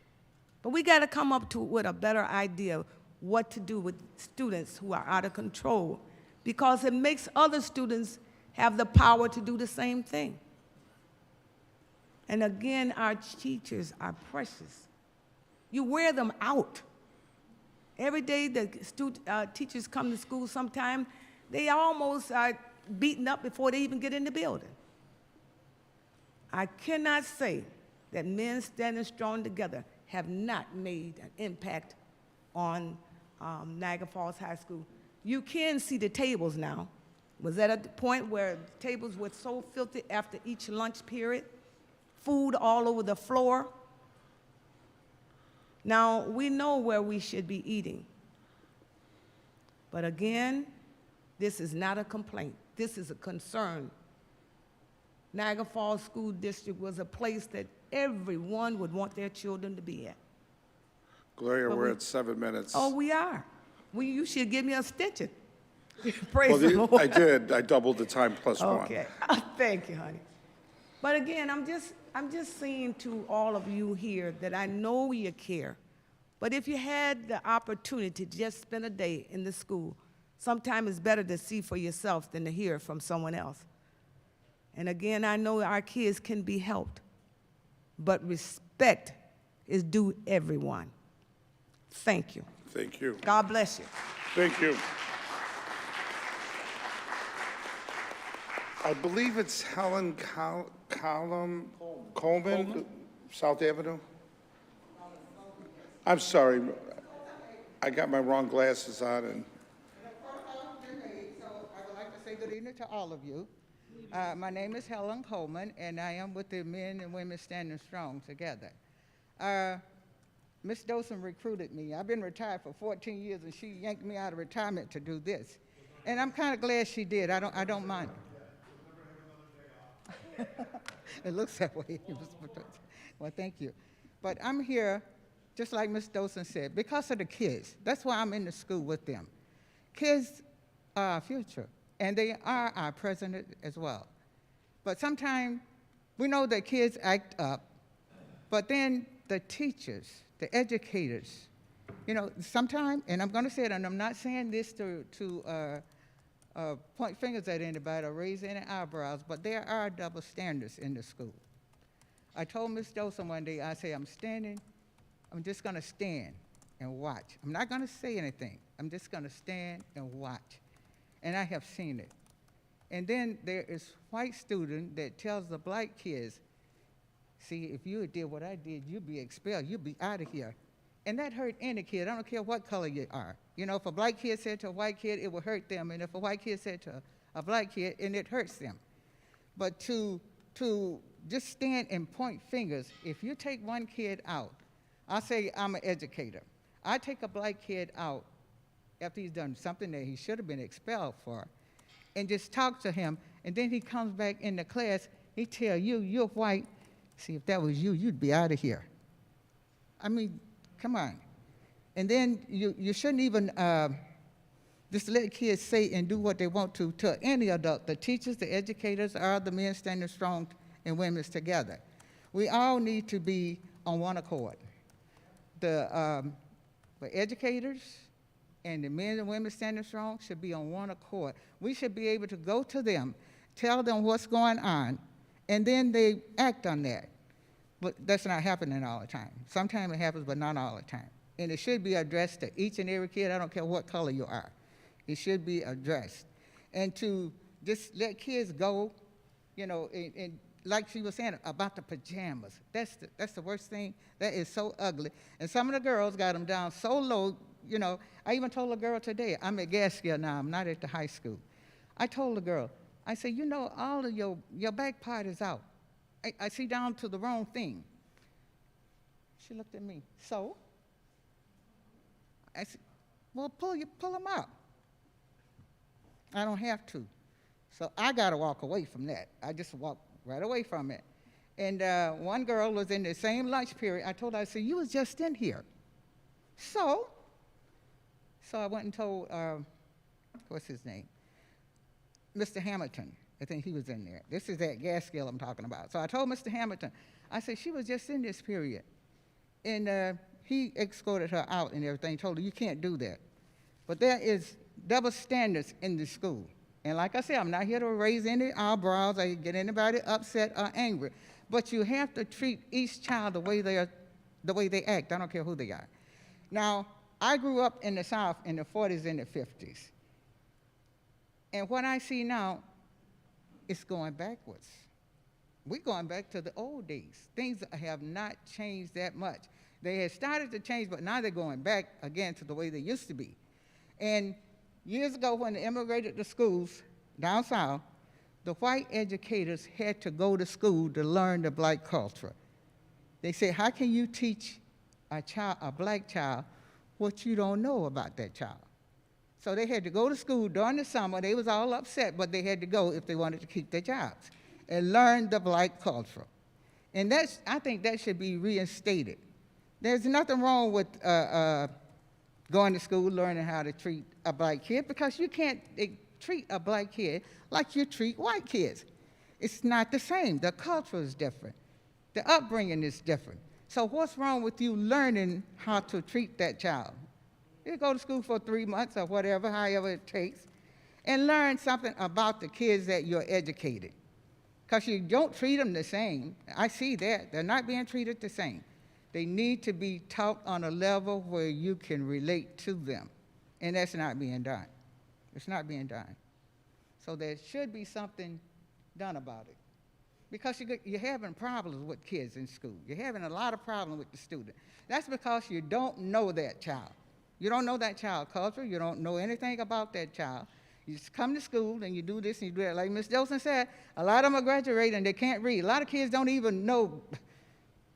But we got to come up with a better idea of what to do with students who are out of control, because it makes other students have the power to do the same thing. And again, our teachers are precious. You wear them out. Every day the teachers come to school, sometime they almost are beaten up before they even get in the building. I cannot say that men standing strong together have not made an impact on Niagara Falls High School. You can see the tables now. Was that at the point where tables were so filthy after each lunch period? Food all over the floor. Now, we know where we should be eating. But again, this is not a complaint. This is a concern. Niagara Falls School District was a place that everyone would want their children to be at. Gloria, we're at 7 minutes. Oh, we are. You should give me a stitching. Praise the Lord. I did. I doubled the time plus one. Okay. Thank you, honey. But again, I'm just saying to all of you here that I know you care. But if you had the opportunity to just spend a day in the school, sometimes it's better to see for yourself than to hear from someone else. And again, I know our kids can be helped, but respect is due everyone. Thank you. Thank you. God bless you. Thank you. I believe it's Helen Coleman, South Avenue. I'm sorry. I got my wrong glasses on. And So I would like to say good evening to all of you. My name is Helen Coleman, and I am with the Men and Women Standing Strong Together. Ms. Dosen recruited me. I've been retired for 14 years, and she yanked me out of retirement to do this. And I'm kind of glad she did. I don't mind. It looks that way. Well, thank you. But I'm here, just like Ms. Dosen said, because of the kids. That's why I'm in the school with them. Kids are our future, and they are our president as well. But sometimes we know that kids act up, but then the teachers, the educators, you know, sometimes, and I'm going to say it, and I'm not saying this to point fingers at anybody or raise any eyebrows, but there are double standards in the school. I told Ms. Joseph one day, I say, I'm just going to stand and watch. I'm not going to say anything. I'm just going to stand and watch. And I have seen it. And then there is white student that tells the black kids, see, if you did what I did, you'd be expelled, you'd be out of here. And that hurt any kid. I don't care what color you are. You know, if a black kid said to a white kid, it would hurt them. And if a white kid said to a black kid, and it hurts them. But to just stand and point fingers, if you take one kid out, I'll say I'm an educator. I take a black kid out after he's done something that he should have been expelled for, and just talk to him, and then he comes back in the class, he tell you, you're white. See, if that was you, you'd be out of here. I mean, come on. And then you shouldn't even just let kids say and do what they want to any adult. The teachers, the educators, are the men standing strong and women's together. We all need to be on one accord. The educators and the men and women standing strong should be on one accord. We should be able to go to them, tell them what's going on, and then they act on that. But that's not happening all the time. Sometimes it happens, but not all the time. And it should be addressed to each and every kid. I don't care what color you are. It should be addressed. And to just let kids go, you know, and like she was saying about the pajamas, that's the worst thing. That is so ugly. And some of the girls got them down so low, you know. I even told a girl today, I'm at Gaskill now, I'm not at the high school. I told the girl, I said, you know, all of your back part is out. I see down to the wrong thing. She looked at me, so? I said, well, pull them out. I don't have to. So I got to walk away from that. I just walked right away from it. And one girl was in the same lunch period. I told her, I said, you was just in here. So I went and told, what's his name? Mr. Hamilton. I think he was in there. This is that Gaskill I'm talking about. So I told Mr. Hamilton, I said, she was just in this period. And he escorted her out and everything, told her, you can't do that. But there is double standards in the school. And like I said, I'm not here to raise any eyebrows or get anybody upset or angry. But you have to treat each child the way they act. I don't care who they are. Now, I grew up in the South in the 40s and the 50s. And what I see now, it's going backwards. We're going back to the old days. Things have not changed that much. They had started to change, but now they're going back again to the way they used to be. And years ago, when they immigrated to schools down south, the white educators had to go to school to learn the black culture. They said, how can you teach a black child what you don't know about that child? So they had to go to school during the summer. They was all upset, but they had to go if they wanted to keep their jobs and learn the black culture. And I think that should be reinstated. There's nothing wrong with going to school, learning how to treat a black kid, because you can't treat a black kid like you treat white kids. It's not the same. The culture is different. The upbringing is different. So what's wrong with you learning how to treat that child? You go to school for 3 months or whatever, however it takes, and learn something about the kids that you're educating. Because you don't treat them the same. I see that. They're not being treated the same. They need to be taught on a level where you can relate to them. And that's not being done. It's not being done. So there should be something done about it. Because you're having problems with kids in school. You're having a lot of problems with the student. That's because you don't know that child. You don't know that child culture. You don't know anything about that child. You just come to school and you do this and you do that. Like Ms. Jolson said, a lot of them are graduating and they can't read. A lot of kids don't even know,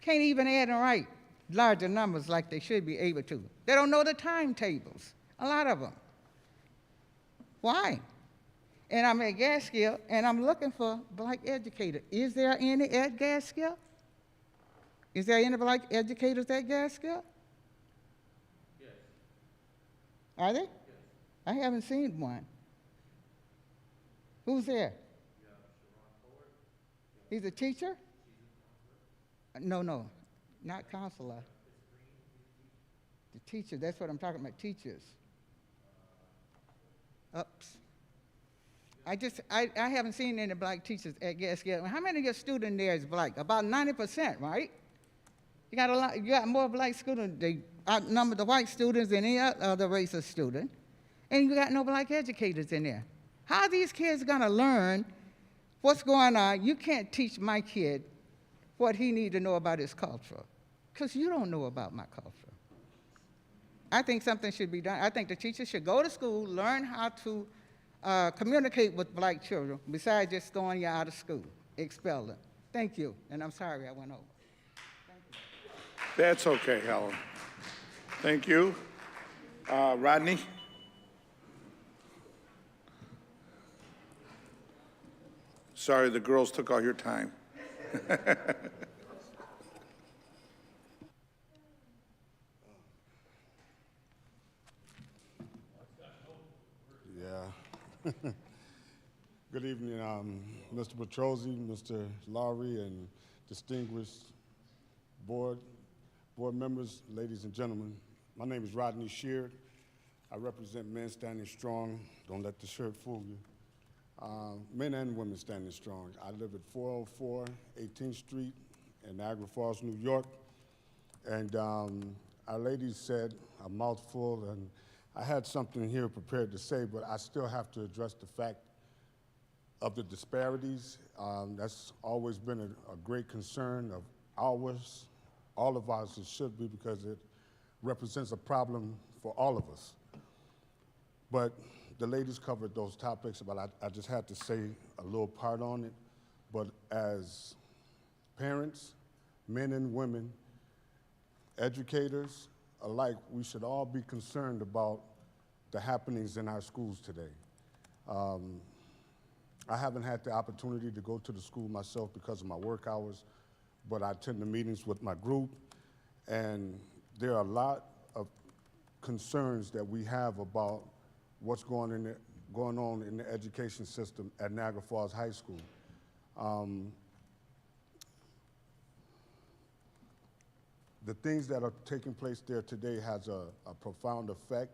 can't even add and write larger numbers like they should be able to. They don't know the timetables, a lot of them. Why? And I'm at Gaskill and I'm looking for black educators. Is there any at Gaskill? Is there any black educators at Gaskill? Yes. Are they? Yes. I haven't seen one. Who's there? He's a teacher? No, not counselor. The teacher, that's what I'm talking about, teachers. Oops. I haven't seen any black teachers at GSG. How many of your students there is black? About 90%, right? You got more black students, they outnumber the white students than any other race of student, and you got no black educators in there. How are these kids gonna learn what's going on? You can't teach my kid what he needs to know about his culture, because you don't know about my culture. I think something should be done. I think the teachers should go to school, learn how to communicate with black children, besides just throwing you out of school, expel them. Thank you, and I'm sorry I went over. That's okay, Helen. Thank you. Rodney? Sorry, the girls took all your time. Yeah. Good evening, Mr. Petrosi, Mr. Lowry, and distinguished board members, ladies and gentlemen. My name is Rodney Sheard. I represent Men Standing Strong. Don't let the shirt fool you. Men and women standing strong. I live at 404 18th Street in Niagara Falls, New York. And our lady said a mouthful, and I had something here prepared to say, but I still have to address the fact of the disparities. That's always been a great concern of ours, all of ours. It should be, because it represents a problem for all of us. But the ladies covered those topics, but I just had to say a little part on it. But as parents, men and women, educators alike, we should all be concerned about the happenings in our schools today. I haven't had the opportunity to go to the school myself because of my work hours, but I attend the meetings with my group, and there are a lot of concerns that we have about what's going on in the education system at Niagara Falls High School. The things that are taking place there today has a profound effect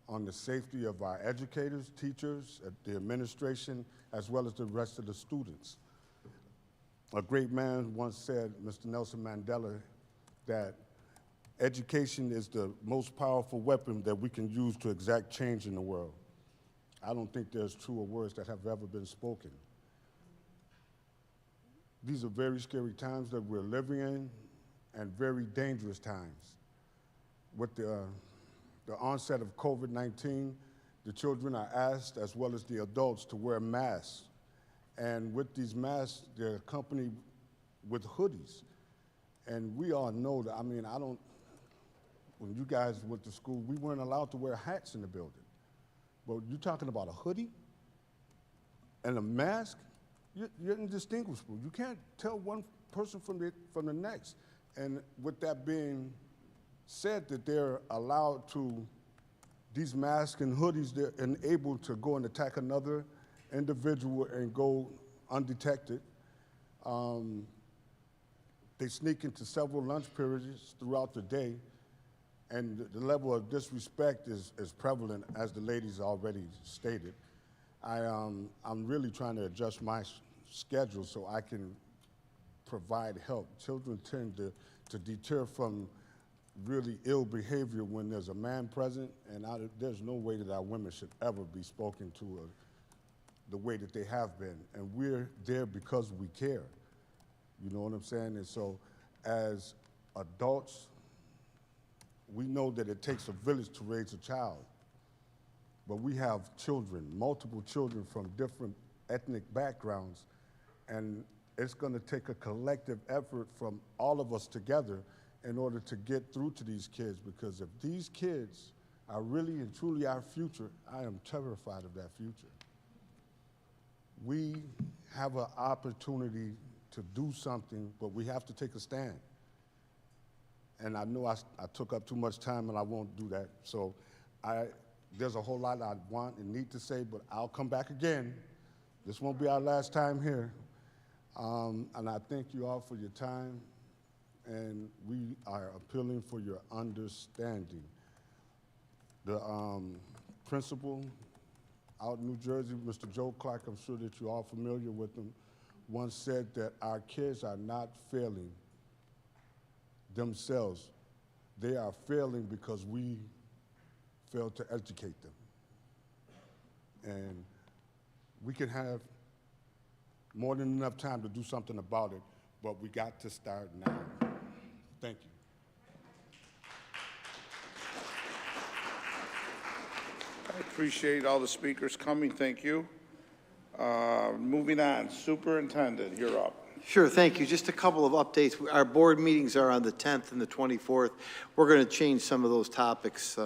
on the safety of our educators, teachers, the administration, as well as the rest of the students. A great man once said, Mr. Nelson Mandela, that education is the most powerful weapon that we can use to exact change in the world. I don't think there's truer words that have ever been spoken. These are very scary times that we're living in, and very dangerous times. With the onset of COVID-19, the children are asked, as well as the adults, to wear masks. And with these masks, they're accompanied with hoodies. And we all know that, when you guys went to school, we weren't allowed to wear hats in the building. But you're talking about a hoodie and a mask? You're indistinguishable. You can't tell one person from the next. And with that being said, that they're allowed to, these masks and hoodies, they're enabled to go and attack another individual and go undetected. They sneak into several lunch periods throughout the day, and the level of disrespect is prevalent, as the ladies already stated. I'm really trying to adjust my schedule so I can provide help. Children tend to deter from really ill behavior when there's a man present, and there's no way that our women should ever be spoken to the way that they have been. And we're there because we care. You know what I'm saying? And so as adults, we know that it takes a village to raise a child. But we have children, multiple children from different ethnic backgrounds, and it's going to take a collective effort from all of us together in order to get through to these kids, because if these kids are really and truly our future, I am terrified of that future. We have an opportunity to do something, but we have to take a stand. And I know I took up too much time, and I won't do that. So there's a whole lot I want and need to say, but I'll come back again. This won't be our last time here. And I thank you all for your time, and we are appealing for your understanding. The principal out in New Jersey, Mr. Joe Clark, I'm sure that you're all familiar with him, once said that our kids are not failing themselves. They are failing because we failed to educate them. And we can have more than enough time to do something about it, but we got to start now. Thank you. I appreciate all the speakers coming. Thank you. Moving on, Superintendent, you're up. Sure, thank you. Just a couple of updates. Our board meetings are on the 10th and the 24th. We're going to change some of those topics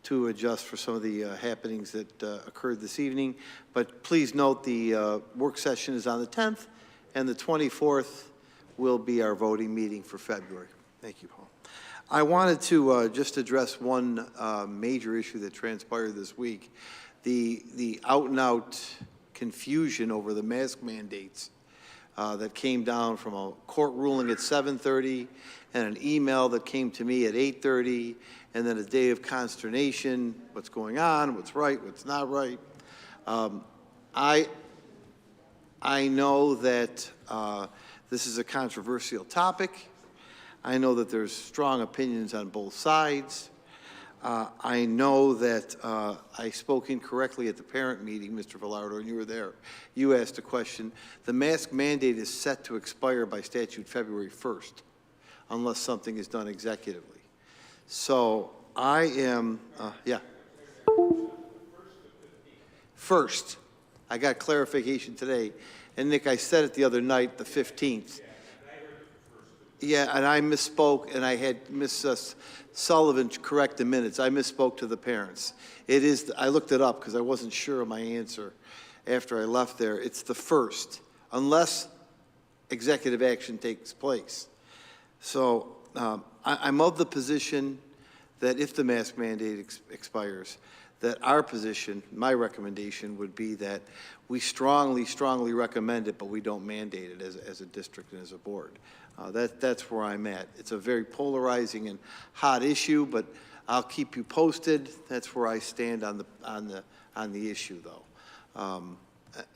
to adjust for some of the happenings that occurred this evening. But please note the work session is on the 10th, and the 24th will be our voting meeting for February. Thank you, Paul. I wanted to just address one major issue that transpired this week, the out-and-out confusion over the mask mandates that came down from a court ruling at 7:30 and an email that came to me at 8:30, and then a day of consternation, what's going on, what's right, what's not right. I know that this is a controversial topic. I know that there's strong opinions on both sides. I know that I spoke incorrectly at the parent meeting, Mr. Villardo, and you were there. You asked a question. The mask mandate is set to expire by statute February 1st, unless something is done executively. So I am, yeah. First, I got clarification today. And Nick, I said it the other night, the 15th. Yeah, and I misspoke, and I had Miss Sullivan correct the minutes. I misspoke to the parents. It is, I looked it up because I wasn't sure of my answer after I left there. It's the 1st, unless executive action takes place. So I'm of the position that if the mask mandate expires, that our position, my recommendation would be that we strongly, strongly recommend it, but we don't mandate it as a district and as a board. That's where I'm at. It's a very polarizing and hot issue, but I'll keep you posted. That's where I stand on the issue, though.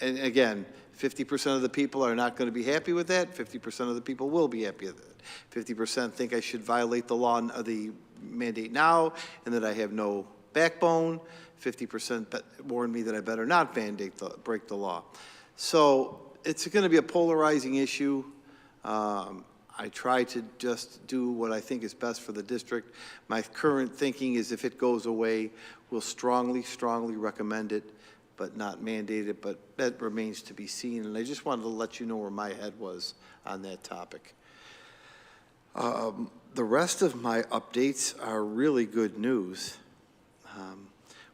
And again, 50% of the people are not going to be happy with that. 50% of the people will be happy with it. 50% think I should violate the law, the mandate now, and that I have no backbone. 50% warn me that I better not break the law. So it's going to be a polarizing issue. I try to just do what I think is best for the district. My current thinking is if it goes away, we'll strongly, strongly recommend it, but not mandate it, but that remains to be seen. And I just wanted to let you know where my head was on that topic. The rest of my updates are really good news.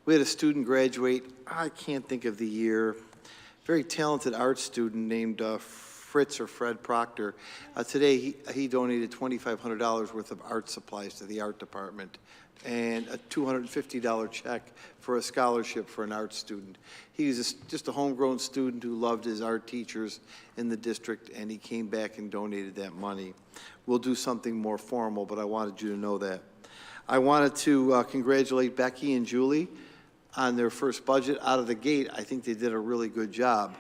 We had a student graduate, I can't think of the year, very talented art student named Fritz or Fred Proctor. Today, he donated $2,500 worth of art supplies to the art department and a $250 check for a scholarship for an art student. He was just a homegrown student who loved his art teachers in the district, and he came back and donated that money. We'll do something more formal, but I wanted you to know that. I wanted to congratulate Becky and Julie on their first budget out of the gate. I think they did a really good job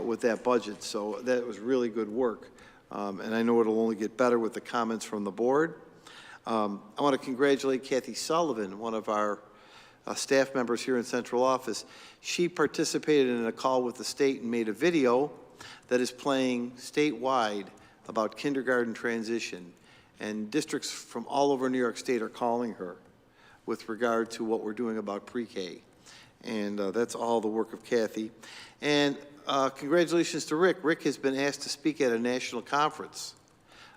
with that budget, so that was really good work. And I know it'll only get better with the comments from the board. I want to congratulate Kathy Sullivan, one of our staff members here in central office. She participated in a call with the state and made a video that is playing statewide about kindergarten transition. And districts from all over New York State are calling her with regard to what we're doing about pre-K. And that's all the work of Kathy. And congratulations to Rick. Rick has been asked to speak at a national conference,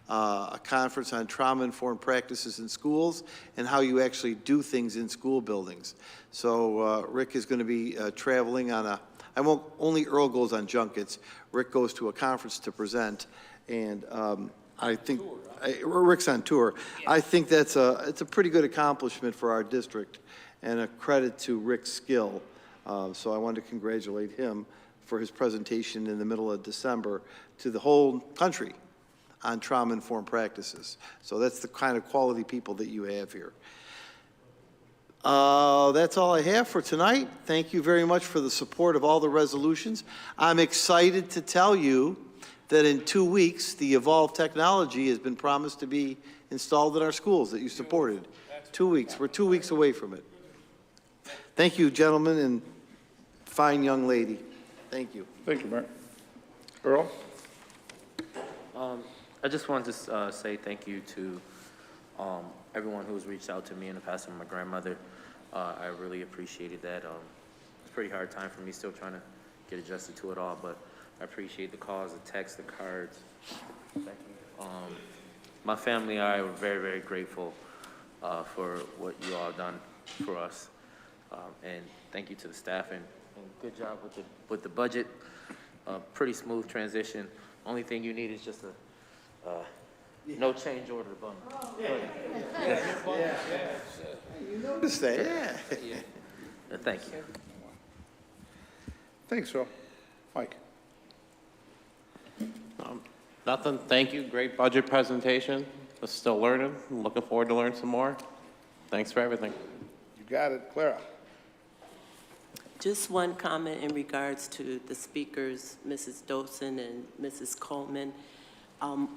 a conference on trauma-informed practices in schools and how you actually do things in school buildings. So Rick is going to be traveling on only Earl goes on junkets. Rick goes to a conference to present, and I think Rick's on tour. I think it's a pretty good accomplishment for our district, and a credit to Rick Skill. So I wanted to congratulate him for his presentation in the middle of December to the whole country on trauma-informed practices. So that's the kind of quality people that you have here. That's all I have for tonight. Thank you very much for the support of all the resolutions. I'm excited to tell you that in 2 weeks, the Evolve technology has been promised to be installed in our schools that you supported. 2 weeks. We're 2 weeks away from it. Thank you, gentlemen, and fine young lady. Thank you. Thank you, Mark. Earl? I just wanted to say thank you to everyone who's reached out to me in the past, and my grandmother. I really appreciated that. It's a pretty hard time for me still trying to get adjusted to it all, but I appreciate the calls, the texts, the cards. Thank you. My family and I were very, very grateful for what you all done for us. And thank you to the staff, and good job with the budget. Pretty smooth transition. Only thing you need is just a no change order button. You noticed that, yeah. Thank you. Thanks, Earl. Mike? Nothing, thank you, great budget presentation. I'm still learning, I'm looking forward to learn some more. Thanks for everything. You got it. Clara? Just one comment in regards to the speakers, Mrs. Dosen and Mrs. Coleman.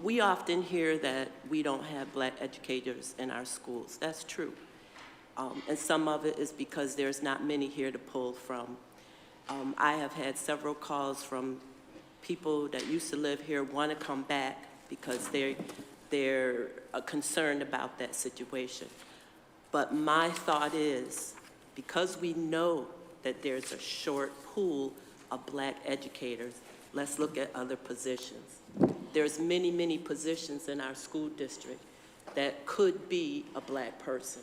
We often hear that we don't have black educators in our schools. That's true. And some of it is because there's not many here to pull from. I have had several calls from people that used to live here want to come back because they're concerned about that situation. But my thought is, because we know that there's a short pool of black educators, let's look at other positions. There's many, many positions in our school district that could be a black person.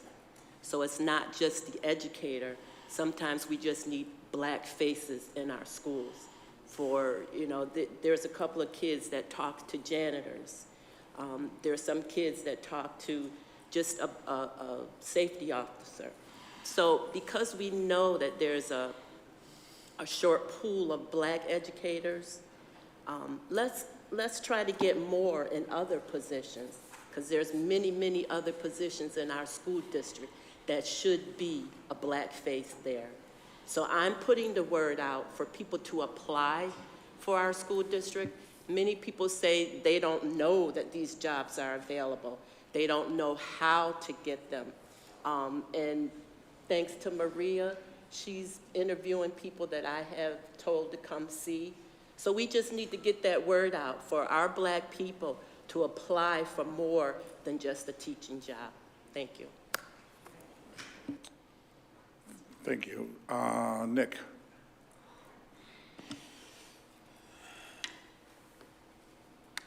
So it's not just the educator. Sometimes we just need black faces in our schools. For, you know, there's a couple of kids that talk to janitors. There's some kids that talk to just a safety officer. So because we know that there's a short pool of black educators, let's try to get more in other positions, because there's many, many other positions in our school district that should be a black face there. So I'm putting the word out for people to apply for our school district. Many people say they don't know that these jobs are available. They don't know how to get them. And thanks to Maria, she's interviewing people that I have told to come see. So we just need to get that word out for our black people to apply for more than just a teaching job. Thank you. Thank you. Nick?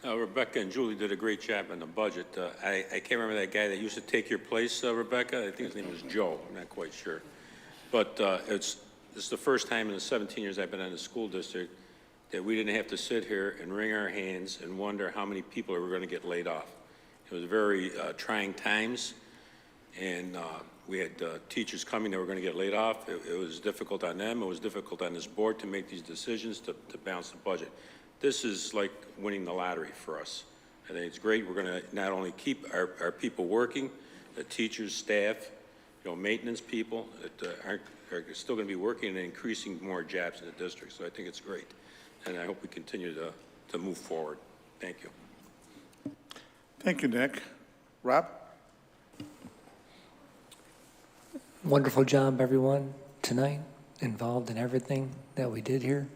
Rebecca and Julie did a great job on the budget. I can't remember that guy that used to take your place, Rebecca. I think his name was Joe. I'm not quite sure. But this is the first time in the 17 years I've been in the school district that we didn't have to sit here and wring our hands and wonder how many people were going to get laid off. It was very trying times, and we had teachers coming that were going to get laid off. It was difficult on them. It was difficult on this board to make these decisions to balance the budget. This is like winning the lottery for us. I think it's great. We're going to not only keep our people working, the teachers, staff, maintenance people that are still going to be working and increasing more jobs in the district. So I think it's great. And I hope we continue to move forward. Thank you. Thank you, Nick. Rob? Wonderful job, everyone, tonight, involved in everything that we did here.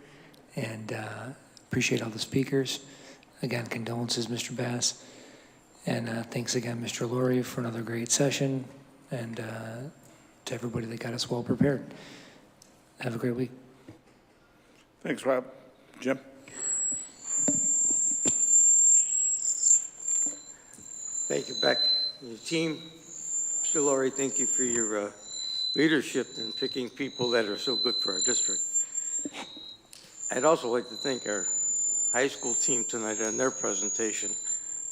And appreciate all the speakers. Again, condolences, Mr. Bass. And thanks again, Mr. Laurie, for another great session. And to everybody that got us well prepared. Have a great week. Thanks, Rob. Jim? Thank you, Beck and your team. Mr. Laurie, thank you for your leadership in picking people that are so good for our district. I'd also like to thank our high school team tonight on their presentation.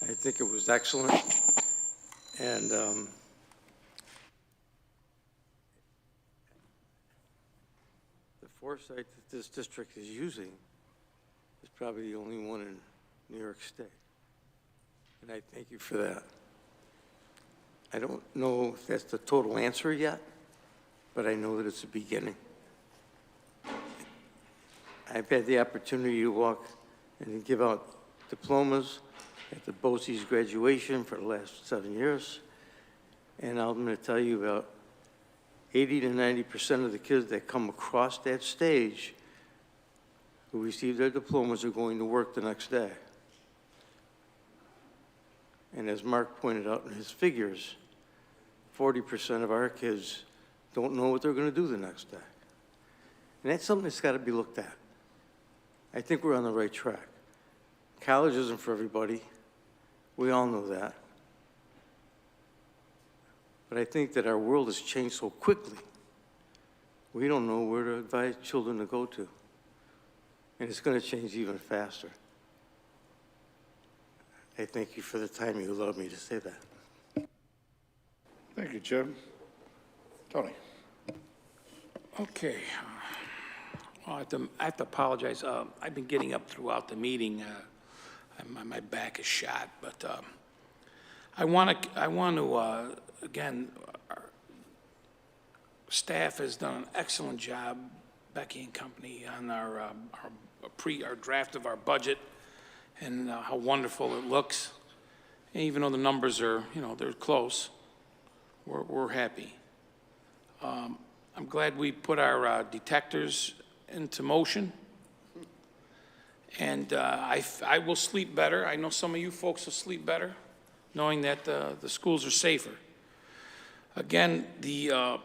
I think it was excellent. And foresight that this district is using is probably the only one in New York State. And I thank you for that. I don't know if that's the total answer yet, but I know that it's a beginning. I've had the opportunity to walk and give out diplomas at the BOCES graduation for the last 7 years. And I'm going to tell you about 80 to 90% of the kids that come across that stage who receive their diplomas are going to work the next day. And as Mark pointed out in his figures, 40% of our kids don't know what they're going to do the next day. And that's something that's got to be looked at. I think we're on the right track. College isn't for everybody. We all know that. But I think that our world has changed so quickly, we don't know where to advise children to go to. And it's going to change even faster. I thank you for the time you allowed me to say that. Thank you, Jim. Tony. Okay. Well, I have to apologize. I've been getting up throughout the meeting. My back is shot, but I want to again, our staff has done an excellent job, Becky and company, on our draft of our budget and how wonderful it looks. And even though the numbers are, they're close, we're happy. I'm glad we put our detectors into motion. And I will sleep better. I know some of you folks will sleep better, knowing that the schools are safer. Again, the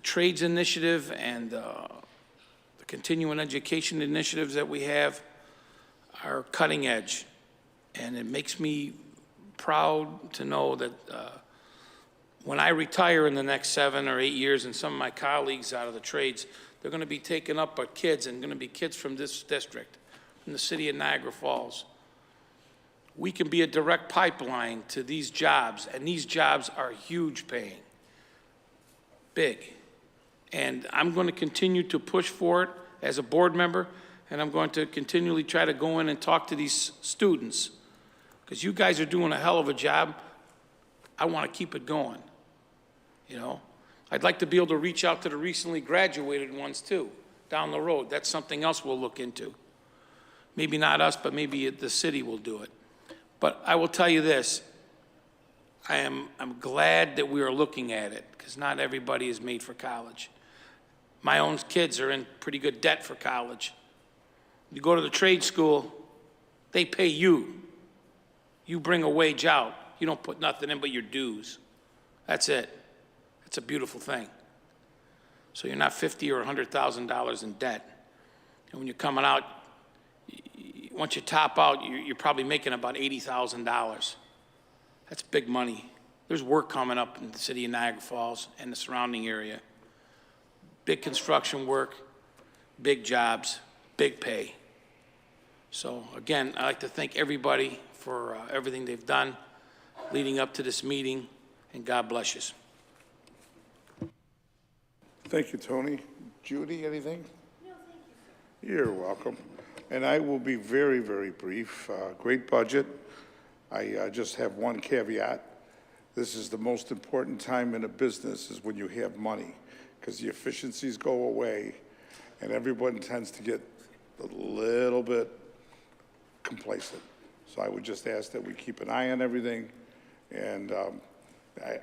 trades initiative and the continuing education initiatives that we have are cutting edge. And it makes me proud to know that when I retire in the next 7 or 8 years, and some of my colleagues out of the trades, they're going to be taken up by kids, and going to be kids from this district, from the city of Niagara Falls. We can be a direct pipeline to these jobs, and these jobs are huge paying, big. And I'm going to continue to push for it as a board member, and I'm going to continually try to go in and talk to these students, because you guys are doing a hell of a job. I want to keep it going, I'd like to be able to reach out to the recently graduated ones too, down the road. That's something else we'll look into. Maybe not us, but maybe the city will do it. But I will tell you this, I'm glad that we are looking at it, because not everybody is made for college. My own kids are in pretty good debt for college. You go to the trade school, they pay you. You bring a wage out. You don't put nothing in but your dues. That's it. It's a beautiful thing. So you're not $50,000 or $100,000 in debt. And when you're coming out, once you top out, you're probably making about $80,000. That's big money. There's work coming up in the city of Niagara Falls and the surrounding area. Big construction work, big jobs, big pay. So again, I'd like to thank everybody for everything they've done leading up to this meeting, and God bless you. Thank you, Tony. Judy, anything? No, thank you. You're welcome. And I will be very, very brief. Great budget. I just have one caveat. This is the most important time in a business is when you have money, because the efficiencies go away and everyone tends to get a little bit complacent. So I would just ask that we keep an eye on everything, and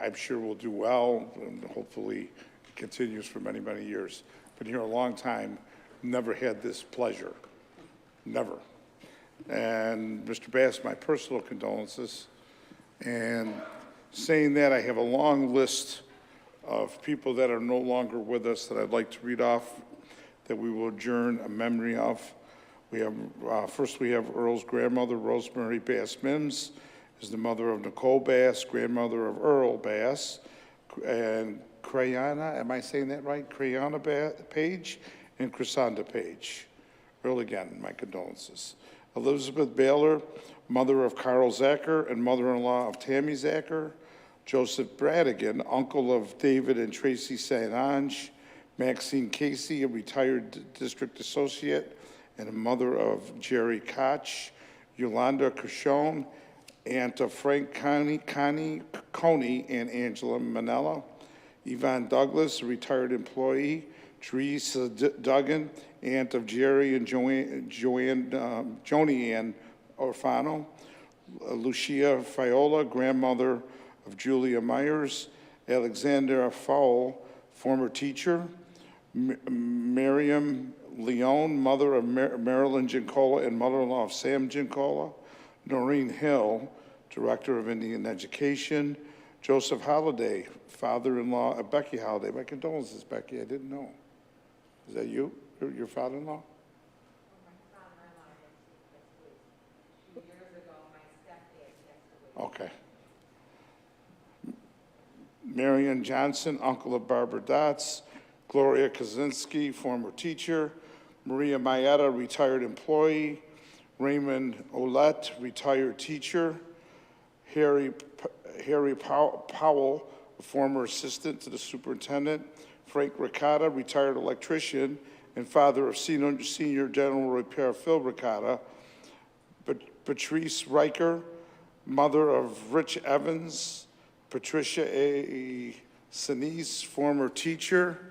I'm sure we'll do well, and hopefully it continues for many, many years. Been here a long time, never had this pleasure, never. And Mr. Bass, my personal condolences. And saying that, I have a long list of people that are no longer with us that I'd like to read off, that we will adjourn a memory of. We have, first we have Earl's grandmother, Rosemary Bass Mims, is the mother of Nicole Bass, grandmother of Earl Bass, and Crayana, am I saying that right? Crayana Page and Chrysanda Page. Earl, again, my condolences. Elizabeth Baylor, mother of Carl Zacher and mother-in-law of Tammy Zacher. Joseph Bradigan, uncle of David and Tracy St. Ange. Maxine Casey, a retired district associate and a mother of Jerry Koch, Yolanda Cushon, aunt of Frank Coney and Angela Manella, Yvonne Douglas, a retired employee, Teresa Duggan, aunt of Jerry and Joni Ann Orfano, Lucia Fiola, grandmother of Julia Myers, Alexander Fowle, former teacher, Miriam Leone, mother of Marilyn Gincola and mother-in-law of Sam Gincola, Noreen Hill, director of Indian Education, Joseph Holliday, father-in-law of Becky Holliday. My condolences, Becky, I didn't know. Is that you, your father-in-law? Okay. Marion Johnson, uncle of Barbara Dotz, Gloria Kaczynski, former teacher, Maria Mayetta, retired employee, Raymond Olette, retired teacher, Harry Powell, a former assistant to the superintendent, Frank Ricotta, retired electrician and father of senior general repair Phil Ricotta, Patrice Riker, mother of Rich Evans, Patricia A. Sinise, former teacher,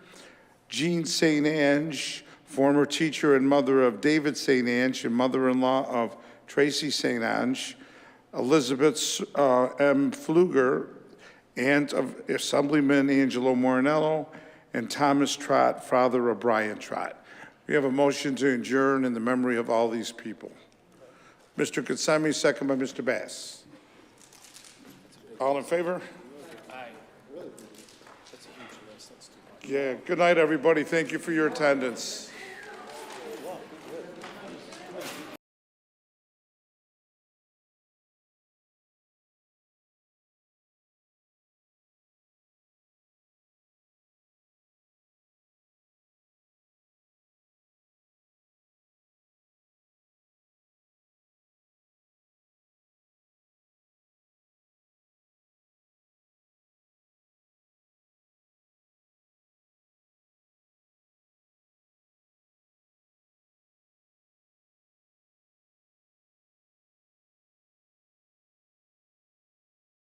Jean St. Ange, former teacher and mother of David St. Ange and mother-in-law of Tracy St. Ange, Elizabeth M. Pfluger, aunt of Assemblyman Angelo Morinello, and Thomas Trott, father of Brian Trott. We have a motion to adjourn in the memory of all these people. Mr. Katsami, second by Mr. Bass. All in favor? Yeah, good night, everybody. Thank you for your attendance.